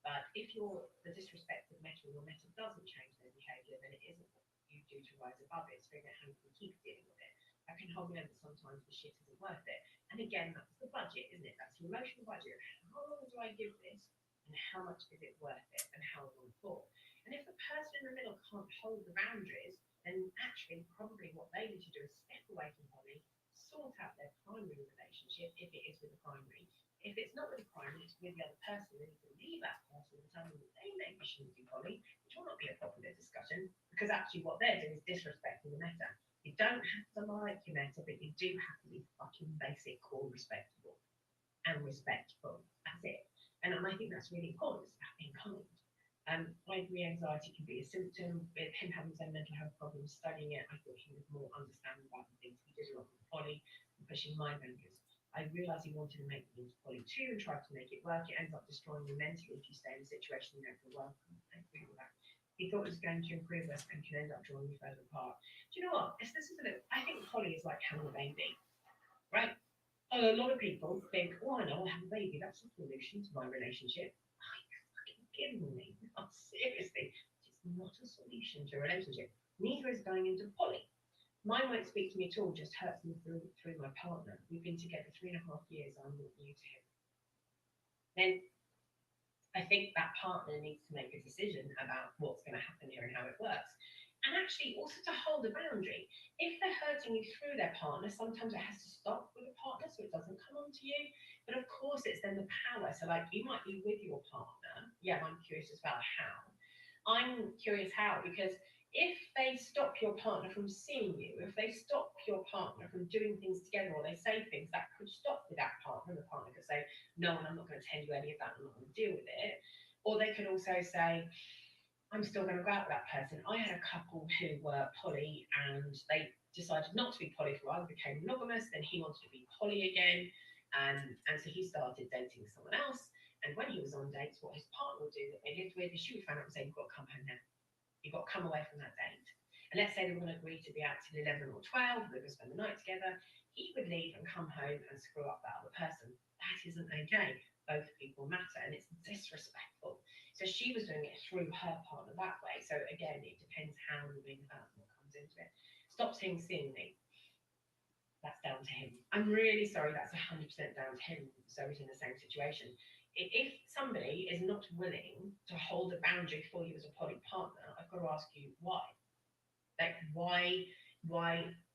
Speaker 8: But if you're the disrespected meta, your meta doesn't change their behaviour, then it isn't what you do to rise above it. So figure out how you can keep dealing with it. I can hold on that sometimes the shit isn't worth it. And again, that's the budget, isn't it? That's the emotional budget. How long do I give this? And how much is it worth it? And how long for? And if the person in the middle can't hold the boundaries, then actually probably what they need to do is step away from poly, sort out their primary relationship, if it is with the primary. If it's not with the primary, it's with the other person, then you can leave that person and tell them that they maybe shouldn't do poly, which will not be a popular discussion, because actually what they're doing is disrespecting the meta. You don't have to like your meta, but you do have to be fucking basic, core, respectable and respectful. That's it. And I think that's really important. It's about being kind. Ivory anxiety can be a symptom. With him having his own mental health problems, studying it, I thought he was more understanding about the things he did a lot with poly and pushing my boundaries. I realised he wanted to make me into poly too and tried to make it work. It ends up destroying you mentally if you stay in a situation you don't feel welcome. I agree with that. He thought it was going to improve us and can end up drawing you further apart. Do you know what? This is I think poly is like having a baby, right? A lot of people think, oh, I know, I'll have a baby. That's a solution to my relationship. Are you fucking kidding me? No, seriously, it's not a solution to a relationship. Neither is going into poly. Mine won't speak to me at all, just hurts me through my partner. We've been together 3.5 years. I'm not new to him. Then I think that partner needs to make a decision about what's going to happen here and how it works. And actually also to hold a boundary. If they're hurting you through their partner, sometimes it has to stop with the partner so it doesn't come onto you. But of course, it's then the power. So like you might be with your partner. Yeah, I'm curious as well how. I'm curious how, because if they stop your partner from seeing you, if they stop your partner from doing things together, or they say things that could stop with that partner, and the partner could say, no, and I'm not going to tell you any of that, I'm not going to deal with it. Or they could also say, I'm still going to go out with that person. I had a couple who were poly and they decided not to be poly for a while, became monogamous, then he wanted to be poly again. And so he started dating someone else. And when he was on dates, what his partner would do that they lived with is she would phone up and say, you've got to come home now. You've got to come away from that date. And let's say they were going to agree to be out till 11 or 12, they're going to spend the night together. He would leave and come home and screw up that other person. That isn't okay. Both people matter and it's disrespectful. So she was doing it through her partner that way. So again, it depends how you're being hurt and what comes into it. Stop seeing me. That's down to him. I'm really sorry, that's 100% down to him. Zoe's in the same situation. If somebody is not willing to hold a boundary for you as a poly partner, I've got to ask you why. Like why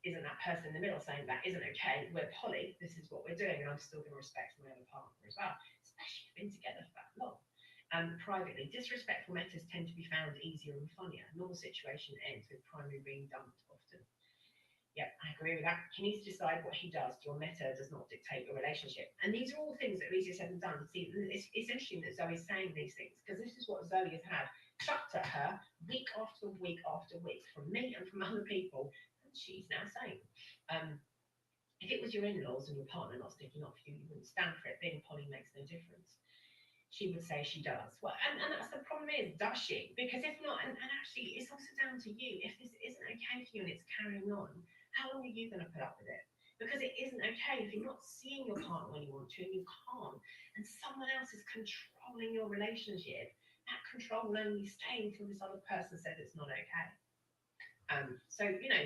Speaker 8: isn't that person in the middle saying that isn't okay? We're poly, this is what we're doing, and I'm still going to respect my other partner as well, especially if you've been together for that long. Privately, disrespectful matters tend to be found easier and funnier. Normal situation ends with primary being dumped often. Yeah, I agree with that. He needs to decide what he does. Your meta does not dictate your relationship. And these are all things that are easier said than done. See, it's interesting that Zoe's saying these things because this is what Zoe has had chucked at her week after week after week from me and from other people. And she's now saying, if it was your in-laws and your partner not sticking up for you, you wouldn't stand for it. Being poly makes no difference. She would say she does. Well, and that's the problem is, does she? Because if not, and actually it's also down to you. If this isn't okay for you and it's carrying on, how long are you going to put up with it? Because it isn't okay if you're not seeing your partner when you want to and you can't, and someone else is controlling your relationship. That control will only stay until this other person says it's not okay. So, you know,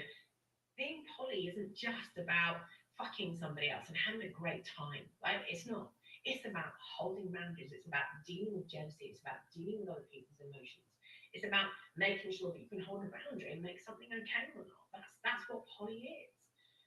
Speaker 8: being poly isn't just about fucking somebody else and having a great time. Right? It's not. It's about holding boundaries. It's about dealing with jealousy. It's about dealing with other people's emotions. It's about making sure that you can hold a boundary and make something okay or not. That's what poly is.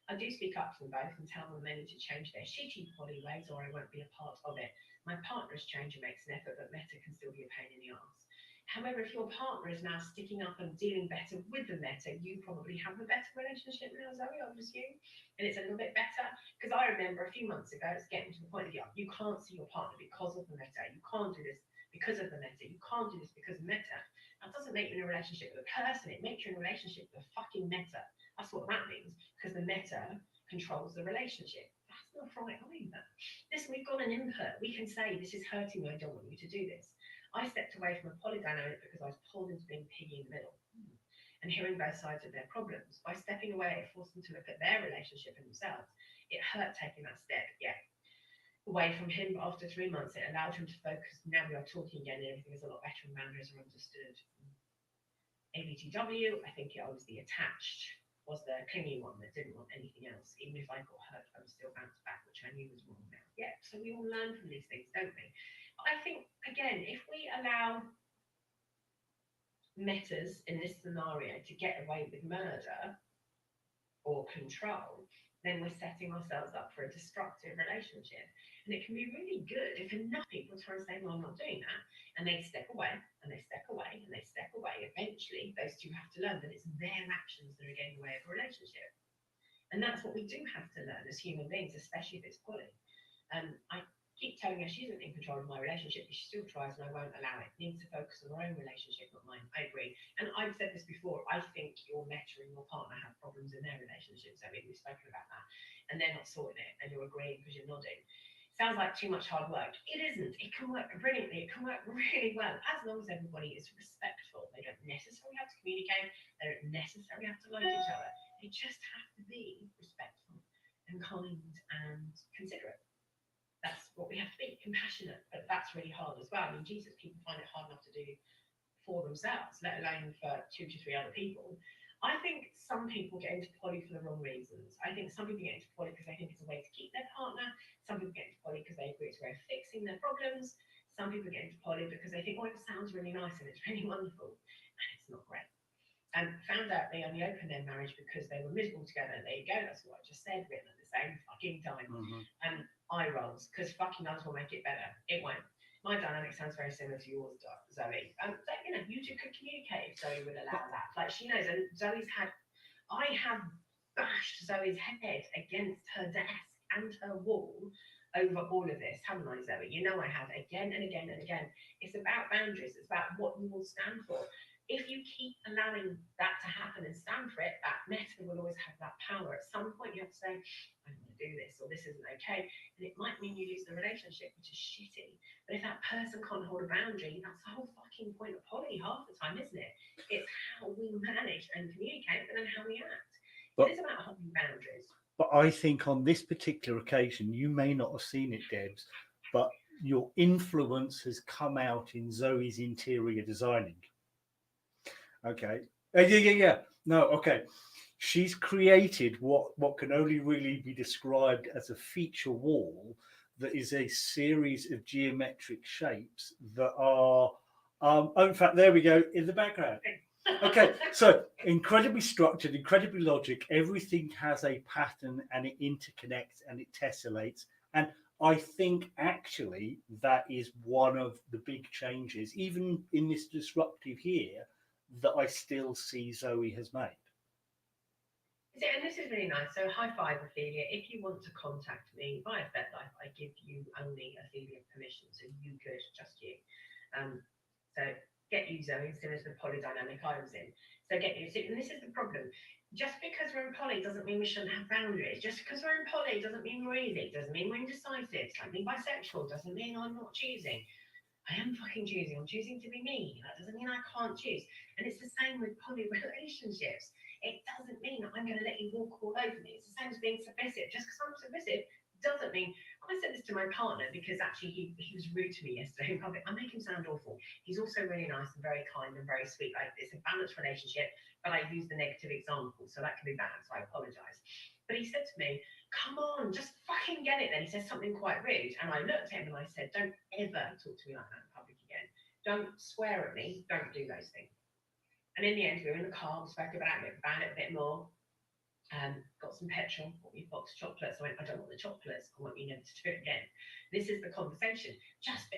Speaker 8: I do speak up for them both and tell them they need to change their shitty poly ways or I won't be a part of it. My partner's change and makes an effort, but meta can still be a pain in the arse. However, if your partner is now sticking up and dealing better with the meta, you probably have a better relationship now, Zoe, I would assume. And it's a little bit better. Because I remember a few months ago, it's getting to the point of you can't see your partner because of the meta. You can't do this because of the meta. You can't do this because of meta. That doesn't make you in a relationship with a person. It makes you in a relationship with a fucking meta. That's what that means. Because the meta controls the relationship. That's not right either. Listen, we've got an input. We can say, this is hurting me. I don't want you to do this. I stepped away from a poly dynamic because I was pulled into being piggy in the middle and hearing both sides of their problems. By stepping away, it forced them to look at their relationship and themselves. It hurt taking that step, yeah. Away from him after 3 months, it allowed him to focus. Now we are talking again and everything is a lot better and boundaries are understood. ABTW, I think I was the attached, was the clingy one that didn't want anything else. Even if I got hurt, I would still bounce back, which I knew was wrong now. Yeah, so we all learn from these things, don't we? I think, again, if we allow metas in this scenario to get away with murder or control, then we're setting ourselves up for a destructive relationship. And it can be really good if enough people try and say, well, I'm not doing that. And they step away, and they step away, and they step away. Eventually, those two have to learn that it's their actions that are getting in the way of a relationship. And that's what we do have to learn as human beings, especially if it's poly. keep telling her she isn't in control of my relationship, but she still tries and I won't allow it. Needs to focus on her own relationship, not mine. I agree. And I've said this before, I think your meta and your partner have problems in their relationships. I mean, we've spoken about that. And they're not sorting it, and you're agreeing because you're nodding. Sounds like too much hard work. It isn't. It can work brilliantly. It can work really well, as long as everybody is respectful. They don't necessarily have to communicate. They don't necessarily have to like each other. They just have to be respectful and kind and considerate. That's what we have to be, compassionate. But that's really hard as well. I mean, Jesus, people find it hard enough to do for themselves, let alone for 2 to 3 other people. I think some people get into poly for the wrong reasons. I think some people get into poly because they think it's a way to keep their partner. Some people get into poly because they agree it's a way of fixing their problems. Some people get into poly because they think, oh, it sounds really nice and it's really wonderful. And it's not great. And found out they only opened their marriage because they were miserable together. There you go, that's what I just said, written at the same fucking time. And eye rolls, because fucking others will make it better. It won't. My dynamic sounds very similar to yours, Zoe. You know, you two could communicate if Zoe would allow that. Like, she knows, and I have bashed Zoe's head against her desk and her wall over all of this, haven't I, Zoe? You know I have, again and again and again. It's about boundaries. It's about what you will stand for. If you keep allowing that to happen and stand for it, that meta will always have that power. At some point, you have to say, I don't want to do this, or this isn't okay. And it might mean you lose the relationship, which is shitty. But if that person can't hold a boundary, that's the whole fucking point of poly half the time, isn't it? It's how we manage and communicate, but then how we act. It is about holding boundaries.
Speaker 1: But I think on this particular occasion, you may not have seen it, Debs, but your influence has come out in Zoe's interior designing. Okay. Yeah. No, okay. She's created what can only really be described as a feature wall that is a series of geometric shapes that are, oh, in fact, there we go, in the background. Okay, so incredibly structured, incredibly logic. Everything has a pattern and it interconnects and it tessellates. And I think actually that is one of the big changes, even in this disruptive year, that I still see Zoe has made.
Speaker 8: And this is really nice. So high five, Ophelia. If you want to contact me via FedLife, I give you only Ophelia permission. So you could, just you. So get you, Zoe, similar to the polydynamic I was in. So get you. And this is the problem. Just because we're in poly doesn't mean we shouldn't have boundaries. Just because we're in poly doesn't mean we're easy. Doesn't mean we're indecisive. Doesn't mean bisexual. Doesn't mean I'm not choosing. I am fucking choosing. I'm choosing to be me. That doesn't mean I can't choose. And it's the same with poly relationships. It doesn't mean that I'm going to let you walk all over me. It's the same as being submissive. Just because I'm submissive doesn't mean. I said this to my partner because actually he was rude to me yesterday in public. I make him sound awful. He's also really nice and very kind and very sweet. Like, it's a balanced relationship, but I use the negative example, so that can be bad. So I apologise. But he said to me, "Come on, just fucking get it." Then he says something quite rude, and I looked at him and I said, "Don't ever talk to me like that in public again. Don't swear at me. Don't do those things." And in the end, we were in the car, we spoke about it a bit more. Got some petrol, bought me a box of chocolates. I went, "I don't want the chocolates. I want you never to do it again." This is the conversation.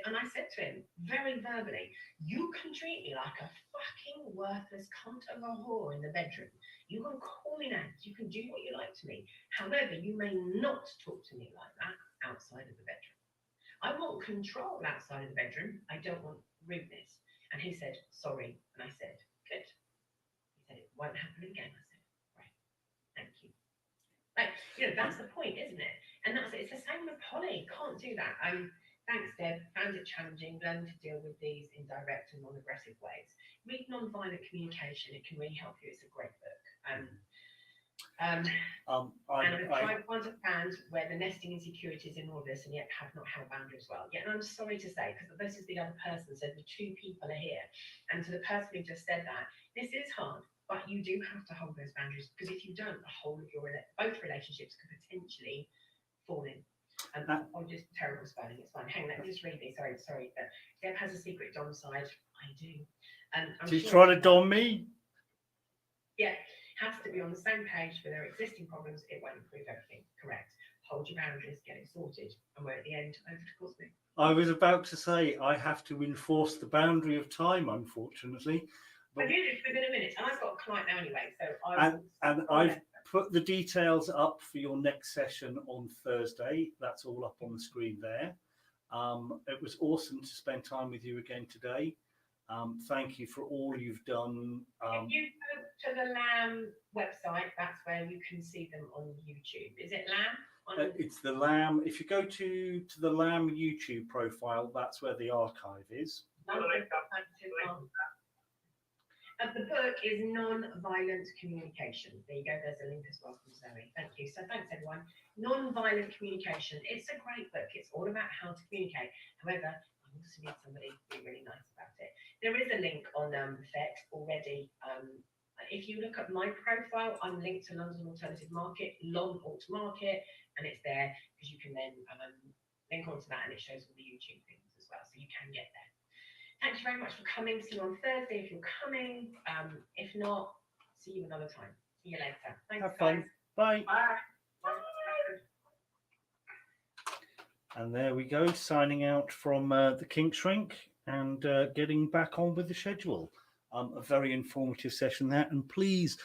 Speaker 8: And I said to him, very verbally, "You can treat me like a fucking worthless cunt of a whore in the bedroom. You can call me names. You can do what you like to me. However, you may not talk to me like that outside of the bedroom. I want control outside of the bedroom. I don't want rudeness." And he said, "Sorry." And I said, "Good." He said, "It won't happen again." I said, "Right, thank you." Like, you know, that's the point, isn't it? And it's the same with poly. Can't do that. Thanks, Deb. Found it challenging. Learn to deal with these in direct and non-aggressive ways. Read Non-Violent Communication. It can really help you. It's a great book. And I've tried ones of fans where the nesting insecurities in all this and yet have not held boundaries well. Yeah, and I'm sorry to say, because this is the other person, so the two people are here. And to the person who just said that, this is hard, but you do have to hold those boundaries, because if you don't, the whole of your both relationships could potentially fall in. I'm just terrible spelling. It's fine. Hang on, let me just read this. Sorry. But Deb has a secret dom side. I do.
Speaker 1: She's trying to dom me.
Speaker 8: Yeah, has to be on the same page for their existing problems. It won't improve everything. Correct. Hold your boundaries, get it sorted, and we're at the end. Over to Cosmic.
Speaker 1: I was about to say I have to enforce the boundary of time, unfortunately.
Speaker 8: But I did it within a minute, and I've got a client now anyway. So
Speaker 1: I've put the details up for your next session on Thursday. That's all up on the screen there. It was awesome to spend time with you again today. Thank you for all you've done.
Speaker 8: If you go to the LAM website, that's where you can see them on YouTube. Is it LAM?
Speaker 1: It's the LAM. If you go to the LAM YouTube profile, that's where the archive is.
Speaker 8: The book is Non-Violent Communication. There you go. There's a link as well from Zoe. Thank you. So thanks, everyone. Non-Violent Communication. It's a great book. It's all about how to communicate. However, you also need somebody to be really nice about it. There is a link on FET already. If you look at my profile, I'm linked to London Alternative Market, Long Alt Market, and it's there because you can then link onto that and it shows all the YouTube things as well. So you can get there. Thank you very much for coming. See you on Thursday if you're coming. If not, see you another time. See you later. Thanks,
Speaker 1: Have fun.
Speaker 8: guys.
Speaker 1: Bye.
Speaker 8: Bye.
Speaker 1: And there we go, signing out from the Kink Shrink and getting back on with the schedule. A very informative session there. And please,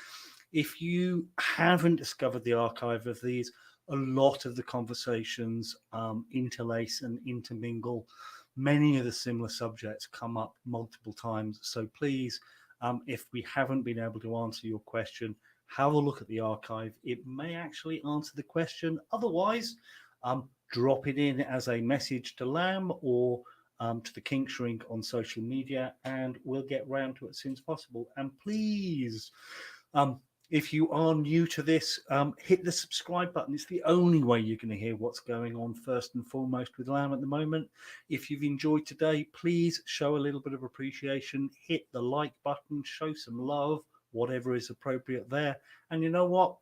Speaker 1: if you haven't discovered the archive of these, a lot of the conversations interlace and intermingle. Many of the similar subjects come up multiple times. So please, if we haven't been able to answer your question, have a look at the archive. It may actually answer the question. Otherwise, drop it in as a message to LAM or to the Kink Shrink on social media, and we'll get round to it as soon as possible. And please, if you are new to this, hit the subscribe button. It's the only way you're going to hear what's going on first and foremost with LAM at the moment. If you've enjoyed today, please show a little bit of appreciation. Hit the like button, show some love, whatever is appropriate there. And you know what?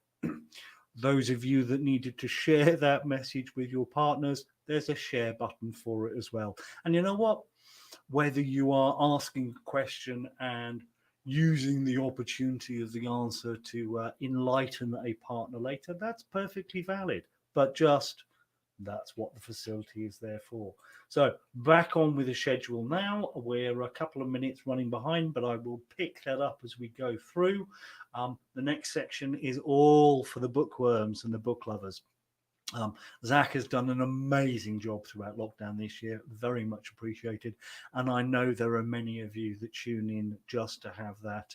Speaker 1: Those of you that needed to share that message with your partners, there's a share button for it as well. And you know what? Whether you are asking a question and using the opportunity of the answer to enlighten a partner later, that's perfectly valid. But just that's what the facility is there for. So back on with the schedule now. We're a couple of minutes running behind, but I will pick that up as we go through. The next section is all for the bookworms and the book lovers. Zach has done an amazing job throughout lockdown this year, very much appreciated, and I know there are many of you that tune in just to have that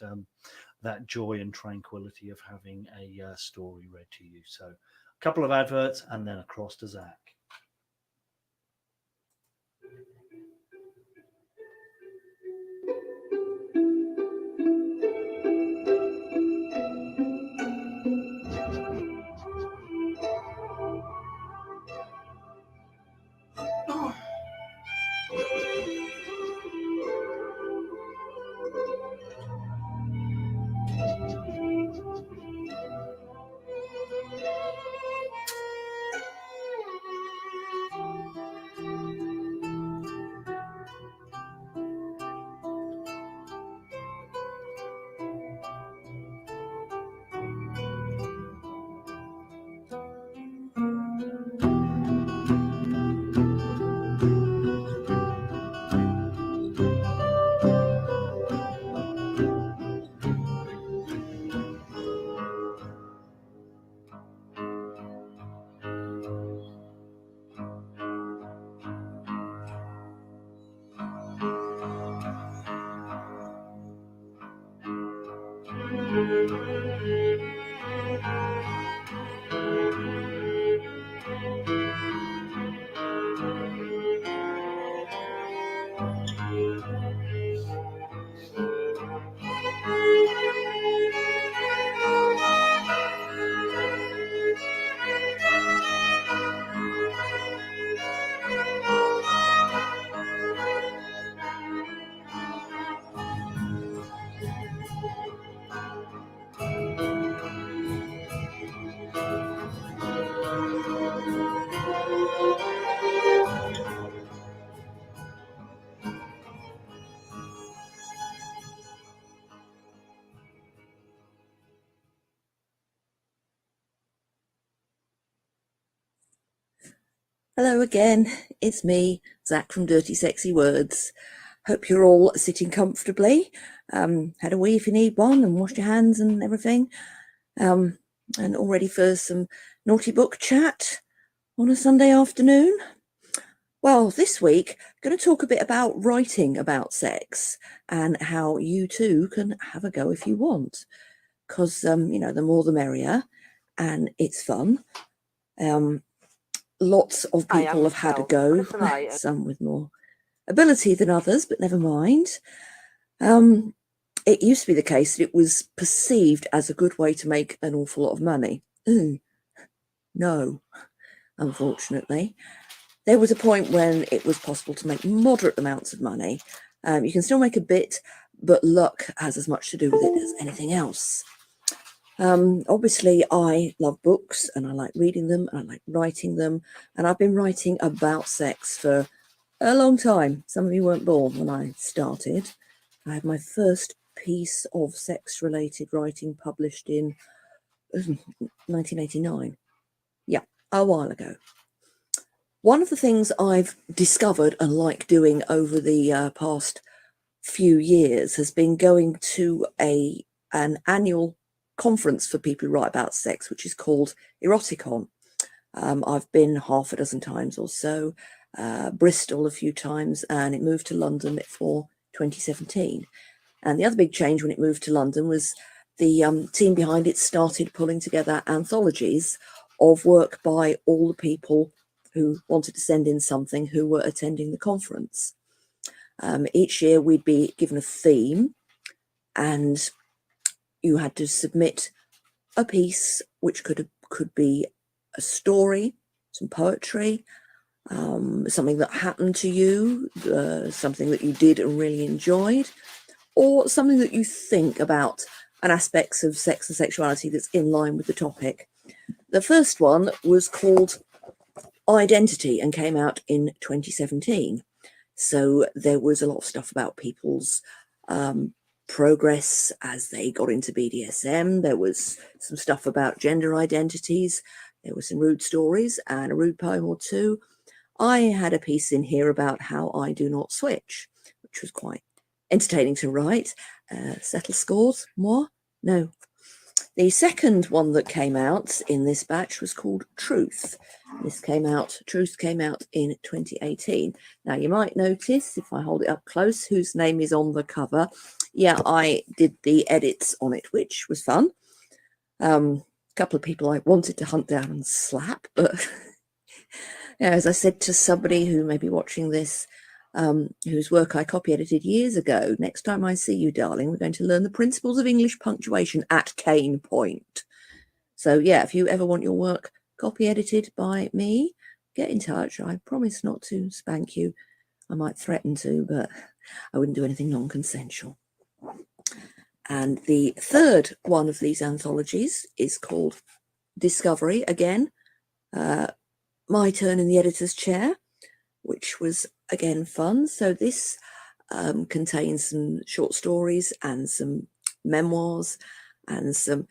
Speaker 1: that joy and tranquility of having a story read to you. So a couple of adverts and then across to Zach.
Speaker 2: Hello again, it's me, Zach from Dirty Sexy Words. Hope you're all sitting comfortably, had a wee if you need one, and washed your hands and everything, and all ready for some naughty book chat on a Sunday afternoon. Well, this week, I'm going to talk a bit about writing about sex and how you too can have a go if you want. Because, you know, the more the merrier, and it's fun. Lots of people have had a go, some with more ability than others, but never mind. It used to be the case that it was perceived as a good way to make an awful lot of money. No, unfortunately. There was a point when it was possible to make moderate amounts of money. You can still make a bit, but luck has as much to do with it as anything else. Obviously, I love books and I like reading them and I like writing them. And I've been writing about sex for a long time. Some of you weren't born when I started. I had my first piece of sex-related writing published in 1989. Yeah, a while ago. One of the things I've discovered and like doing over the past few years has been going to an annual conference for people who write about sex, which is called Eroticon. I've been half a dozen times or so, Bristol a few times, and it moved to London for 2017. And the other big change when it moved to London was the team behind it started pulling together anthologies of work by all the people who wanted to send in something who were attending the conference. Each year we'd be given a theme and you had to submit a piece which could be a story, some poetry, something that happened to you, something that you did and really enjoyed, or something that you think about and aspects of sex and sexuality that's in line with the topic. The first one was called Identity and came out in 2017. So there was a lot of stuff about people's progress as they got into BDSM. There was some stuff about gender identities. There were some rude stories and a rude poem or two. I had a piece in here about how I do not switch, which was quite entertaining to write. Settle scores? More? No. The second one that came out in this batch was called Truth. Truth came out in 2018. Now you might notice, if I hold it up close, whose name is on the cover. Yeah, I did the edits on it, which was fun. A couple of people I wanted to hunt down and slap, but as I said to somebody who may be watching this, whose work I copy edited years ago, next time I see you, darling, we're going to learn the principles of English punctuation at cane point. So yeah, if you ever want your work copy edited by me, get in touch. I promise not to spank you. I might threaten to, but I wouldn't do anything non-consensual. And the third one of these anthologies is called Discovery. Again, my turn in the editor's chair, which was again fun. So this contains some short stories and some memoirs and some,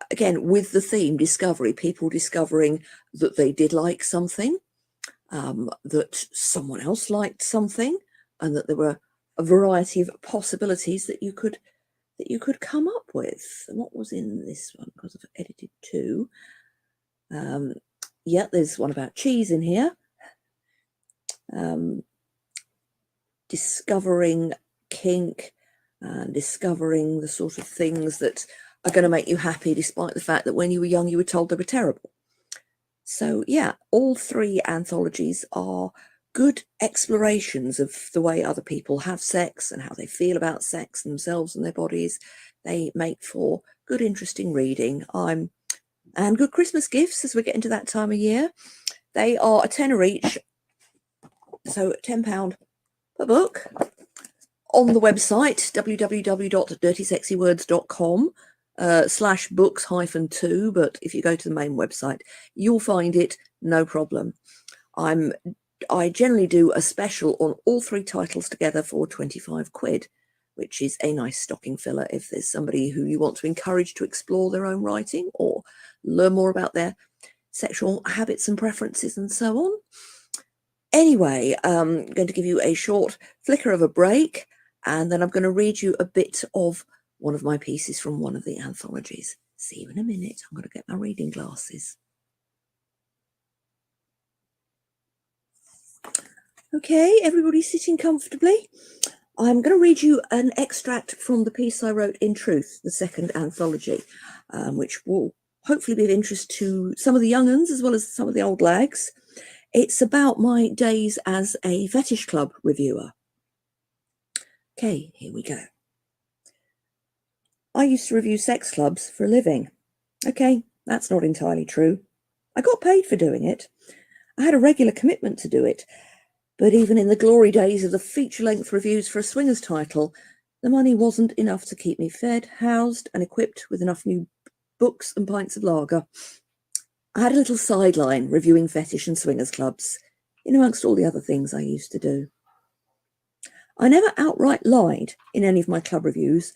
Speaker 2: again, with the theme discovery, people discovering that they did like something, that someone else liked something, and that there were a variety of possibilities that you could come up with. And what was in this one? Because I've edited two. Yeah, there's one about cheese in here. Discovering kink and discovering the sort of things that are going to make you happy, despite the fact that when you were young you were told they were terrible. So yeah, all three anthologies are good explorations of the way other people have sex and how they feel about sex themselves and their bodies. They make for good, interesting reading. And good Christmas gifts as we get into that time of year. They are a tenner each, so £10 per book. On the website www.dirtysexywords.com /books-2, but if you go to the main website you'll find it, no problem. I generally do a special on all three titles together for 25 quid, which is a nice stocking filler if there's somebody who you want to encourage to explore their own writing or learn more about their sexual habits and preferences and so on. Anyway, I'm going to give you a short flicker of a break, and then I'm going to read you a bit of one of my pieces from one of the anthologies. See you in a minute. I'm going to get my reading glasses. Okay, everybody sitting comfortably. I'm going to read you an extract from the piece I wrote in Truth, the second anthology, which will hopefully be of interest to some of the young uns as well as some of the old lags. It's about my days as a fetish club reviewer. Okay, here we go. I used to review sex clubs for a living. Okay, that's not entirely true. I got paid for doing it. I had a regular commitment to do it. But even in the glory days of the feature-length reviews for a swingers title, the money wasn't enough to keep me fed, housed and equipped with enough new books and pints of lager. I had a little sideline reviewing fetish and swingers clubs, in amongst all the other things I used to do. I never outright lied in any of my club reviews,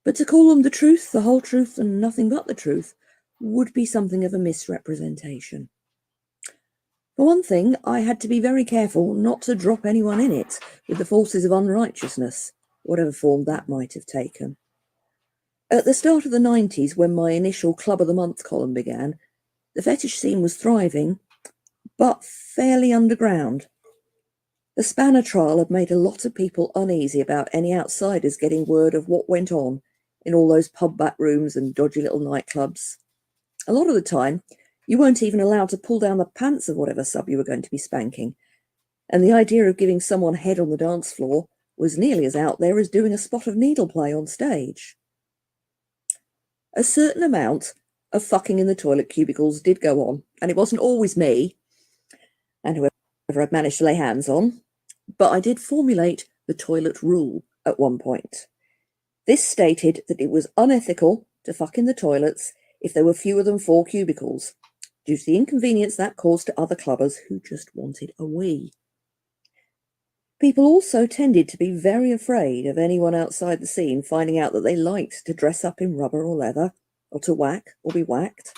Speaker 2: but to call them the truth, the whole truth and nothing but the truth would be something of a misrepresentation. For one thing, I had to be very careful not to drop anyone in it with the forces of unrighteousness, whatever form that might have taken. At the start of the 90s, when my initial Club of the Month column began, the fetish scene was thriving, but fairly underground. The Spanner trial had made a lot of people uneasy about any outsiders getting word of what went on in all those pub back rooms and dodgy little nightclubs. A lot of the time, you weren't even allowed to pull down the pants of whatever sub you were going to be spanking, and the idea of giving someone head on the dance floor was nearly as out there as doing a spot of needle play on stage. A certain amount of fucking in the toilet cubicles did go on, and it wasn't always me, and whoever I'd managed to lay hands on, but I did formulate the toilet rule at one point. This stated that it was unethical to fuck in the toilets if there were fewer than 4 cubicles, due to the inconvenience that caused to other clubbers who just wanted a wee. People also tended to be very afraid of anyone outside the scene finding out that they liked to dress up in rubber or leather, or to whack or be whacked.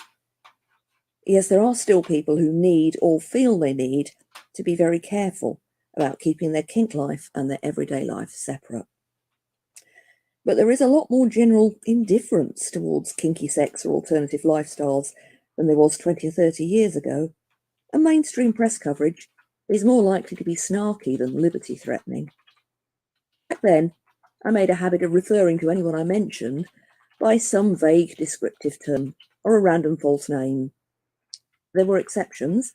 Speaker 2: Yes, there are still people who need or feel they need to be very careful about keeping their kink life and their everyday life separate. But there is a lot more general indifference towards kinky sex or alternative lifestyles than there was 20 or 30 years ago, and mainstream press coverage is more likely to be snarky than liberty-threatening. Back then, I made a habit of referring to anyone I mentioned by some vague descriptive term or a random false name. There were exceptions,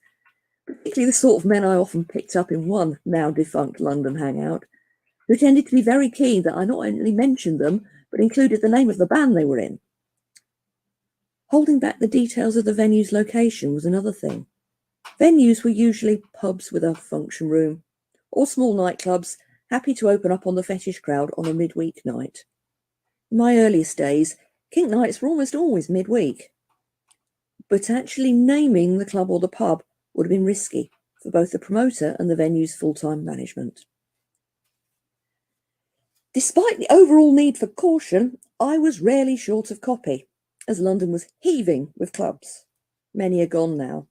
Speaker 2: particularly the sort of men I often picked up in one now-defunct London hangout, who tended to be very keen that I not only mentioned them, but included the name of the band they were in. Holding back the details of the venue's location was another thing. Venues were usually pubs with a function room, or small nightclubs happy to open up on the fetish crowd on a midweek night. In my earliest days, kink nights were almost always midweek. But actually naming the club or the pub would have been risky for both the promoter and the venue's full-time management. Despite the overall need for caution, I was rarely short of copy, as London was heaving with clubs. Many are gone now.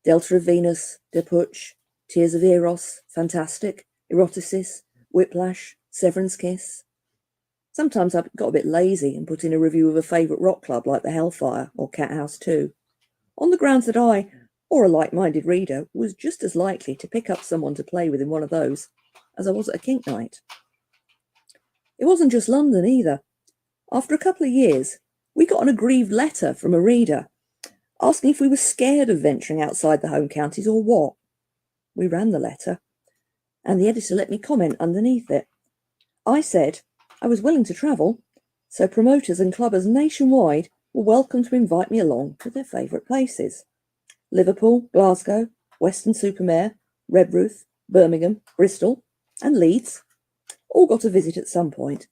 Speaker 2: Delta of Venus, De Putsch, Tears of Eros, Fantastic, Eroticis, Whiplash, Severance Kiss. Sometimes I got a bit lazy and put in a review of a favourite rock club like the Hellfire or Cat House 2, on the grounds that I, or a like-minded reader, was just as likely to pick up someone to play with in one of those as I was at a kink night. It wasn't just London either. After a couple of years, we got an aggrieved letter from a reader asking if we were scared of venturing outside the home counties or what. We ran the letter, and the editor let me comment underneath it. I said I was willing to travel, so promoters and clubbers nationwide were welcome to invite me along to their favourite places. Liverpool, Glasgow, Weston-super-Mare, Redruth, Birmingham, Bristol and Leeds all got a visit at some point.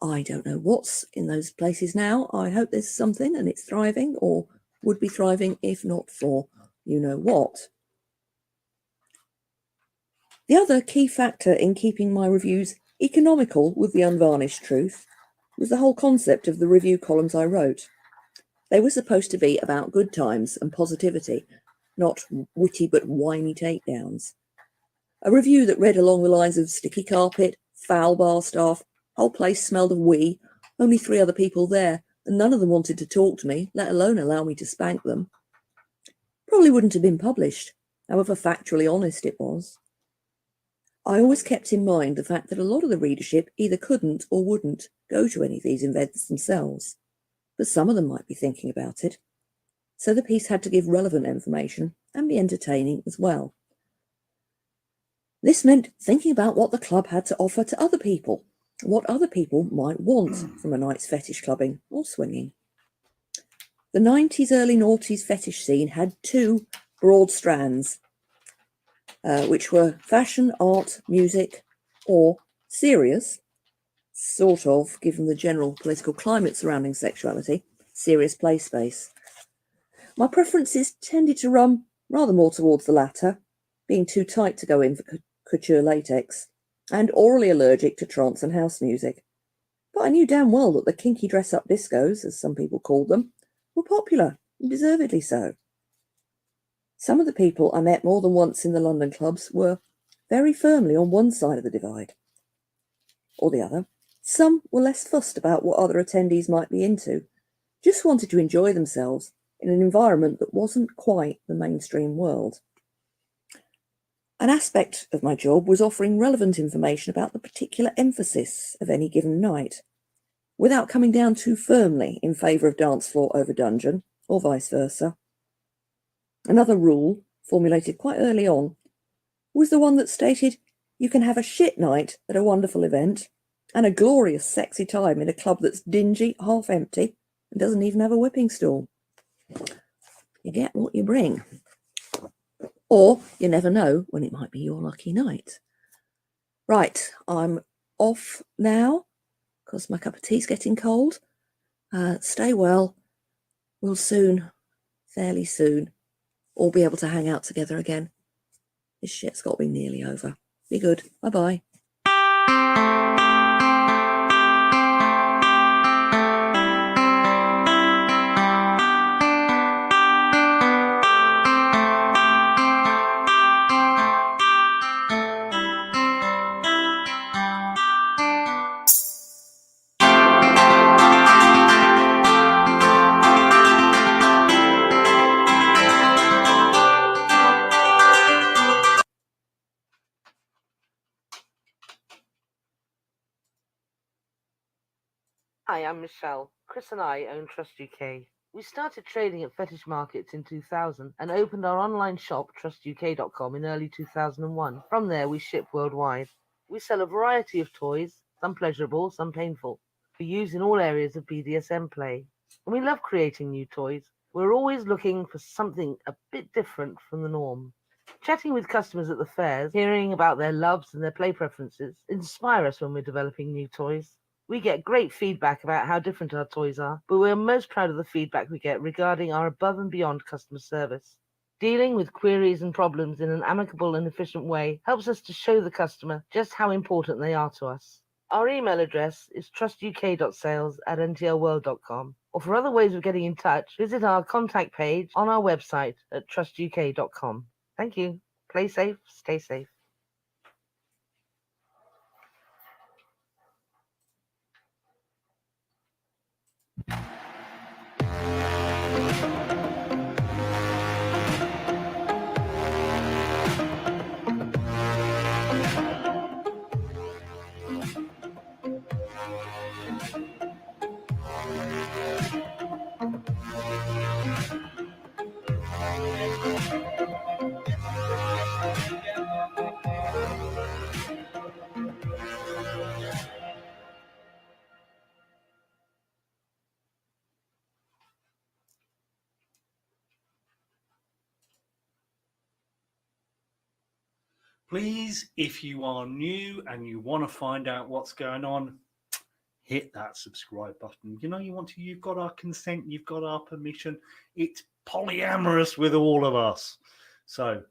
Speaker 2: I don't know what's in those places now. I hope there's something and it's thriving, or would be thriving if not for you know what. The other key factor in keeping my reviews economical with the unvarnished truth was the whole concept of the review columns I wrote. They were supposed to be about good times and positivity, not witty but whiny takedowns. A review that read along the lines of sticky carpet, foul bar staff, whole place smelled of wee, only 3 other people there, and none of them wanted to talk to me, let alone allow me to spank them, probably wouldn't have been published, however factually honest it was. I always kept in mind the fact that a lot of the readership either couldn't or wouldn't go to any of these events themselves, but some of them might be thinking about it. So the piece had to give relevant information and be entertaining as well. This meant thinking about what the club had to offer to other people, what other people might want from a night's fetish clubbing or swinging. The 90s, early noughties fetish scene had two broad strands, which were fashion, art, music, or serious, sort of, given the general political climate surrounding sexuality, serious play space. My preferences tended to run rather more towards the latter, being too tight to go in for couture latex, and orally allergic to trance and house music. But I knew damn well that the kinky dress-up discos, as some people called them, were popular, and deservedly so. Some of the people I met more than once in the London clubs were very firmly on one side of the divide, or the other. Some were less fussed about what other attendees might be into, just wanted to enjoy themselves in an environment that wasn't quite the mainstream world. An aspect of my job was offering relevant information about the particular emphasis of any given night, without coming down too firmly in favour of dance floor over dungeon, or vice versa. Another rule, formulated quite early on, was the one that stated you can have a shit night at a wonderful event and a glorious sexy time in a club that's dingy, half empty, and doesn't even have a whipping stool. You get what you bring. Or you never know when it might be your lucky night. Right, I'm off now because my cup of tea's getting cold. Stay well. We'll soon, fairly soon, all be able to hang out together again. This shit's got to be nearly over. Be good. Bye-bye.
Speaker 10: Hi, I'm Michelle. Chris and I own Trust UK. We started trading at fetish markets in 2000 and opened our online shop, trustuk.com, in early 2001. From there, we ship worldwide. We sell a variety of toys, some pleasurable, some painful, for use in all areas of BDSM play. And we love creating new toys. We're always looking for something a bit different from the norm. Chatting with customers at the fairs, hearing about their loves and their play preferences, inspire us when we're developing new toys. We get great feedback about how different our toys are, but we're most proud of the feedback we get regarding our above and beyond customer service. Dealing with queries and problems in an amicable and efficient way helps us to show the customer just how important they are to us. Our email address is trustuk.sales@ntlworld.com, or for other ways of getting in touch, visit our contact page on our website at trustuk.com. Thank you. Play safe, stay safe.
Speaker 1: Please, if you are new and you want to find out what's going on, hit that subscribe button. You've got our consent, you've got our permission. It's polyamorous with all of us. So,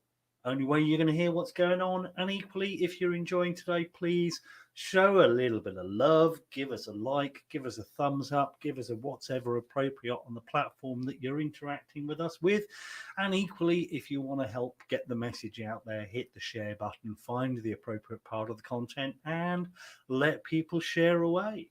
Speaker 1: only way you're going to hear what's going on. And equally, if you're enjoying today, please show a little bit of love. Give us a like, give us a thumbs up, give us a whatever appropriate on the platform that you're interacting with us with. And equally, if you want to help get the message out there, hit the share button, find the appropriate part of the content, and let people share away.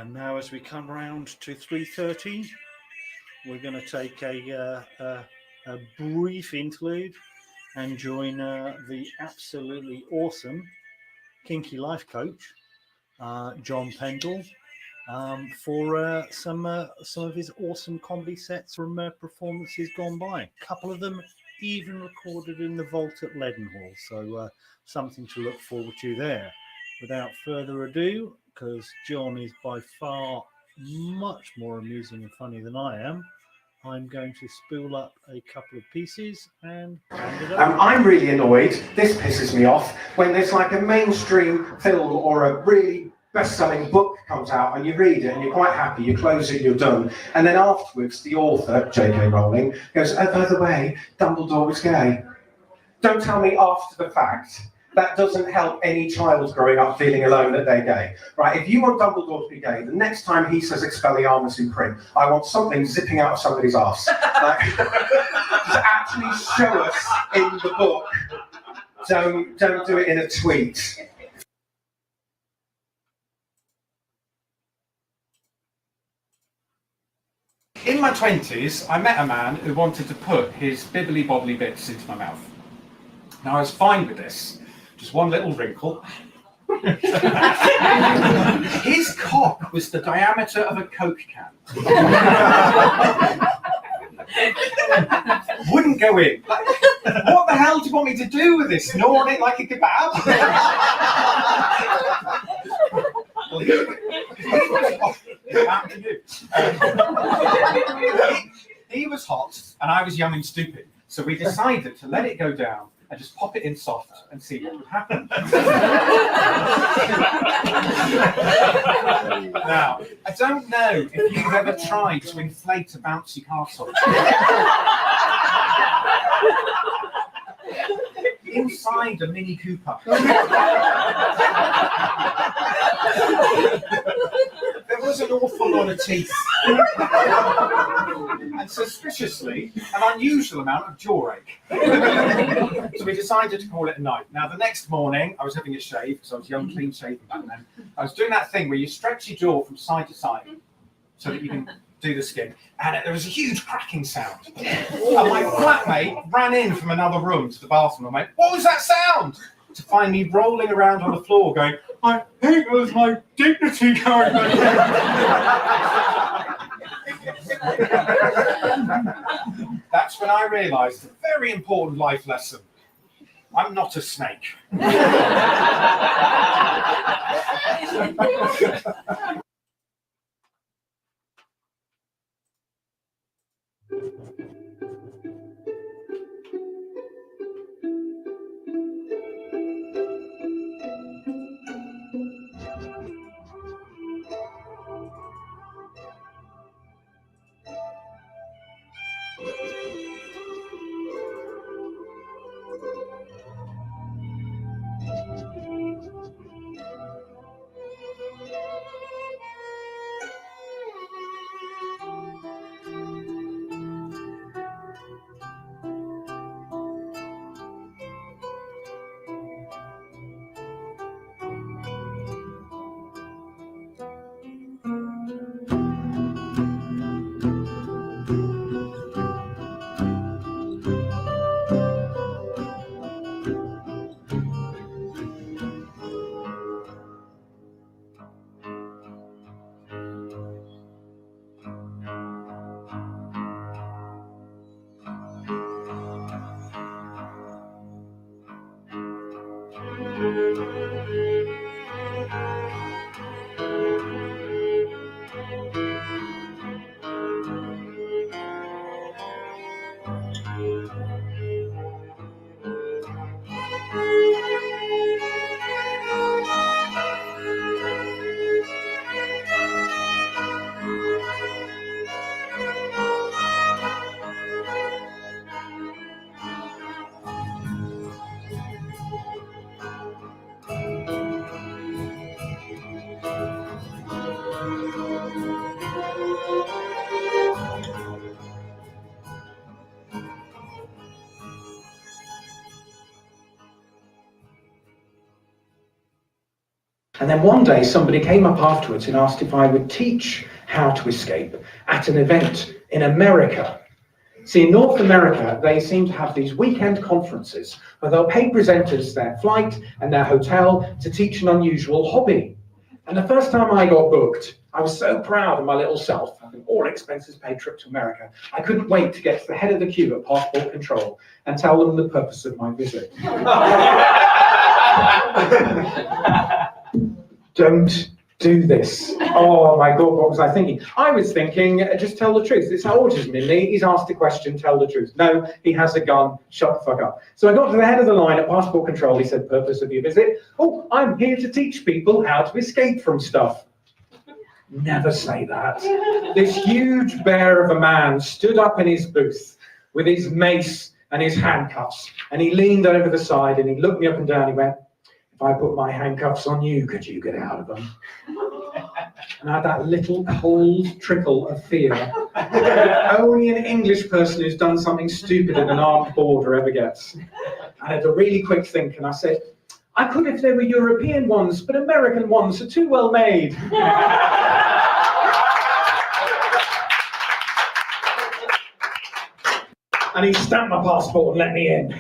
Speaker 1: And now as we come round to 3:30, we're going to take a brief interlude and join the absolutely awesome Kinky Life Coach, John Pendle, for some of his awesome comedy sets from performances gone by. A couple of them even recorded in the vault at Leadenhall, so something to look forward to there. Without further ado, because John is by far much more amusing and funny than I am, I'm going to spool up a couple of pieces and hand it over.
Speaker 11: I'm really annoyed, this pisses me off, when there's like a mainstream film or a really best-selling book comes out and you read it and you're quite happy, you close it, you're done, and then afterwards the author, J.K. Rowling, goes, oh, by the way, Dumbledore was gay. Don't tell me after the fact. That doesn't help any child growing up feeling alone that they're gay. Right, if you want Dumbledore to be gay, the next time he says Expelliarmus in print, I want something zipping out of somebody's arse. Like, to actually show us in the book. Don't do it in a tweet.
Speaker 12: In my 20s, I met a man who wanted to put his bibbly bobbly bits into my mouth. Now I was fine with this, just one little wrinkle. His cock was the diameter of a Coke can. Wouldn't go in. Like, what the hell do you want me to do with this? Gnaw on it like a kebab? He was hot and I was young and stupid, so we decided to let it go down and just pop it in soft and see what would happen. Now, I don't know if you've ever tried to inflate a bouncy castle. Inside a Mini Cooper. There was an awful lot of teeth. And suspiciously, an unusual amount of jawache. So we decided to call it a night. Now, the next morning, I was having a shave, because I was young, clean shaven back then. I was doing that thing where you stretch your jaw from side to side so that you can do the skin. And there was a huge cracking sound. And my flatmate ran in from another room to the bathroom and went, what was that sound? To find me rolling around on the floor going, I think it was my dignity going back. That's when I realised a very important life lesson. I'm not a snake.
Speaker 11: And then one day somebody came up afterwards and asked if I would teach how to escape at an event in America. See, in North America, they seem to have these weekend conferences where they'll pay presenters their flight and their hotel to teach an unusual hobby. And the first time I got booked, I was so proud of my little self, having all expenses paid trip to America. I couldn't wait to get to the head of the queue at passport control and tell them the purpose of my visit. Don't do this. Oh my God, what was I thinking? I was thinking, just tell the truth. It's autism in me. He's asked a question, tell the truth. No, he has a gun, shut the fuck up. So I got to the head of the line at passport control. He said, purpose of your visit? Oh, I'm here to teach people how to escape from stuff. Never say that. This huge bear of a man stood up in his booth with his mace and his handcuffs, and he leaned over the side and he looked me up and down. He went, if I put my handcuffs on you, could you get out of them? And I had that little cold trickle of fear. Only an English person who's done something stupid at an armed border ever gets. I had a really quick think and I said, I could if they were European ones, but American ones are too well made. And he stamped my passport and let me in.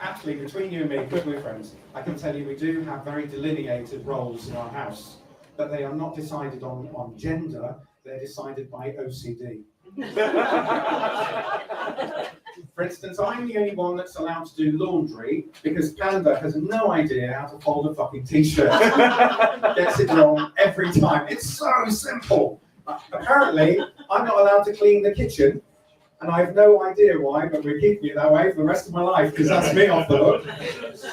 Speaker 11: Actually, between you and me, because we're friends, I can tell you we do have very delineated roles in our house, but they are not decided on gender, they're decided by OCD. For instance, I'm the only one that's allowed to do laundry because Panda has no idea how to fold a fucking t-shirt. Gets it wrong every time. It's so simple. Apparently, I'm not allowed to clean the kitchen, and I have no idea why, but we're keeping it that way for the rest of my life because that's me off the hook.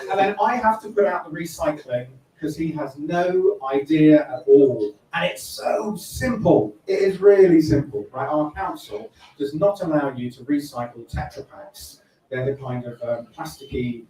Speaker 11: And then I have to put out the recycling because he has no idea at all. And it's so simple. It is really simple, right? Our council does not allow you to recycle Tetra Packs. They're the kind of plasticky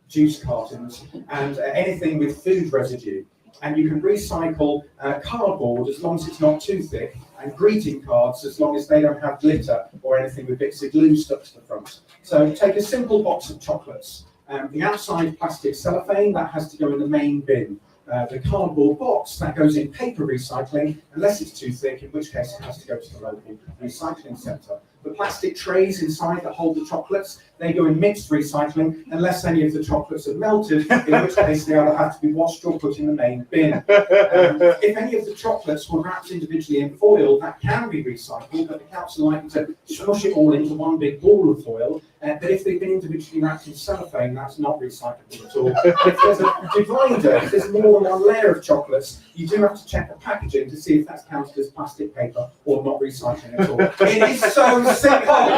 Speaker 11: juice cartons and anything with food residue. And you can recycle cardboard as long as it's not too thick, and greeting cards as long as they don't have glitter or anything with bits of glue stuck to the front. So take a simple box of chocolates. The outside plastic cellophane, that has to go in the main bin. The cardboard box, that goes in paper recycling, unless it's too thick, in which case it has to go to the local recycling centre. The plastic trays inside that hold the chocolates, they go in mixed recycling, unless any of the chocolates are melted, in which case they either have to be washed or put in the main bin. If any of the chocolates were wrapped individually in foil, that can be recycled, but the council like to smush it all into one big ball of foil. But if they've been individually wrapped in cellophane, that's not recyclable at all. If there's a divider, if there's more than one layer of chocolates, you do have to check the packaging to see if that's counted as plastic paper or not recycling at all. It is so simple!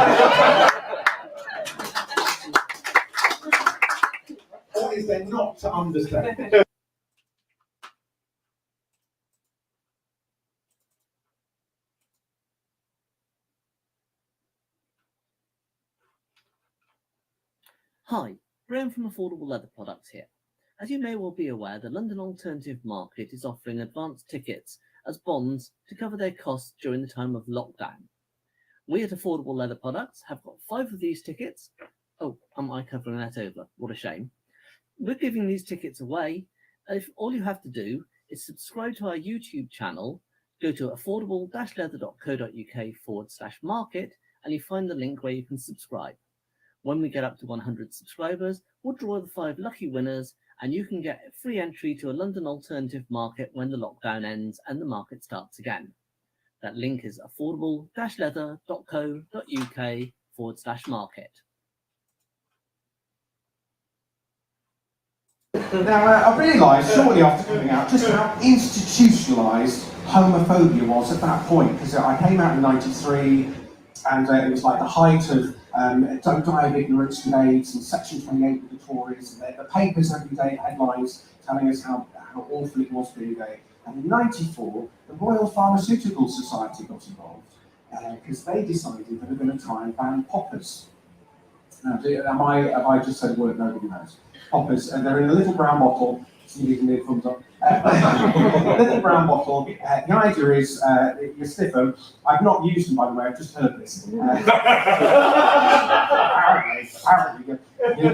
Speaker 11: What is there not to understand?
Speaker 13: Hi, Graham from Affordable Leather Products here. As you may well be aware, the London Alternative Market is offering advance tickets as bonds to cover their costs during the time of lockdown. We at Affordable Leather Products have got 5 of these tickets. Oh, am I covering that over? What a shame. We're giving these tickets away. If all you have to do is subscribe to our YouTube channel, go to affordable-leather.co.uk/market, and you find the link where you can subscribe. When we get up to 100 subscribers, we'll draw the 5 lucky winners, and you can get free entry to a London Alternative Market when the lockdown ends and the market starts again. That link is affordable-leather.co.uk/market.
Speaker 11: Now, I realised shortly after coming out just how institutionalised homophobia was at that point, because I came out in '93 and it was like the height of don't die of ignorance with AIDS and Section 28 with the Tories, and the papers every day, headlines telling us how awful it was being gay. And in '94, the Royal Pharmaceutical Society got involved because they decided they were going to try and ban poppers. Now, have I just said a word nobody knows? Poppers, and they're in a little brown bottle, so you can thumbs up. Little brown bottle. The idea is you sniff them. I've not used them, by the way, I've just heard this. Apparently,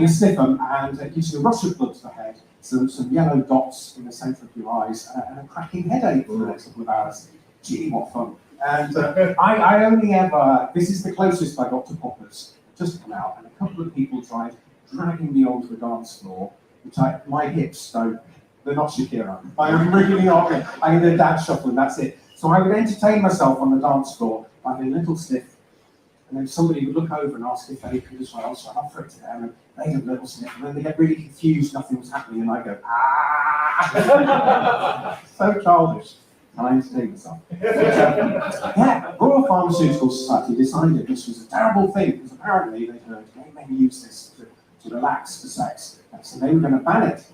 Speaker 11: you sniff them and it gives you a rush of blood to the head, some yellow dots in the centre of your eyes, and a cracking headache for the next couple of hours. Gee, what fun. And I only ever, this is the closest I got to poppers, just come out, and a couple of people tried dragging me onto the dance floor, which my hips don't, they're not Shakira. I'm really not, I get a dance shuffle and that's it. So I would entertain myself on the dance floor by having a little sniff, and then somebody would look over and ask if they could as well, so I'd offer it to them, and they'd have a little sniff, and then they get really confused, nothing was happening, and I go, ah! So childish. And I entertain myself. Yeah, Royal Pharmaceutical Society decided this was a terrible thing, because apparently they'd heard gay men use this to relax for sex, so they were going to ban it.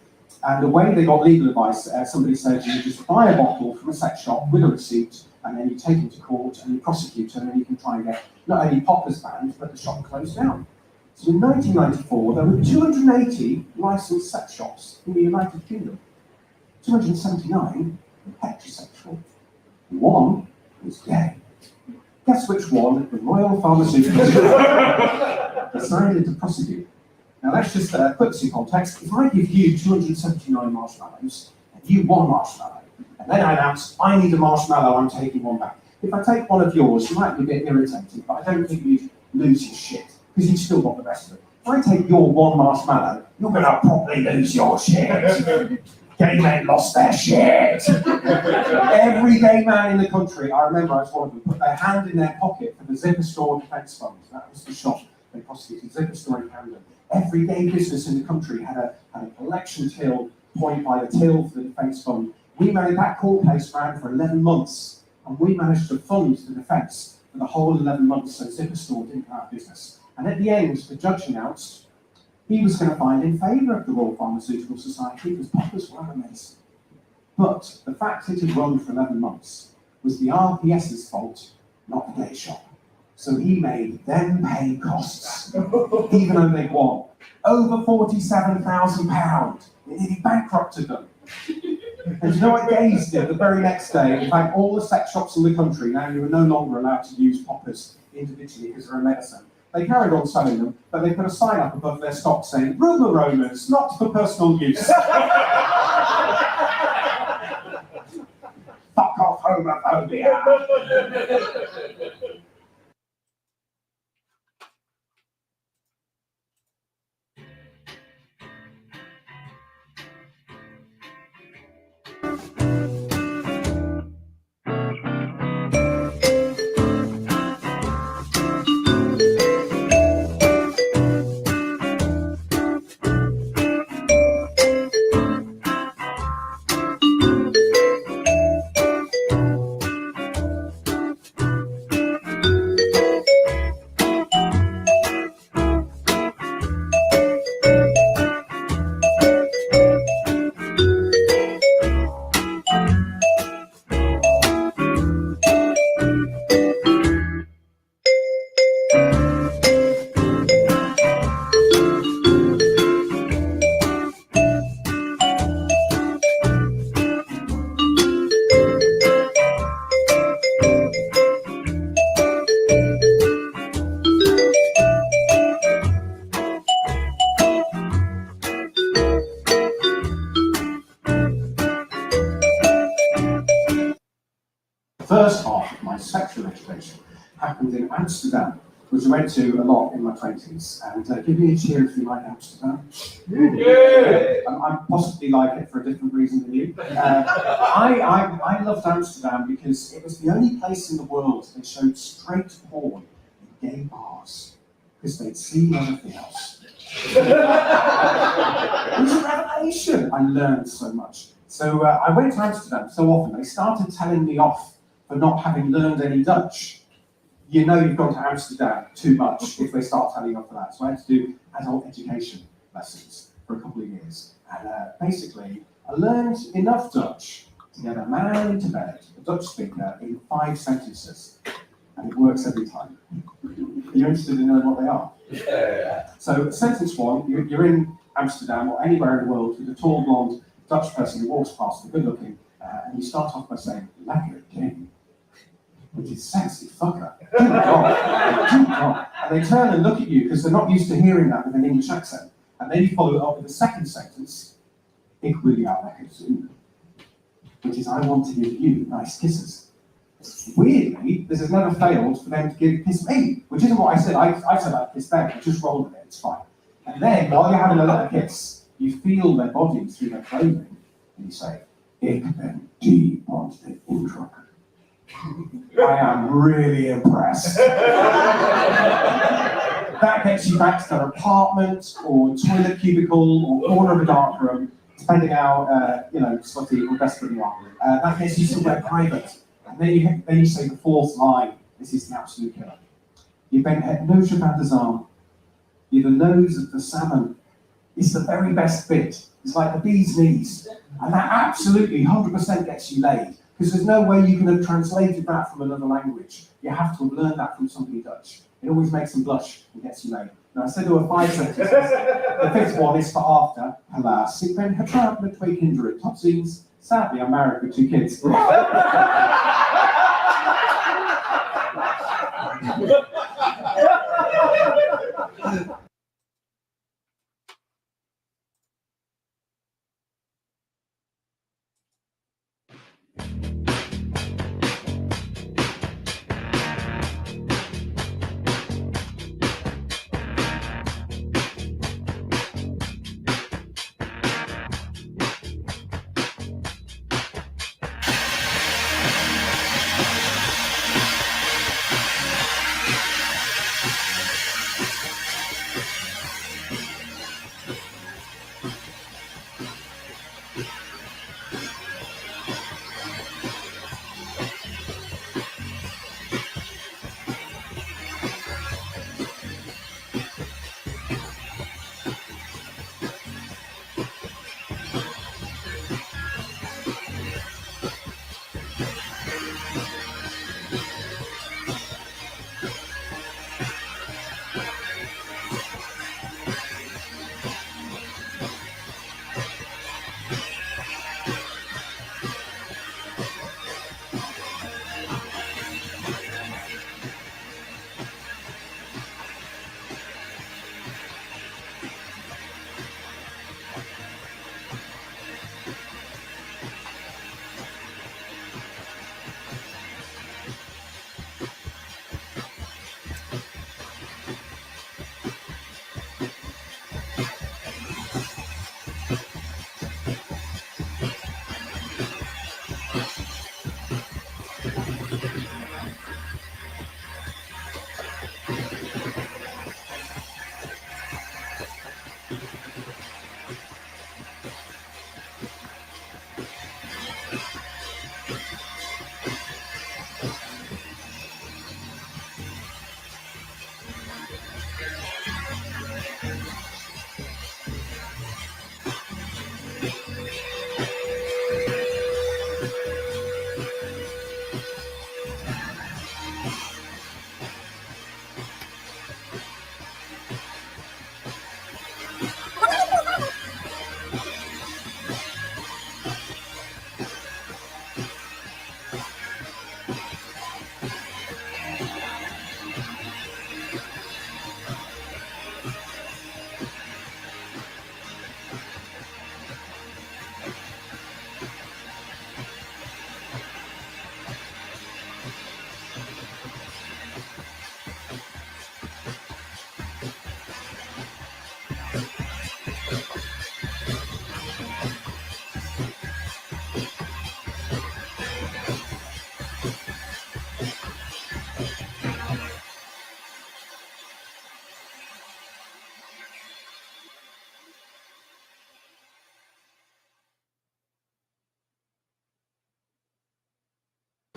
Speaker 11: And the way they got legal advice, somebody said you just buy a bottle from a sex shop with a receipt, and then you take them to court and you prosecute them, and you can try and get not only poppers banned, but the shop closed down. So in 1994, there were 280 licensed sex shops in the United Kingdom. 279 were heterosexual. One was gay. Guess which one the Royal Pharmaceutical decided to prosecute? Now let's just put this in context. If I give you 279 marshmallows, and you one marshmallow, and then I announce, I need a marshmallow, I'm taking one back. If I take one of yours, you might be a bit irritated, but I don't think you'd lose your shit, because you've still got the rest of it. If I take your one marshmallow, you're going to probably lose your shit. Gay men lost their shit. Every gay man in the country, I remember I was one of them, put their hand in their pocket for the Zipper Store Defence Fund. That was the shop they prosecuted, Zipper Store in Camden. Every gay business in the country had a collection till point by the till for the Defence Fund. We managed, that court case ran for 11 months, and we managed to fund the defence for the whole 11 months, so Zipper Store didn't have business. And at the end, the judge announced he was going to find in favour of the Royal Pharmaceutical Society because poppers were amazing. But the fact it had run for 11 months was the RPS's fault, not the gay shop. So he made them pay costs, even though they won. Over £47,000. It nearly bankrupted them. And you know what gays did the very next day? In fact, all the sex shops in the country, now you are no longer allowed to use poppers individually because they're a medicine. They carried on selling them, but they put a sign up above their stock saying, room aromas, not for personal use. Fuck off, homophobia. First half of my sexual education happened in Amsterdam, which I went to a lot in my 20s. And give me a cheer if you like Amsterdam. Yeah. I possibly like it for a different reason than you. I loved Amsterdam because it was the only place in the world that showed straight porn in gay bars, because they'd seen everything else. It was a revelation. I learned so much. So I went to Amsterdam so often, they started telling me off for not having learned any Dutch. You know you've gone to Amsterdam too much if they start telling you off for that. So I had to do adult education lessons for a couple of years. And basically, I learned enough Dutch to get a man into bed, a Dutch speaker, in 5 sentences. And it works every time. Are you interested in knowing what they are? Yeah. So sentence 1, you're in Amsterdam or anywhere in the world with a tall blonde Dutch person who walks past, they're good looking, and you start off by saying, lekker ding, which is sexy fucker. Do God, do God. And they turn and look at you because they're not used to hearing that with an English accent. And then you follow it up with a second sentence, ik wil jou lekker zoenen, which is I want to give you nice kisses. Weirdly, this has never failed for them to kiss me, which isn't what I said. I said I'd kiss them, I just roll with it, it's fine. And then, while you're having a little kiss, you feel their body through their clothing, and you say, ik ben die want de indruk. I am really impressed. That gets you back to their apartment, or toilet cubicle, or corner of a dark room, depending how sweaty or desperate you are. That gets you somewhere private. And then you say the fourth line. This is the absolute killer. Je bent het neusje van de zalm. You're the nose of the salmon. It's the very best bit. It's like the bee's knees. And that absolutely 100% gets you laid. Because there's no way you can have translated that from another language. You have to have learned that from somebody Dutch. It always makes them blush and gets you laid. Now, I said there were 5 sentences. The 5th one is for after. Helaas, ik ben getrouwd met 2 kinderen. Tot ziens. Sadly, I'm married with 2 kids.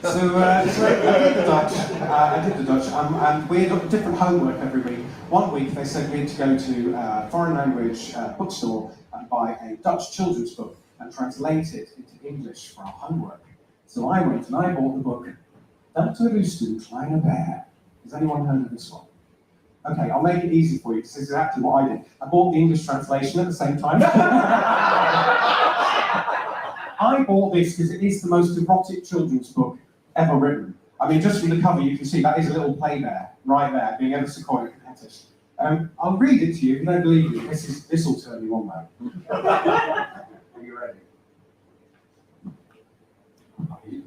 Speaker 11: So I did the Dutch, and we had different homework every week. One week they said we had to go to a foreign language bookstore and buy a Dutch children's book and translate it into English for our homework. So I went and I bought the book, Dr. Roostum Kleine Bear. Has anyone heard of this one? Okay, I'll make it easy for you, because this is exactly what I did. I bought the English translation at the same time. I bought this because it is the most erotic children's book ever written. I mean, just from the cover, you can see that is a little play bear right there, being ever so quite coquettish. I'll read it to you if you don't believe me. This will turn you on, though. Are you ready?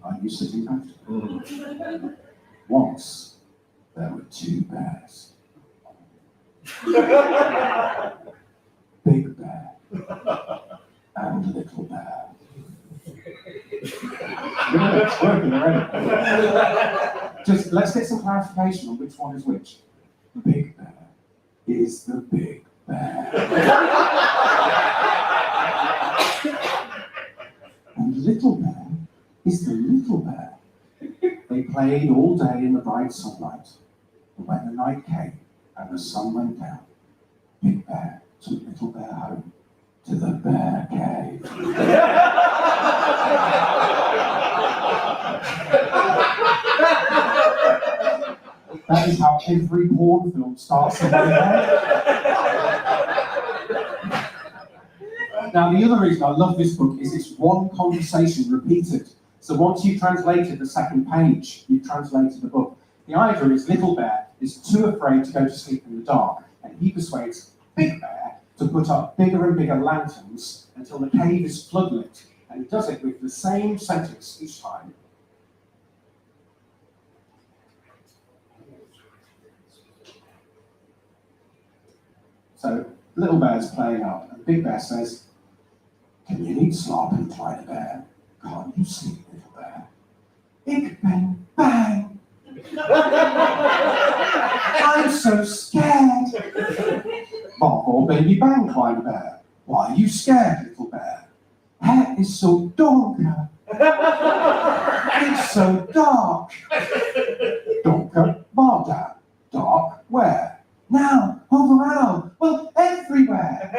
Speaker 11: Are you sitting comfortably? Once there were two bears. Big bear and little bear. Yeah, it's working already. Just let's get some clarification on which one is which. The big bear is the big bear. And little bear is the little bear. They played all day in the bright sunlight. But when the night came and the sun went down, Big Bear took Little Bear home to the bear cave. That is how every porn film starts in my head. Now, the other reason I love this book is it's one conversation repeated. So once you've translated the second page, you've translated the book. The idea is Little Bear is too afraid to go to sleep in the dark, and he persuades Big Bear to put up bigger and bigger lanterns until the cave is floodlit, and he does it with the same sentence each time. So Little Bear's playing up, and Big Bear says, "Can you need slop and Kleiner Bear? Can't you sleep, Little Bear? Ik ben bang. I'm so scared." "Bob or baby bang, Kleiner Bear. Why are you scared, Little Bear?" "Hair is so donker. It's so dark." "Donker, Varda. Dark, where?" "Now, overall, well, everywhere."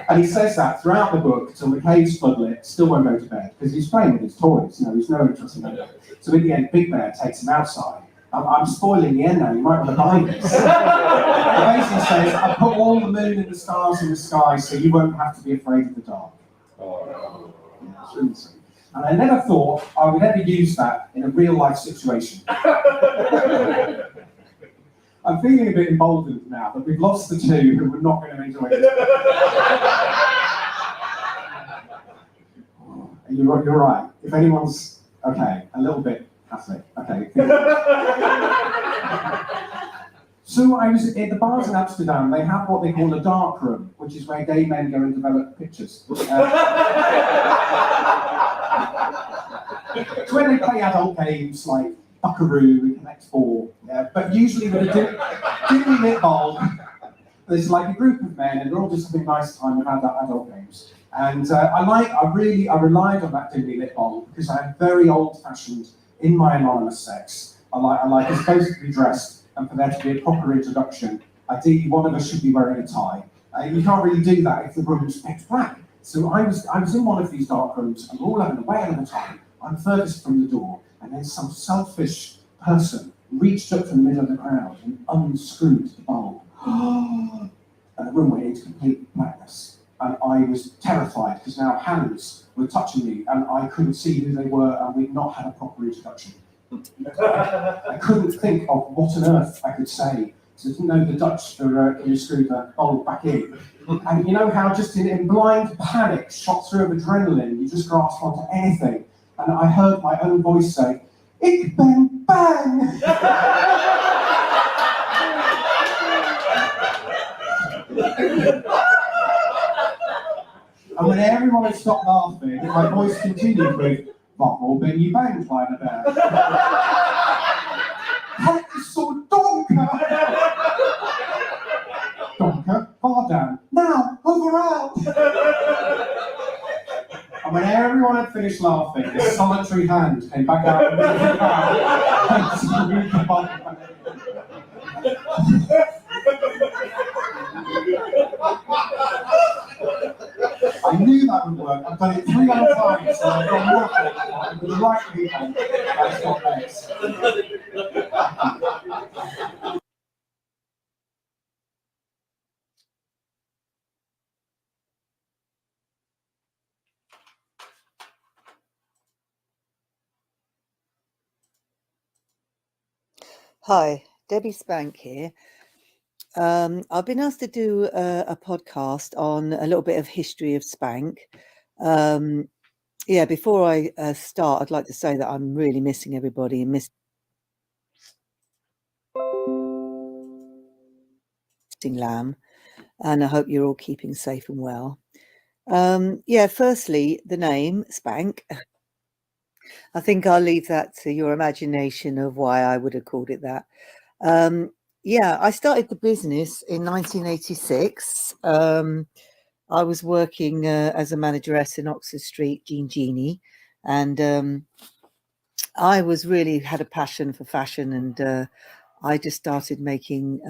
Speaker 11: And he says that throughout the book until the cave's floodlit, still won't go to bed, because he's playing with his toys, he's no interest in them. So in the end, Big Bear takes him outside. I'm spoiling the end now, you might want to buy this. He basically says, "I put all the moon and the stars in the sky so you won't have to be afraid of the dark." Yeah, it's really sweet. And I never thought I would ever use that in a real life situation. I'm feeling a bit emboldened now that we've lost the two who were not going to enjoy it. You're right. If anyone's, okay, a little bit Catholic, okay. So I was at the bars in Amsterdam, they have what they call a dark room, which is where gay men go and develop pictures. It's where they play adult games like Buckaroo and Connect 4, but usually with a dimly lit bulb, there's like a group of men and they're all just having a nice time with adult games. And I relied on that dimly lit bulb because I'm very old-fashioned in my anonymous sex. I like us both to be dressed and for there to be a proper introduction. Ideally, one of us should be wearing a tie. You can't really do that if the room's pitch black. So I was in one of these dark rooms and we're all having a whale of a time. I'm furthest from the door, and then some selfish person reached up from the middle of the crowd and unscrewed the bulb. And the room went into complete blackness. And I was terrified because now hands were touching me and I couldn't see who they were and we'd not had a proper introduction. I couldn't think of what on earth I could say. So I didn't know the Dutch for can you screw the bulb back in. And you know how just in blind panic, shot through of adrenaline, you just grasp onto anything. And I heard my own voice say, "Ik ben bang!" And when everyone had stopped laughing, my voice continued with, "Waarom ben je bang, Kleiner Bear?" "Het is zo donker!" "Donker, waar dan? Now, overal!" And when everyone had finished laughing, a solitary hand came back out into the crowd and screwed the bulb back in. I knew that would work. I've done it 3 other times, so I've got nothing. With the right people, that's what makes.
Speaker 14: Hi, Debbie Spank here. I've been asked to do a podcast on a little bit of history of Spank. Yeah, before I start, I'd like to say that I'm really missing everybody and missing LAM, and I hope you're all keeping safe and well. Yeah, firstly, the name Spank. I think I'll leave that to your imagination of why I would have called it that. Yeah, I started the business in 1986. I was working as a manageress in Oxford Street, Jean Genie, and I was really had a passion for fashion, and I just started making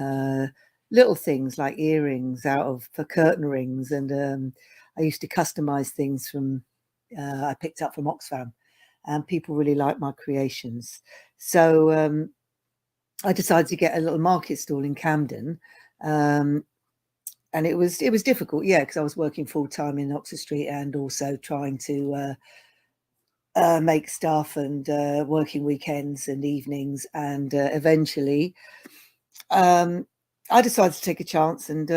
Speaker 14: little things like earrings for curtain rings, and I used to customize things from I picked up from Oxfam, and people really liked my creations. So I decided to get a little market stall in Camden. And it was difficult, yeah, because I was working full time in Oxford Street and also trying to make stuff and working weekends and evenings. And eventually, I decided to take a chance and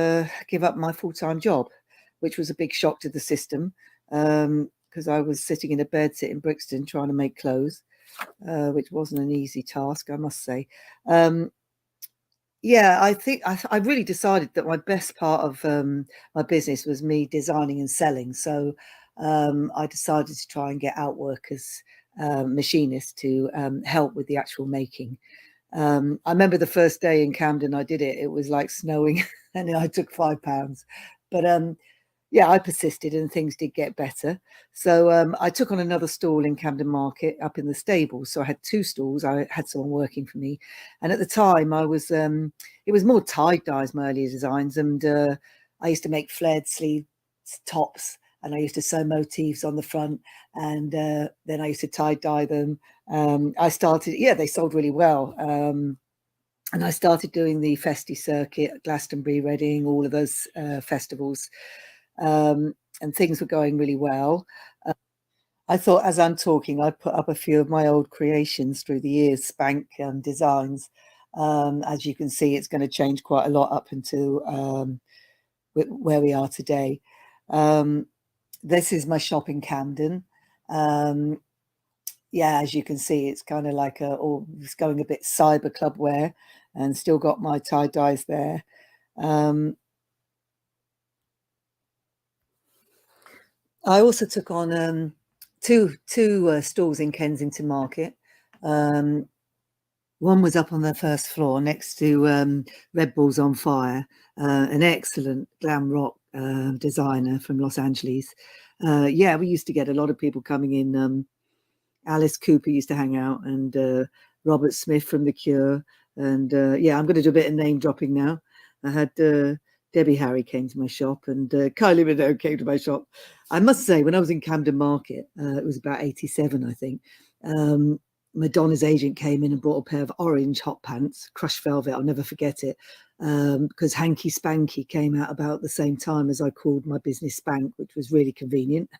Speaker 14: give up my full time job, which was a big shock to the system because I was sitting in a bed sit in Brixton trying to make clothes, which wasn't an easy task, I must say. Yeah, I think I really decided that my best part of my business was me designing and selling. So I decided to try and get outwork as machinists to help with the actual making. I remember the first day in Camden I did it. It was like snowing, and I took £5. But yeah, I persisted and things did get better. So I took on another stall in Camden Market up in the stables. So I had two stalls. I had someone working for me. And at the time I was, it was more tie-dyes, my earlier designs. And I used to make flared sleeve tops, and I used to sew motifs on the front. And then I used to tie-dye them. I started, yeah, they sold really well. And I started doing the Festi circuit, Glastonbury, Reading, all of those festivals. And things were going really well. I thought as I'm talking, I'd put up a few of my old creations through the years, Spank designs. As you can see, it's going to change quite a lot up into where we are today. This is my shop in Camden. Yeah, as you can see, it's kind of like it's going a bit cyber club wear, and still got my tie dyes there. I also took on two stalls in Kensington Market. One was up on the first floor next to Red Bull's on Fire, an excellent glam rock designer from Los Angeles. Yeah, we used to get a lot of people coming in. Alice Cooper used to hang out, and Robert Smith from The Cure. And yeah, I'm going to do a bit of name dropping now. I had Debbie Harry came to my shop, and Kylie Minogue came to my shop. I must say, when I was in Camden Market, it was about 87, I think. Madonna's agent came in and bought a pair of orange hot pants, crushed velvet. I'll never forget it, because Hanky Spanky came out about the same time as I called my business Spank, which was really convenient.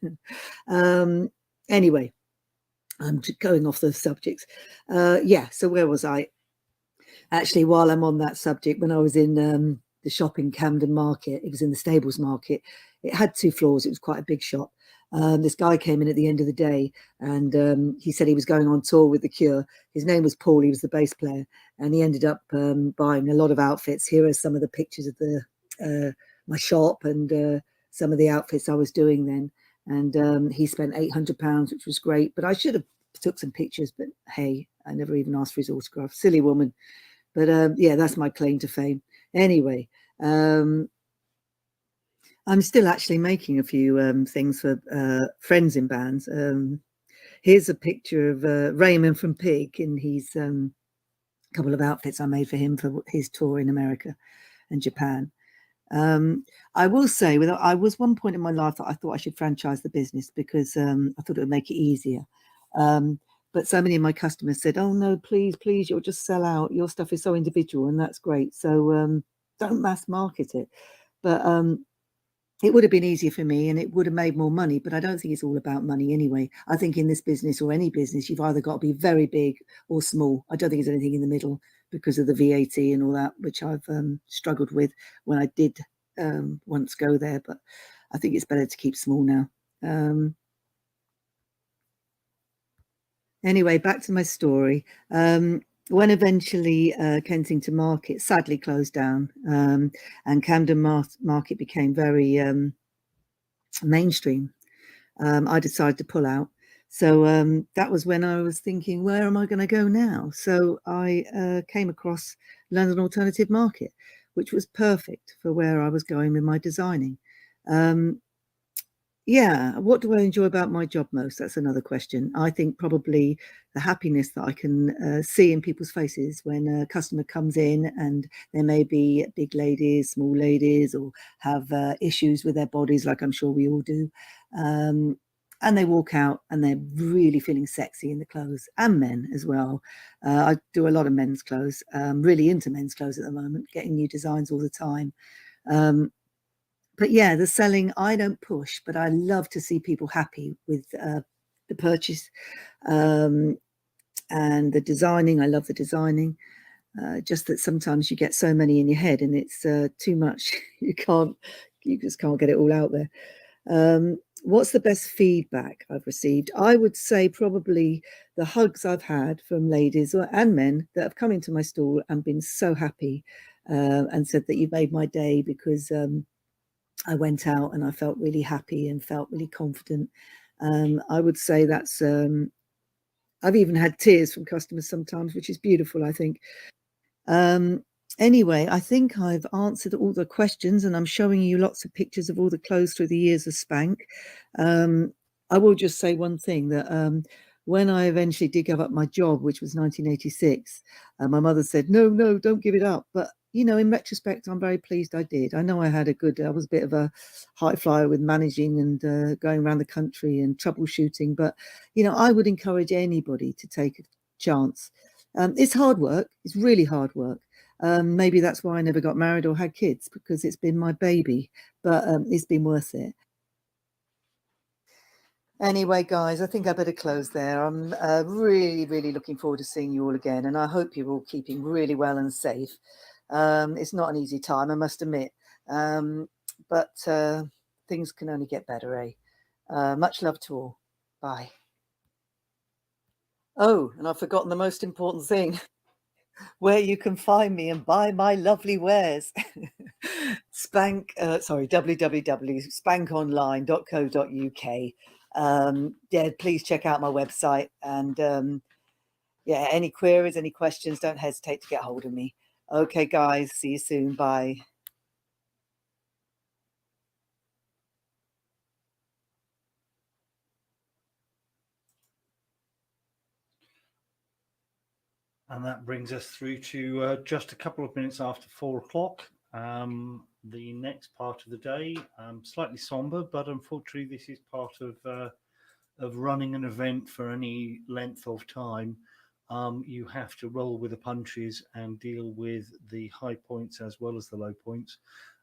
Speaker 14: Anyway, I'm just going off the subjects. Yeah, so where was I? Actually, while I'm on that subject, when I was in the shop in Camden Market, it was in the Stables Market. It had 2 floors. It was quite a big shop. This guy came in at the end of the day, and he said he was going on tour with The Cure. His name was Paul. He was the bass player, and he ended up buying a lot of outfits. Here are some of the pictures of my shop and some of the outfits I was doing then. And he spent £800, which was great. But I should have took some pictures. But hey, I never even asked for his autograph. Silly woman. But yeah, that's my claim to fame. Anyway, I'm still actually making a few things for friends in bands. Here's a picture of Raymond from Pig, and he's a couple of outfits I made for him for his tour in America and Japan. I will say, I was one point in my life that I thought I should franchise the business because I thought it would make it easier. But so many of my customers said, "Oh no, please, you'll just sell out. Your stuff is so individual, and that's great. So don't mass market it." But it would have been easier for me, and it would have made more money. But I don't think it's all about money anyway. I think in this business or any business, you've either got to be very big or small. I don't think there's anything in the middle. because of the VAT and all that, which I've struggled with when I did once go there. But I think it's better to keep small now. Anyway, back to my story. When eventually Kensington Market sadly closed down, and Camden Market became very mainstream, I decided to pull out. So that was when I was thinking, where am I going to go now? So I came across London Alternative Market, which was perfect for where I was going with my designing. Yeah, what do I enjoy about my job most? That's another question. I think probably the happiness that I can see in people's faces when a customer comes in, and there may be big ladies, small ladies, or have issues with their bodies, like I'm sure we all do. And they walk out and they're really feeling sexy in the clothes, and men as well. I do a lot of men's clothes, really into men's clothes at the moment, getting new designs all the time. But yeah, the selling, I don't push, but I love to see people happy with the purchase, and the designing. I love the designing. Just that sometimes you get so many in your head and it's too much. You just can't get it all out there. What's the best feedback I've received? I would say probably the hugs I've had from ladies and men that have come into my stall and been so happy, and said that you made my day, because I went out and I felt really happy and felt really confident. I would say that's, I've even had tears from customers sometimes, which is beautiful, I think. Anyway, I think I've answered all the questions, and I'm showing you lots of pictures of all the clothes through the years of Spank. I will just say one thing, that when I eventually did give up my job, which was 1986, my mother said, no, don't give it up. But, you know, in retrospect, I'm very pleased I did. I know I was a bit of a high flyer with managing and going around the country and troubleshooting. But, you know, I would encourage anybody to take a chance. It's hard work. It's really hard work. Maybe that's why I never got married or had kids, because it's been my baby, but it's been worth it. Anyway, guys, I think I better close there. I'm really, really looking forward to seeing you all again, and I hope you're all keeping really well and safe. It's not an easy time, I must admit, but things can only get better, eh? Much love to all. Bye. Oh, and I've forgotten the most important thing. Where you can find me and buy my lovely wares. www.spankonline.co.uk. Yeah, please check out my website, and yeah, any queries, any questions, don't hesitate to get hold of me. Okay, guys, see you soon. Bye.
Speaker 1: And that brings us through to just a couple of minutes after 4 o'clock. The next part of the day, slightly somber, but unfortunately this is part of running an event for any length of time. You have to roll with the punches and deal with the high points as well as the low points.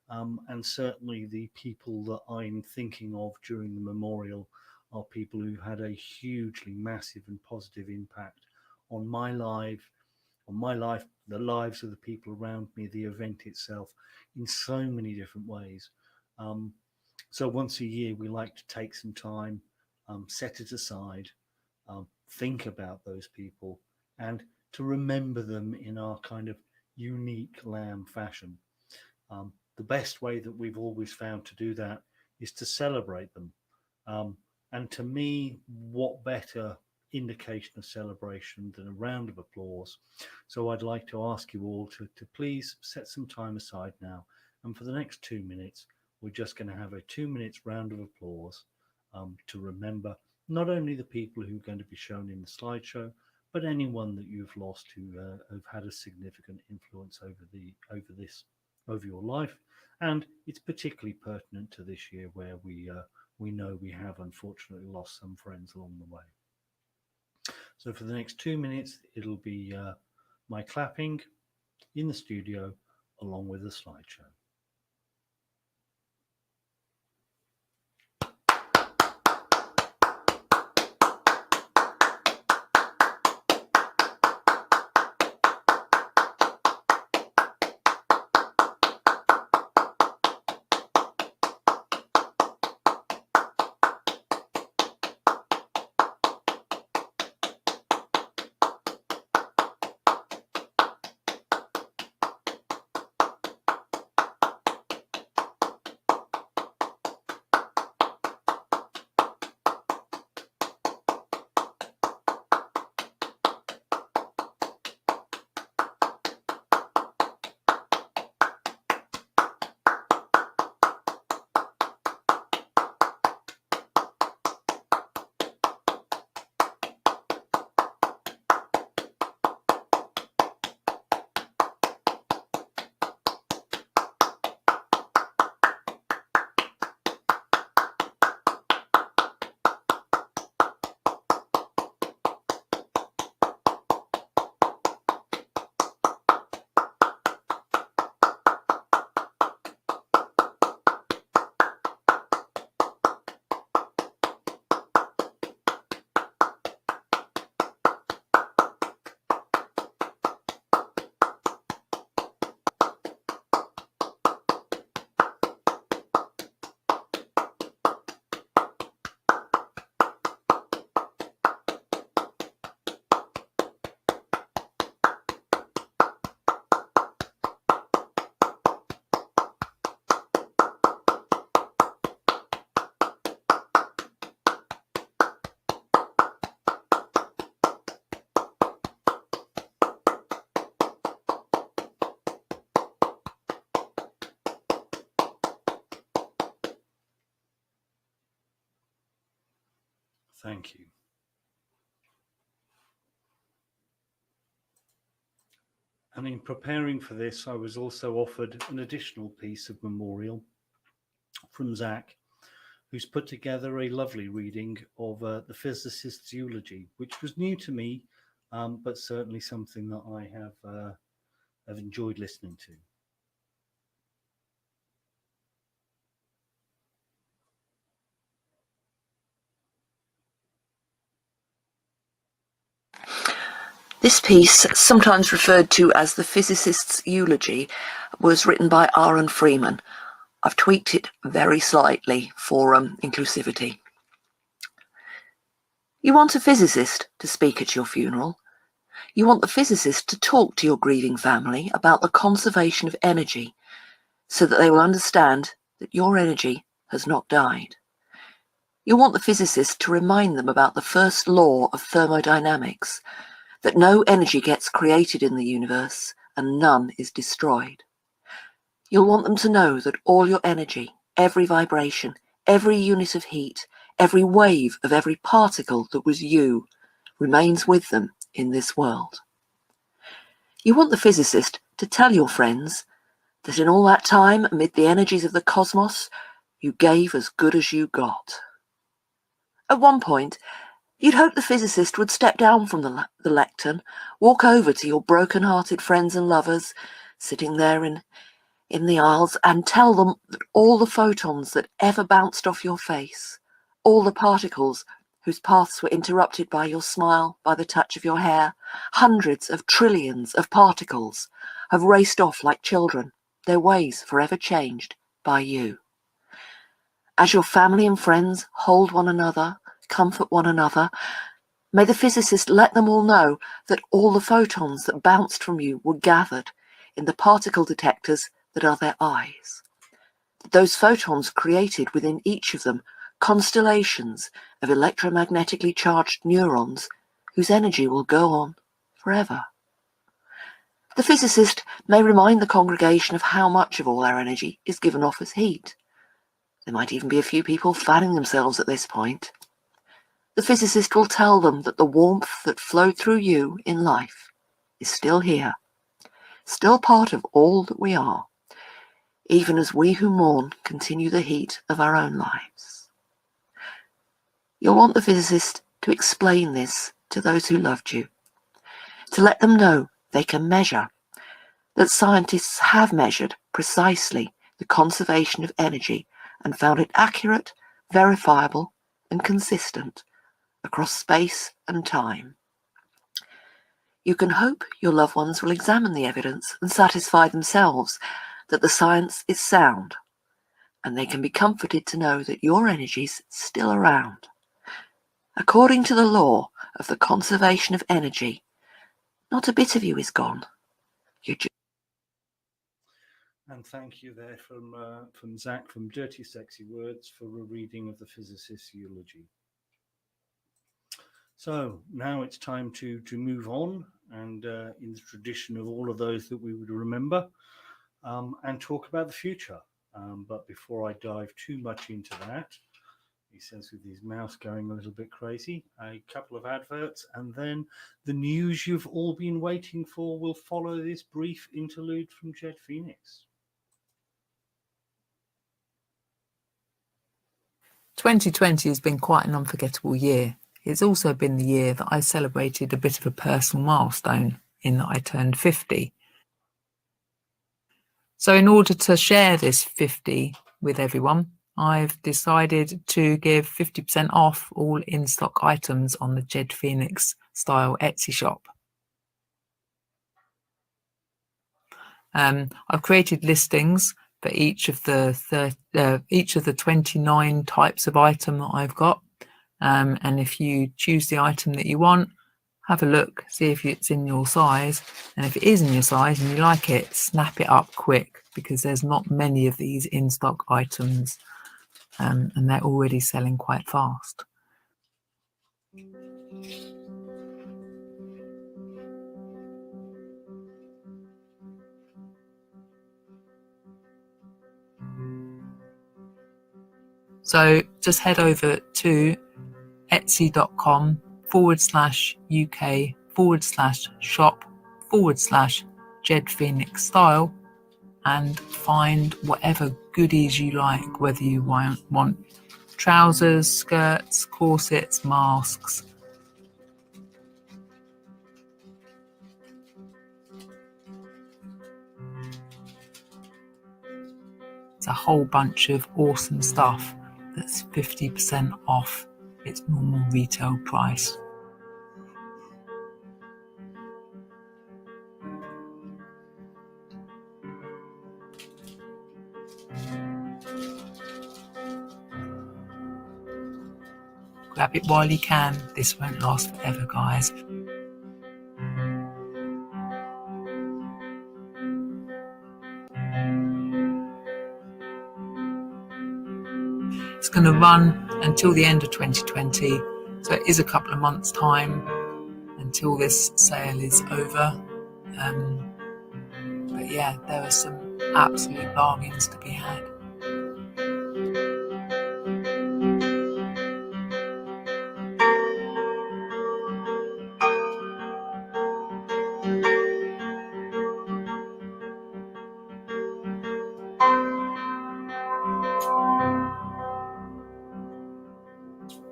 Speaker 1: And certainly the people that I'm thinking of during the memorial are people who had a hugely massive and positive impact on my life, the lives of the people around me, the event itself, in so many different ways. So once a year, we like to take some time, set it aside, think about those people, and to remember them in our kind of unique LAM fashion. The best way that we've always found to do that is to celebrate them. And to me, what better indication of celebration than a round of applause? So I'd like to ask you all to please set some time aside now, and for the next 2 minutes we're just going to have a 2 minutes round of applause, to remember not only the people who are going to be shown in the slideshow, but anyone that you've lost who have had a significant influence over your life. And it's particularly pertinent to this year, where we know we have unfortunately lost some friends along the way. So for the next 2 minutes, it'll be my clapping in the studio along with the slideshow. Thank you. And in preparing for this, I was also offered an additional piece of memorial from Zach, who's put together a lovely reading of the physicist's eulogy, which was new to me, but certainly something that I have enjoyed listening to.
Speaker 15: This piece, sometimes referred to as the physicist's eulogy, was written by Aaron Freeman. I've tweaked it very slightly for inclusivity. You want a physicist to speak at your funeral. You want the physicist to talk to your grieving family about the conservation of energy so that they will understand that your energy has not died. You want the physicist to remind them about the first law of thermodynamics, that no energy gets created in the universe and none is destroyed. You'll want them to know that all your energy, every vibration, every unit of heat, every wave of every particle that was you, remains with them in this world. You want the physicist to tell your friends that in all that time, amid the energies of the cosmos, you gave as good as you got. At one point, you'd hope the physicist would step down from the lectern, walk over to your broken-hearted friends and lovers, sitting there in the aisles, and tell them that all the photons that ever bounced off your face, all the particles whose paths were interrupted by your smile, by the touch of your hair, hundreds of trillions of particles, have raced off like children, their ways forever changed by you. As your family and friends hold one another, comfort one another, may the physicist let them all know that all the photons that bounced from you were gathered in the particle detectors that are their eyes. Those photons created within each of them constellations of electromagnetically charged neurons whose energy will go on forever. The physicist may remind the congregation of how much of all our energy is given off as heat. There might even be a few people fanning themselves at this point. The physicist will tell them that the warmth that flowed through you in life is still here, still part of all that we are, even as we who mourn continue the heat of our own lives. You'll want the physicist to explain this to those who loved you, to let them know they can measure, that scientists have measured precisely the conservation of energy and found it accurate, verifiable, and consistent across space and time. You can hope your loved ones will examine the evidence and satisfy themselves that the science is sound, and they can be comforted to know that your energy's still around. According to the law of the conservation of energy, not a bit of you is gone. You're just...
Speaker 1: And thank you there from Zach from Dirty Sexy Words for a reading of the physicist's eulogy. So now it's time to move on, and in the tradition of all of those that we would remember, and talk about the future. But before I dive too much into that, he says with his mouse going a little bit crazy, a couple of adverts, and then the news you've all been waiting for will follow this brief interlude from Jed Phoenix.
Speaker 3: 2020 has been quite an unforgettable year. It's also been the year that I celebrated a bit of a personal milestone in that I turned 50. So in order to share this 50 with everyone, I've decided to give 50% off all in-stock items on the Jed Phoenix style Etsy shop. I've created listings for each of the 29 types of item that I've got. And if you choose the item that you want, have a look, see if it's in your size. And if it is in your size and you like it, snap it up quick, because there's not many of these in-stock items, and they're already selling quite fast. So just head over to etsy.com/UK/shop/Jed Phoenix Style and find whatever goodies you like, whether you want trousers, skirts, corsets, masks. It's a whole bunch of awesome stuff that's 50% off its normal retail price. Grab it while you can. This won't last forever, guys. It's going to run until the end of 2020, so it is a couple of months' time until this sale is over. But yeah, there are some absolute bargains to be had.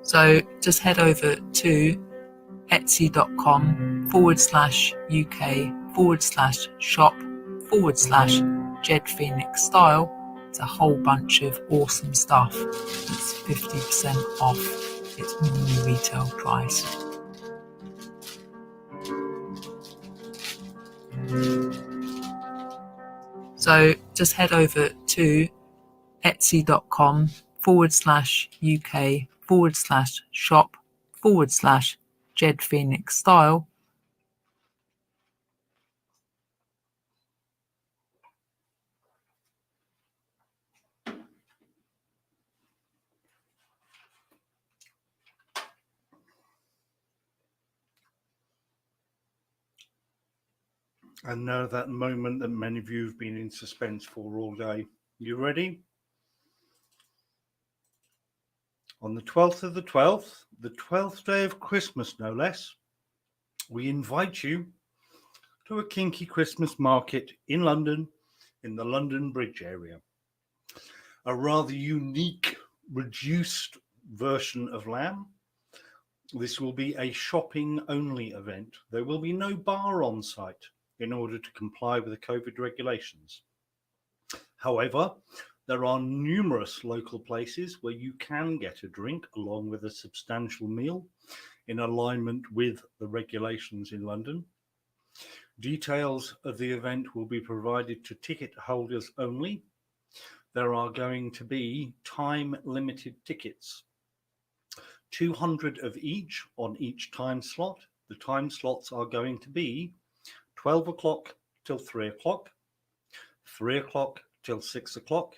Speaker 3: So just head over to etsy.com/UK/shop/Jed Phoenix Style. It's a whole bunch of awesome stuff. It's 50% off its normal retail price. So just head over to etsy.com/UK/shop/Jed Phoenix Style.
Speaker 1: And now that moment that many of you have been in suspense for all day. You ready? On the 12th of the 12th day of Christmas, no less, we invite you to a kinky Christmas market in London, in the London Bridge area. A rather unique, reduced version of LAM. This will be a shopping-only event. There will be no bar on site in order to comply with the COVID regulations. However, there are numerous local places where you can get a drink along with a substantial meal in alignment with the regulations in London. Details of the event will be provided to ticket holders only. There are going to be time-limited tickets, 200 of each on each time slot. The time slots are going to be 12 o'clock till 3 o'clock, 3 o'clock till 6 o'clock,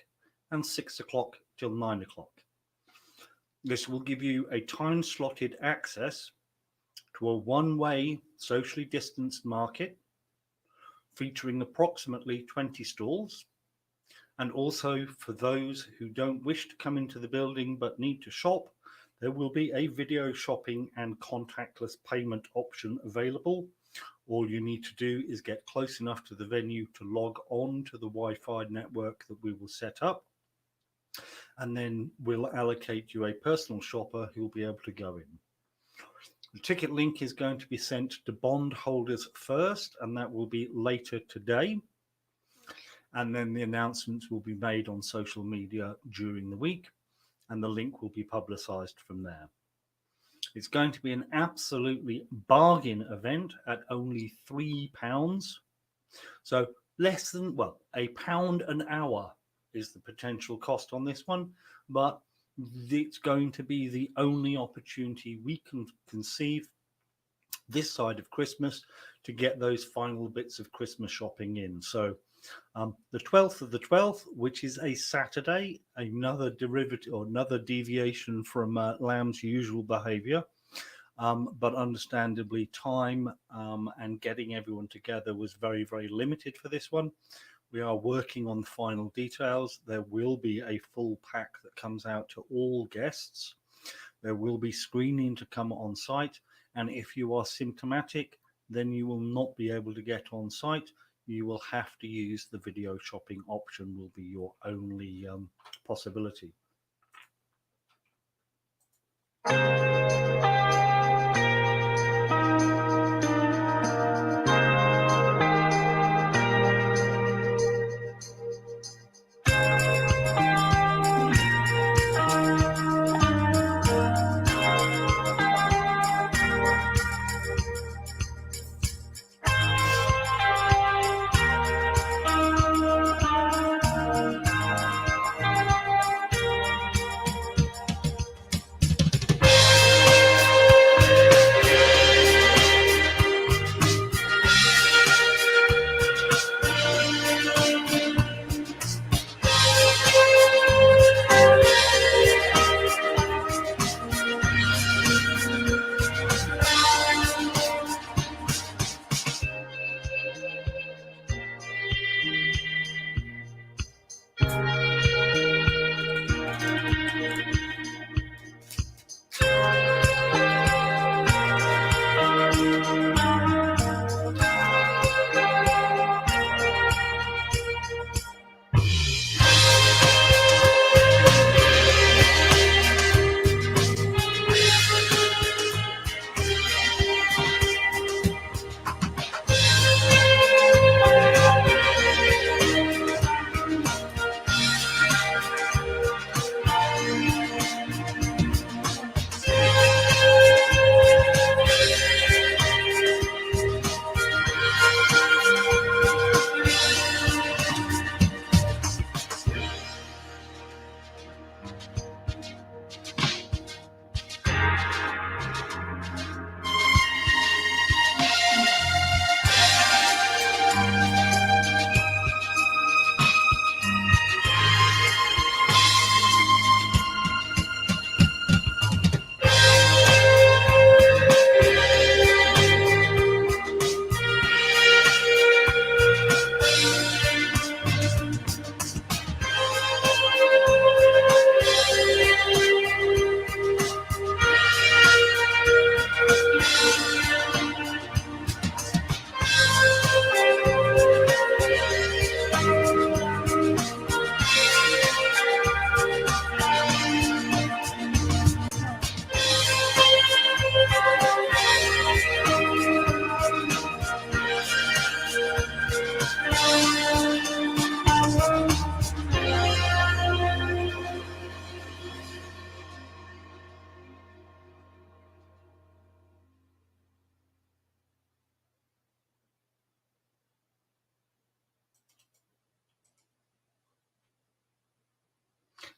Speaker 1: and 6 o'clock till 9 o'clock. This will give you a time-slotted access to a one-way, socially distanced market featuring approximately 20 stalls. And also for those who don't wish to come into the building but need to shop, there will be a video shopping and contactless payment option available. All you need to do is get close enough to the venue to log on to the Wi-Fi network that we will set up, and then we'll allocate you a personal shopper who will be able to go in. The ticket link is going to be sent to bond holders first, and that will be later today. And then the announcements will be made on social media during the week, and the link will be publicized from there. It's going to be an absolutely bargain event at only £3. So less than, well, £1 an hour is the potential cost on this one, but it's going to be the only opportunity we can conceive this side of Christmas to get those final bits of Christmas shopping in. So the 12th of the 12th, which is a Saturday, another derivative or another deviation from LAM's usual behavior, but understandably time and getting everyone together was very, very limited for this one. We are working on the final details. There will be a full pack that comes out to all guests. There will be screening to come on site, and if you are symptomatic, then you will not be able to get on site. You will have to use the video shopping option, will be your only possibility.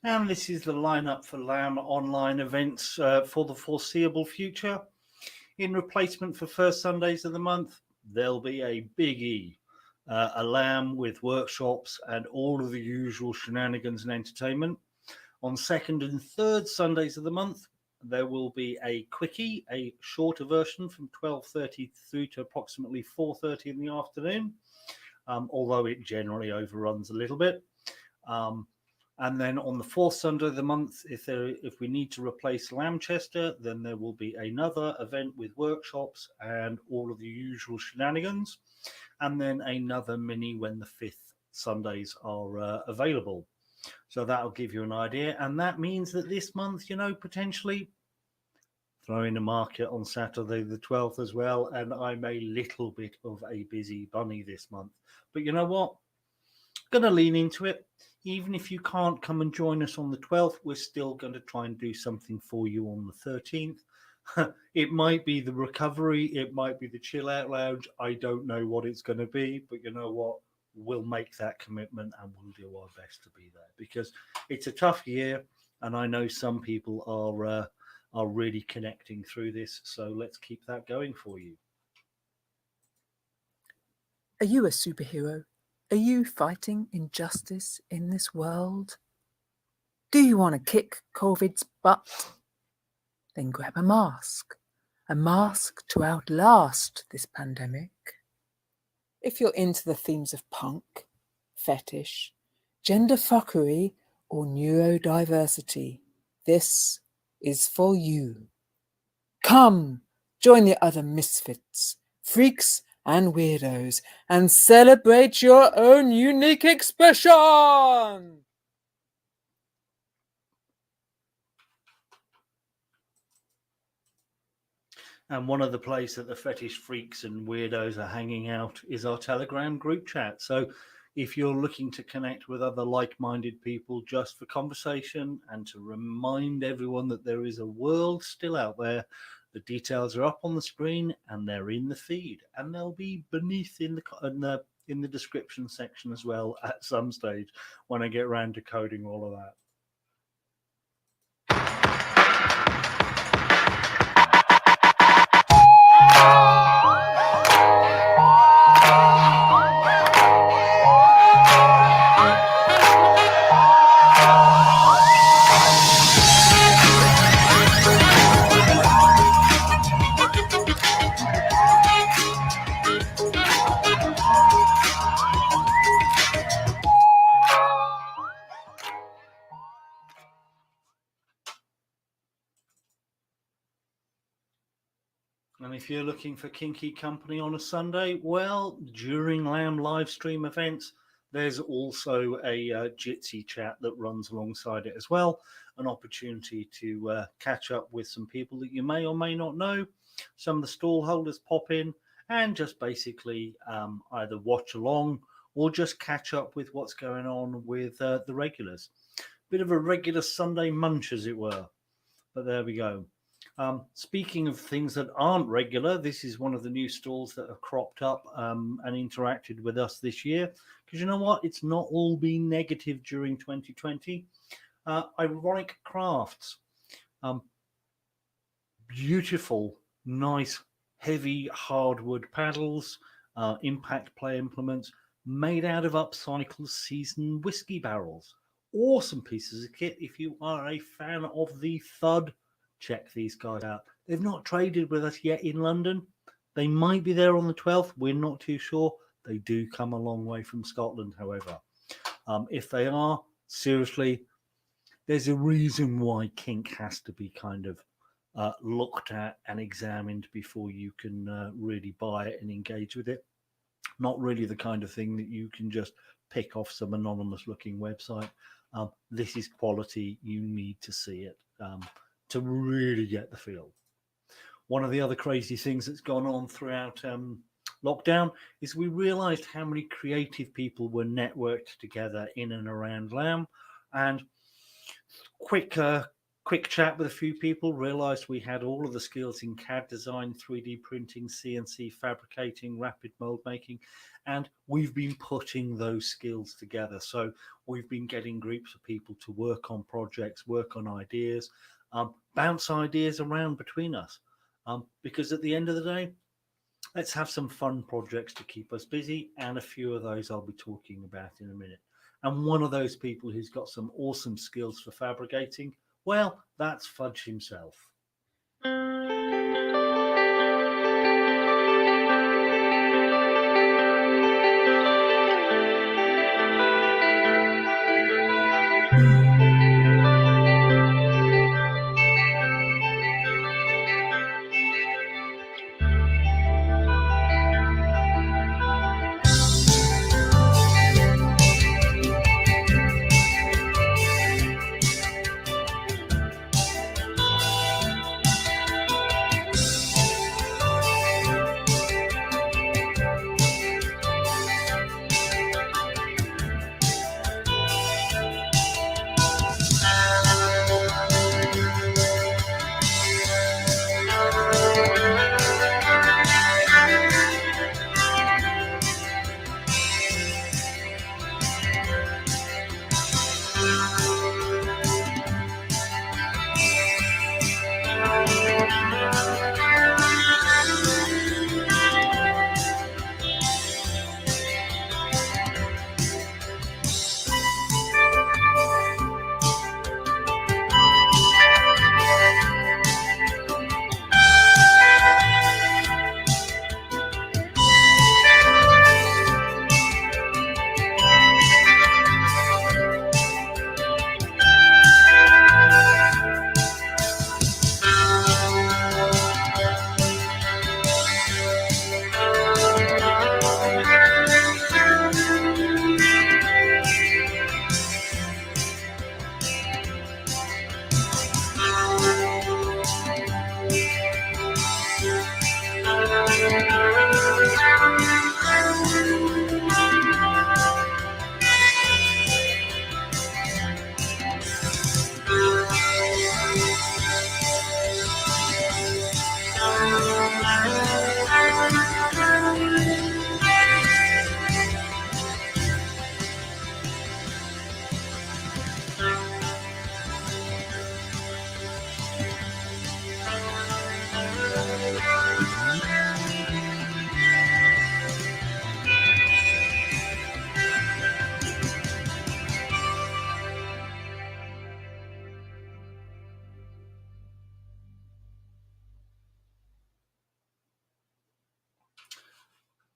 Speaker 1: And this is the lineup for LAM online events for the foreseeable future. In replacement for first Sundays of the month, there'll be a biggie, a LAM with workshops and all of the usual shenanigans and entertainment. On second and third Sundays of the month, there will be a quickie, a shorter version from 12:30 through to approximately 4:30 in the afternoon, although it generally overruns a little bit. And then on the fourth Sunday of the month, if we need to replace LAMchester, then there will be another event with workshops and all of the usual shenanigans, and then another mini when the fifth Sundays are available. So that'll give you an idea, and that means that this month, you know, potentially throw in a market on Saturday the 12th as well, and I'm a little bit of a busy bunny this month. But you know what? Going to lean into it. Even if you can't come and join us on the 12th, we're still going to try and do something for you on the 13th. It might be the recovery, it might be the chill out lounge. I don't know what it's going to be, but you know what? We'll make that commitment and we'll do our best to be there, because it's a tough year, and I know some people are really connecting through this. So let's keep that going for you.
Speaker 3: Are you a superhero? Are you fighting injustice in this world? Do you want to kick COVID's butt? Then grab a mask to outlast this pandemic. If you're into the themes of punk, fetish, gender fuckery, or neurodiversity, this is for you. Come, join the other misfits, freaks and weirdos, and celebrate your own unique expression!
Speaker 1: And one of the places that the fetish freaks and weirdos are hanging out is our Telegram group chat. So if you're looking to connect with other like-minded people just for conversation and to remind everyone that there is a world still out there, the details are up on the screen and they're in the feed, and they'll be beneath in the description section as well at some stage when I get around to coding all of that. And if you're looking for kinky company on a Sunday, well, during LAM live stream events, there's also a Jitsi chat that runs alongside it as well. An opportunity to catch up with some people that you may or may not know. Some of the stall holders pop in and just basically either watch along or just catch up with what's going on with the regulars. Bit of a regular Sunday munch, as it were. But there we go. Speaking of things that aren't regular, this is one of the new stalls that have cropped up and interacted with us this year. Because you know what? It's not all been negative during 2020. Ironic Crafts. Beautiful, nice, heavy hardwood paddles, impact play implements made out of upcycled seasoned whiskey barrels. Awesome pieces of kit. If you are a fan of the thud, check these guys out. They've not traded with us yet in London. They might be there on the 12th. We're not too sure. They do come a long way from Scotland, however. If they are, seriously, there's a reason why kink has to be kind of looked at and examined before you can really buy it and engage with it. Not really the kind of thing that you can just pick off some anonymous looking website. This is quality. You need to see it to really get the feel. One of the other crazy things that's gone on throughout lockdown is we realized how many creative people were networked together in and around LAM, and quick chat with a few people, realized we had all of the skills in CAD design, 3D printing, CNC fabricating, rapid mold making, and we've been putting those skills together. So we've been getting groups of people to work on projects, work on ideas, bounce ideas around between us. Because at the end of the day, let's have some fun projects to keep us busy, and a few of those I'll be talking about in a minute. And one of those people who's got some awesome skills for fabricating, well, that's Fudge himself.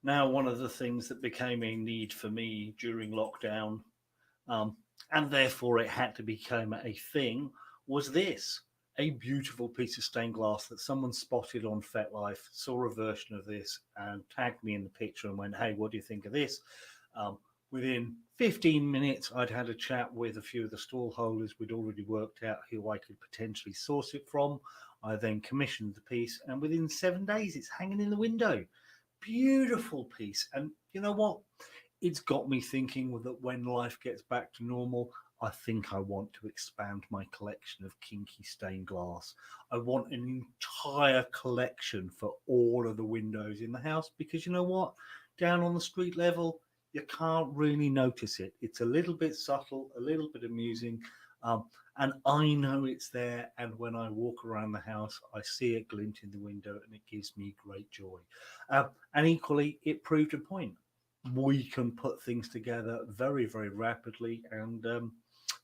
Speaker 1: Now, one of the things that became a need for me during lockdown, and therefore it had to become a thing, was this. A beautiful piece of stained glass that someone spotted on FetLife, saw a version of this and tagged me in the picture and went, hey, what do you think of this? Within 15 minutes, I'd had a chat with a few of the stall holders. We'd already worked out who I could potentially source it from. I then commissioned the piece, and within 7 days, it's hanging in the window. Beautiful piece. And you know what? It's got me thinking that when life gets back to normal, I think I want to expand my collection of kinky stained glass. I want an entire collection for all of the windows in the house, because you know what? Down on the street level, you can't really notice it. It's a little bit subtle, a little bit amusing, and I know it's there. And when I walk around the house, I see it glint in the window, and it gives me great joy. And equally, it proved a point. We can put things together very, very rapidly and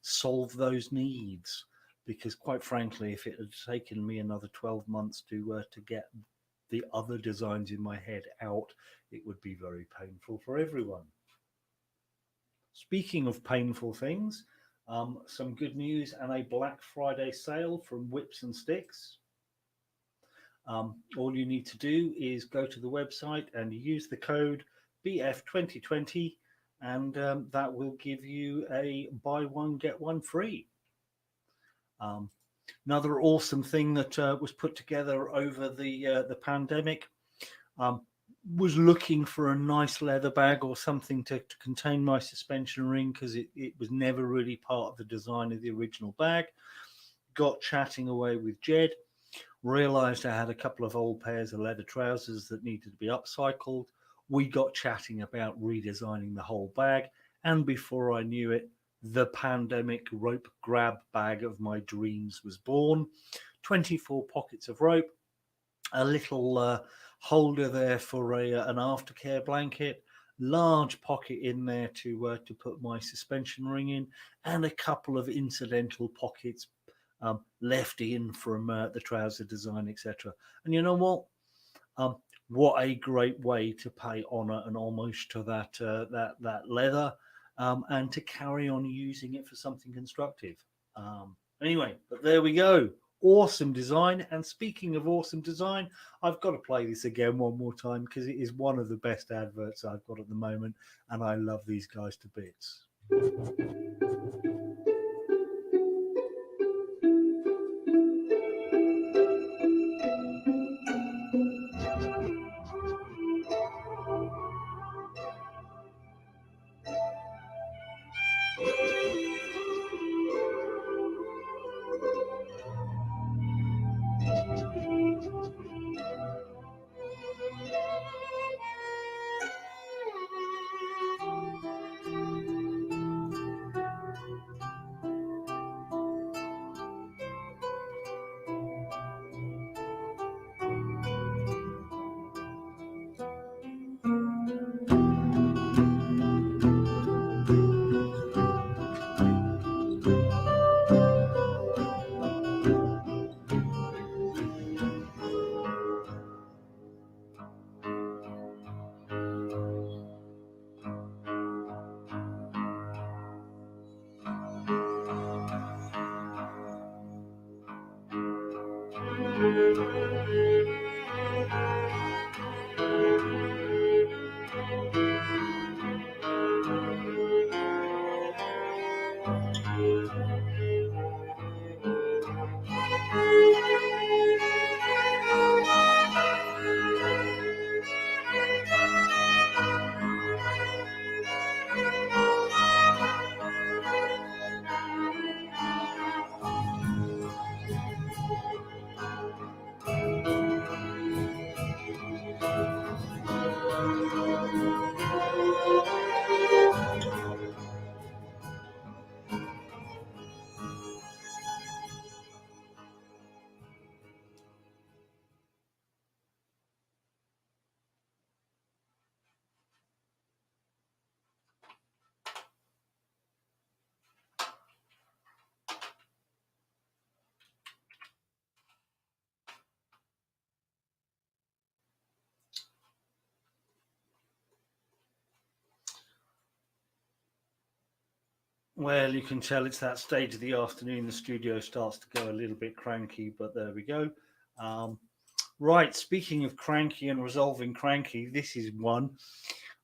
Speaker 1: solve those needs. Because quite frankly, if it had taken me another 12 months to get the other designs in my head out, it would be very painful for everyone. Speaking of painful things, some good news and a Black Friday sale from Whips and Sticks. All you need to do is go to the website and use the code BF2020, and that will give you a buy one get one free. Another awesome thing that was put together over the pandemic, was looking for a nice leather bag or something to contain my suspension ring, because it was never really part of the design of the original bag. Got chatting away with Jed, realized I had a couple of old pairs of leather trousers that needed to be upcycled. We got chatting about redesigning the whole bag, and before I knew it, the pandemic rope grab bag of my dreams was born. 24 pockets of rope, a little holder there for an aftercare blanket, large pocket in there to put my suspension ring in, and a couple of incidental pockets left in from the trouser design, etc. And you know what a great way to pay honor and homage to that leather, and to carry on using it for something constructive. Anyway, but there we go. Awesome design. And speaking of awesome design, I've got to play this again one more time, because it is one of the best adverts I've got at the moment, and I love these guys to bits. Well, you can tell it's that stage of the afternoon. The studio starts to go a little bit cranky, but there we go. Right, speaking of cranky and resolving cranky, this is one.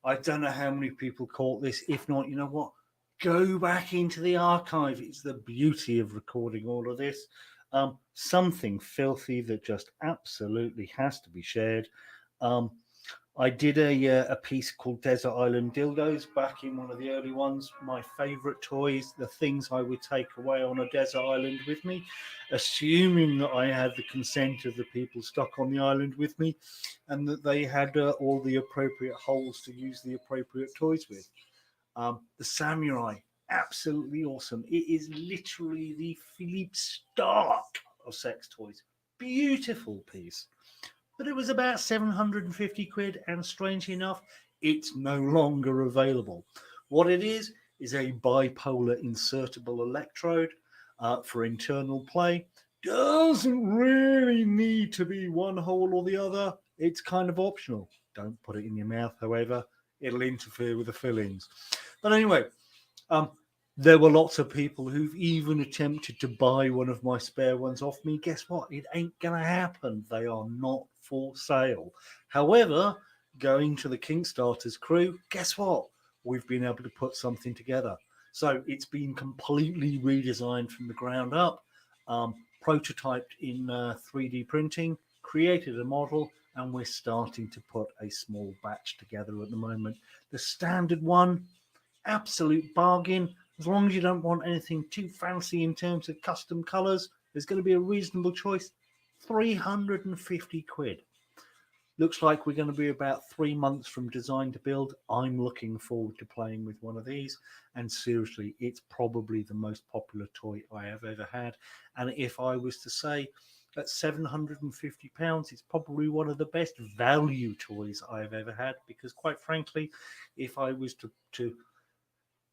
Speaker 1: I don't know how many people caught this. If not, you know what? Go back into the archive. It's the beauty of recording all of this. Something filthy that just absolutely has to be shared. I did a piece called Desert Island Dildos back in one of the early ones. My favourite toys, the things I would take away on a desert island with me, assuming that I had the consent of the people stuck on the island with me and that they had all the appropriate holes to use the appropriate toys with. The Samurai, absolutely awesome. It is literally the Philippe Stark of sex toys. Beautiful piece. But it was about 750 quid, and strangely enough, it's no longer available. What it is a bipolar insertable electrode for internal play. Doesn't really need to be one hole or the other. It's kind of optional. Don't put it in your mouth, however. It'll interfere with the fillings. But anyway, there were lots of people who've even attempted to buy one of my spare ones off me. Guess what? It ain't going to happen. They are not for sale. However, going to the Kickstarter's crew, guess what? We've been able to put something together. So it's been completely redesigned from the ground up, prototyped in 3D printing, created a model, and we're starting to put a small batch together at the moment. The standard one, absolute bargain. As long as you don't want anything too fancy in terms of custom colours, there's going to be a reasonable choice. 350 quid. Looks like we're going to be about 3 months from design to build. I'm looking forward to playing with one of these. And seriously, it's probably the most popular toy I have ever had. And if I was to say at £750, it's probably one of the best value toys I've ever had. Because quite frankly, if I was to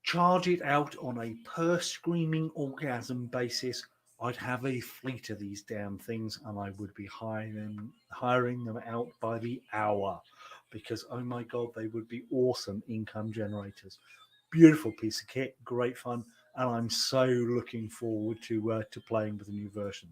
Speaker 1: charge it out on a per screaming orgasm basis, I'd have a fleet of these damn things, and I would be hiring them out by the hour, because oh my god, they would be awesome income generators. Beautiful piece of kit, great fun, and I'm so looking forward to playing with the new version.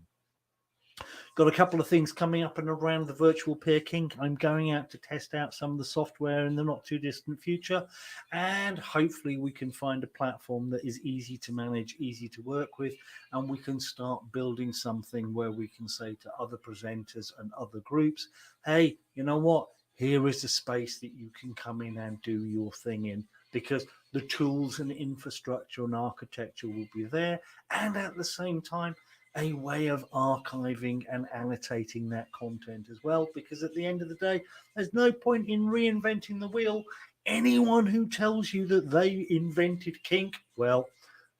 Speaker 1: Got a couple of things coming up and around the virtual Peer Kink. I'm going out to test out some of the software in the not too distant future, and hopefully we can find a platform that is easy to manage, easy to work with, and we can start building something where we can say to other presenters and other groups, hey, you know what? Here is the space that you can come in and do your thing in, because the tools and infrastructure and architecture will be there, and at the same time, a way of archiving and annotating that content as well, because at the end of the day, there's no point in reinventing the wheel. Anyone who tells you that they invented kink, well,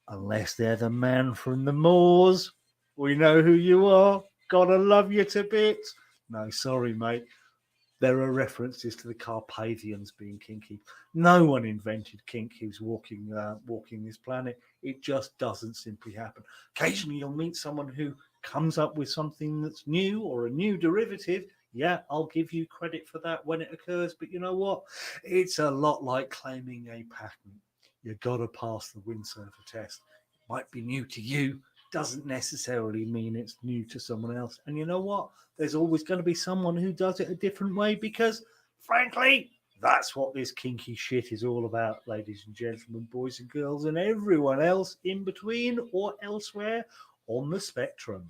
Speaker 1: unless they're the man from the moors, we know who you are. Gotta love you to bits. No, sorry, mate. There are references to the Carpathians being kinky. No one invented kink who's walking this planet. It just doesn't simply happen. Occasionally you'll meet someone who comes up with something that's new or a new derivative. Yeah, I'll give you credit for that when it occurs. But you know what? It's a lot like claiming a patent. You got to pass the windsurfer test. It might be new to you, doesn't necessarily mean it's new to someone else. And you know what? There's always going to be someone who does it a different way, because frankly, that's what this kinky shit is all about, ladies and gentlemen, boys and girls, and everyone else in between or elsewhere on the spectrum.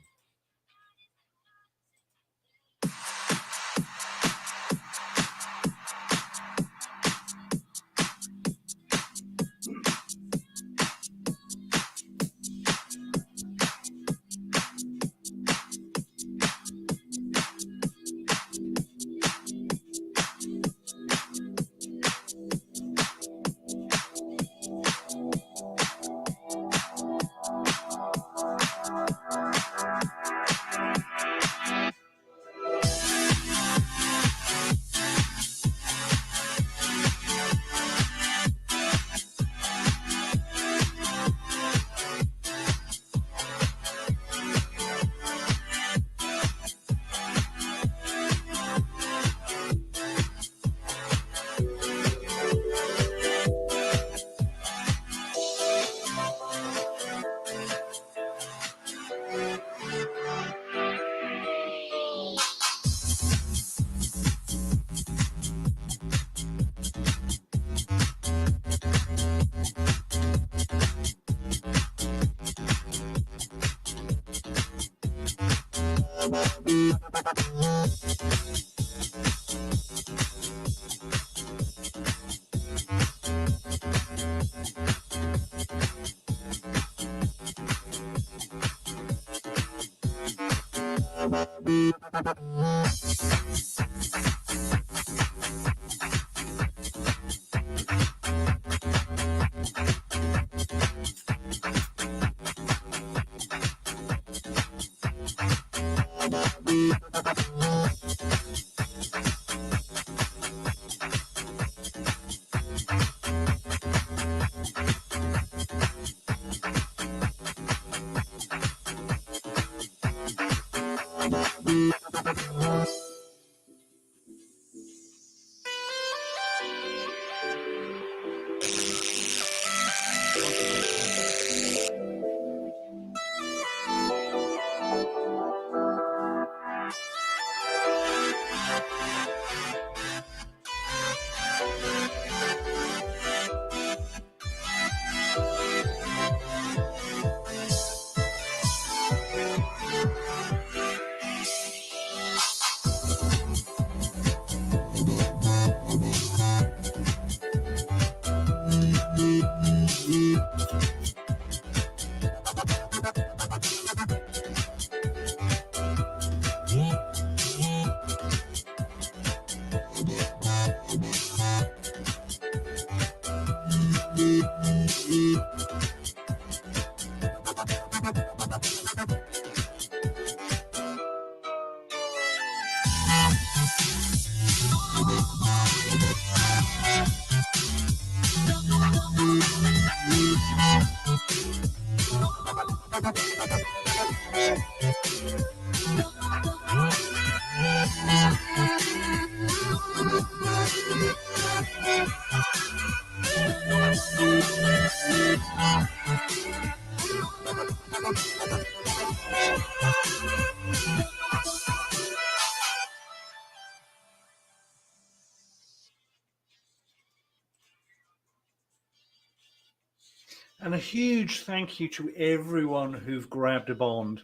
Speaker 1: And a huge thank you to everyone who've grabbed a bond.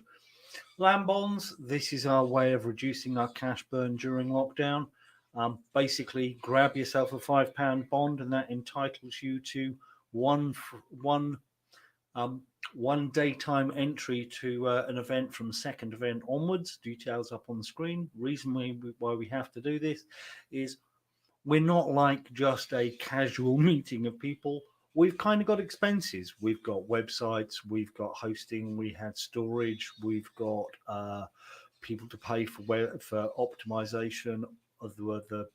Speaker 1: LAM bonds, this is our way of reducing our cash burn during lockdown. Basically, grab yourself a £5 bond, and that entitles you to one daytime entry to an event from second event onwards. Details up on the screen. Reason why we have to do this is we're not like just a casual meeting of people. We've kind of got expenses. We've got websites, we've got hosting, we had storage, we've got people to pay for optimization of the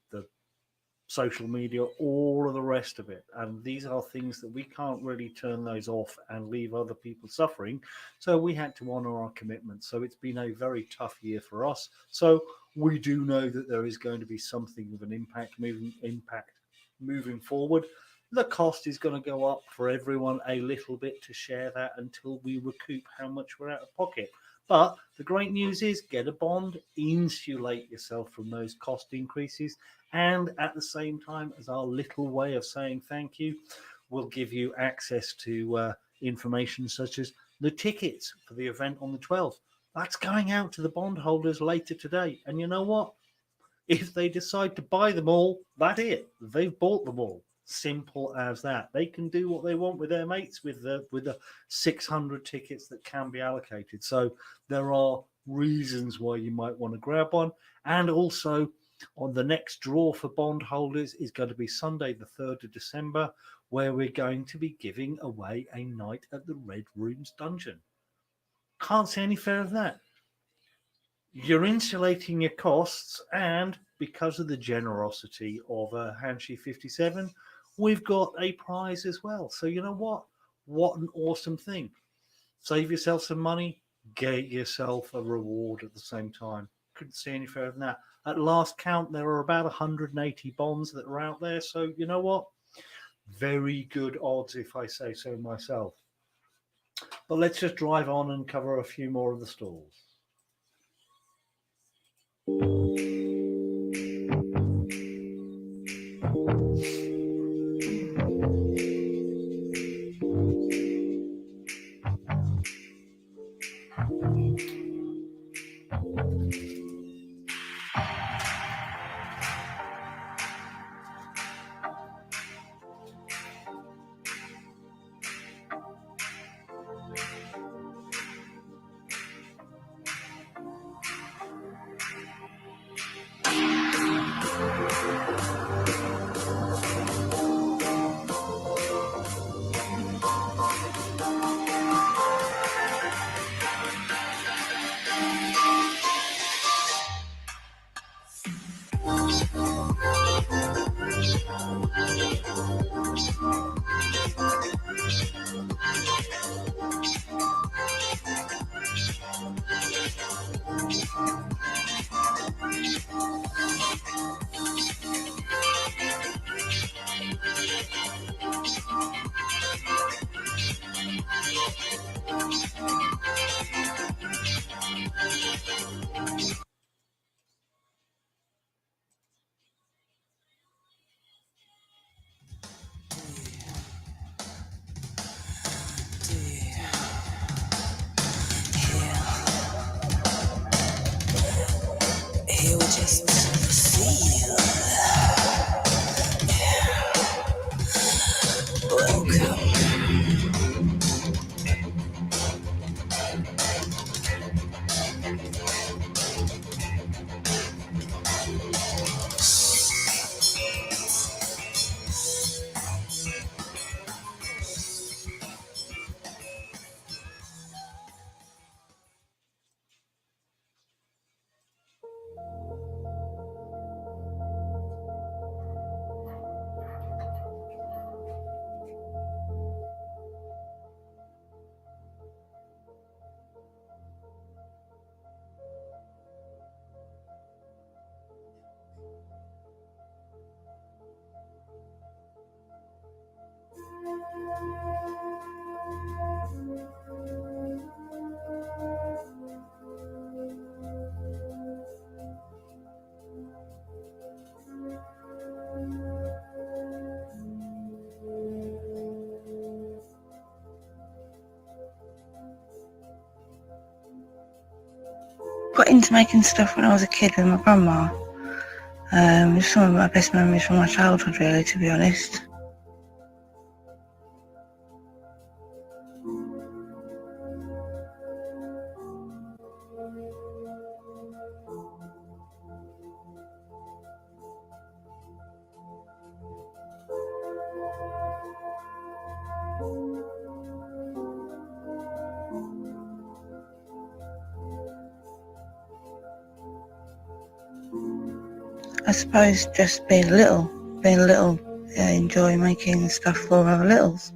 Speaker 1: social media, all of the rest of it. And these are things that we can't really turn those off and leave other people suffering. So we had to honor our commitments. So it's been a very tough year for us. So we do know that there is going to be something of an impact moving forward. The cost is going to go up for everyone a little bit to share that until we recoup how much we're out of pocket. But the great news is get a bond, insulate yourself from those cost increases, and at the same time, as our little way of saying thank you, we'll give you access to information such as the tickets for the event on the 12th. That's going out to the bondholders later today. And you know what? If they decide to buy them all, that's it. They've bought them all. Simple as that. They can do what they want with their mates with the 600 tickets that can be allocated. So there are reasons why you might want to grab one. And also on the next draw for bondholders is going to be Sunday the 3rd of December, where we're going to be giving away a night at the Red Rooms Dungeon. Can't say any fairer than that. You're insulating your costs, and because of the generosity of Hanshi 57, we've got a prize as well. So you know what? What an awesome thing. Save yourself some money, get yourself a reward at the same time. Couldn't see any further than that. At last count, there are about 180 bonds that are out there. So you know what? Very good odds, if I say so myself. But let's just drive on and cover a few more of the stalls.
Speaker 2: You were just meant to feel. Welcome.
Speaker 16: Got into making stuff when I was a kid with my grandma. It's some of my best memories from my childhood, really, to be honest. I suppose just being little, enjoy making stuff for other littles.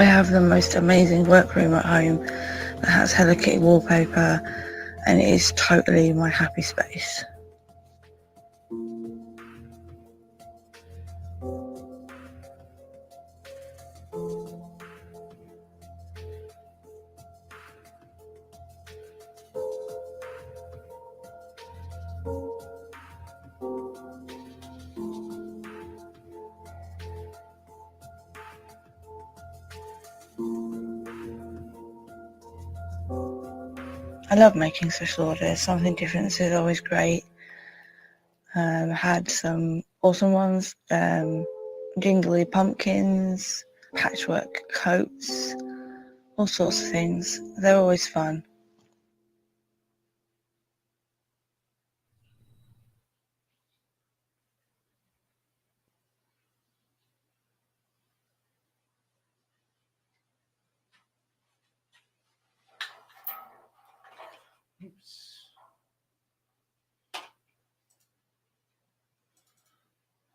Speaker 16: I have the most amazing workroom at home that has Hello Kitty wallpaper, and it is totally my happy space. I love making special orders. Something different is always great. Had some awesome ones. Jingly pumpkins, patchwork coats, all sorts of things. They're always fun.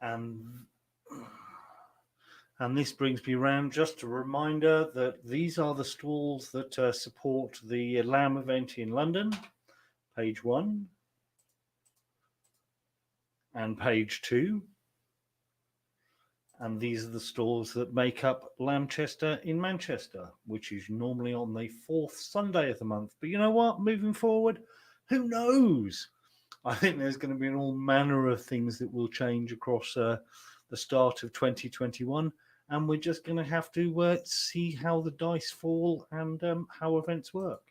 Speaker 1: And this brings me round just a reminder that these are the stalls that support the LAM event in London, page 1 and page 2. And these are the stalls that make up LAMchester in Manchester, which is normally on the 4th Sunday of the month. But you know what? Moving forward, who knows? I think there's going to be all manner of things that will change across the start of 2021. And we're just going to have to see how the dice fall and how events work.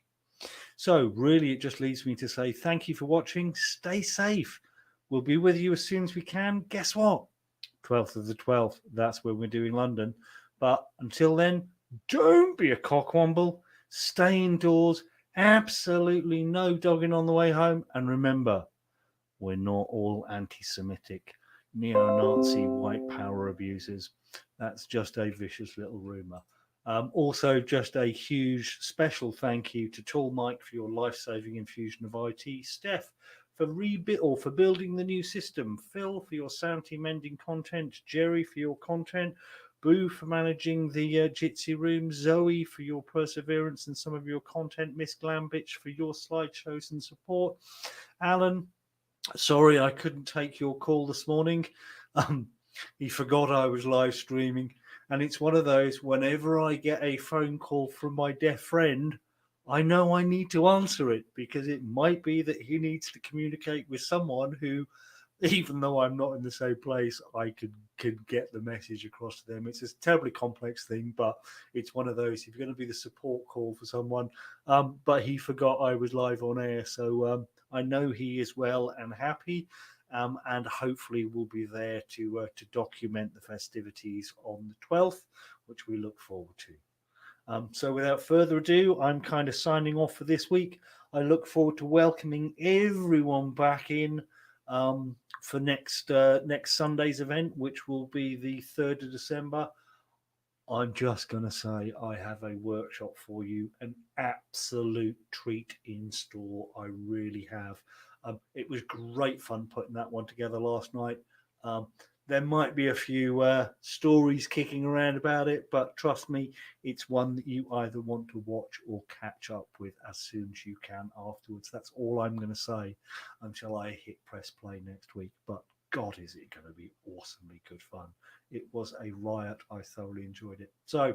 Speaker 1: So really, it just leaves me to say thank you for watching. Stay safe. We'll be with you as soon as we can. Guess what? 12th of the 12th. That's when we're doing London. But until then, don't be a cockwomble. Stay indoors. Absolutely no dogging on the way home. And remember, we're not all anti-Semitic, neo-Nazi, white power abusers. That's just a vicious little rumour. Also, just a huge special thank you to Tall Mike for your life-saving infusion of IT, Steph for building the new system, Phil for your Sanity mending content, Jerry for your content, Boo for managing the Jitsi room, Zoe for your perseverance and some of your content, MsstGlamBitch for your slideshows and support, Alan, sorry I couldn't take your call this morning. He forgot I was live streaming, and it's one of those, whenever I get a phone call from my deaf friend, I know I need to answer it, because it might be that he needs to communicate with someone who, even though I'm not in the same place, I could get the message across to them. It's a terribly complex thing, but it's one of those, if you're going to be the support call for someone, but he forgot I was live on air, so I know he is well and happy. And hopefully we'll be there to document the festivities on the 12th, which we look forward to. So without further ado, I'm kind of signing off for this week. I look forward to welcoming everyone back in for next Sunday's event, which will be the 3rd of December. I'm just going to say I have a workshop for you, an absolute treat in store. I really have. It was great fun putting that one together last night. There might be a few stories kicking around about it, but trust me, it's one that you either want to watch or catch up with as soon as you can afterwards. That's all I'm going to say until I hit press play next week. But God, is it going to be awesomely good fun. It was a riot. I thoroughly enjoyed it. So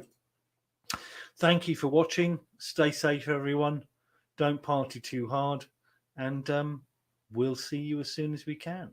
Speaker 1: thank you for watching. Stay safe, everyone. Don't party too hard. And we'll see you as soon as we can.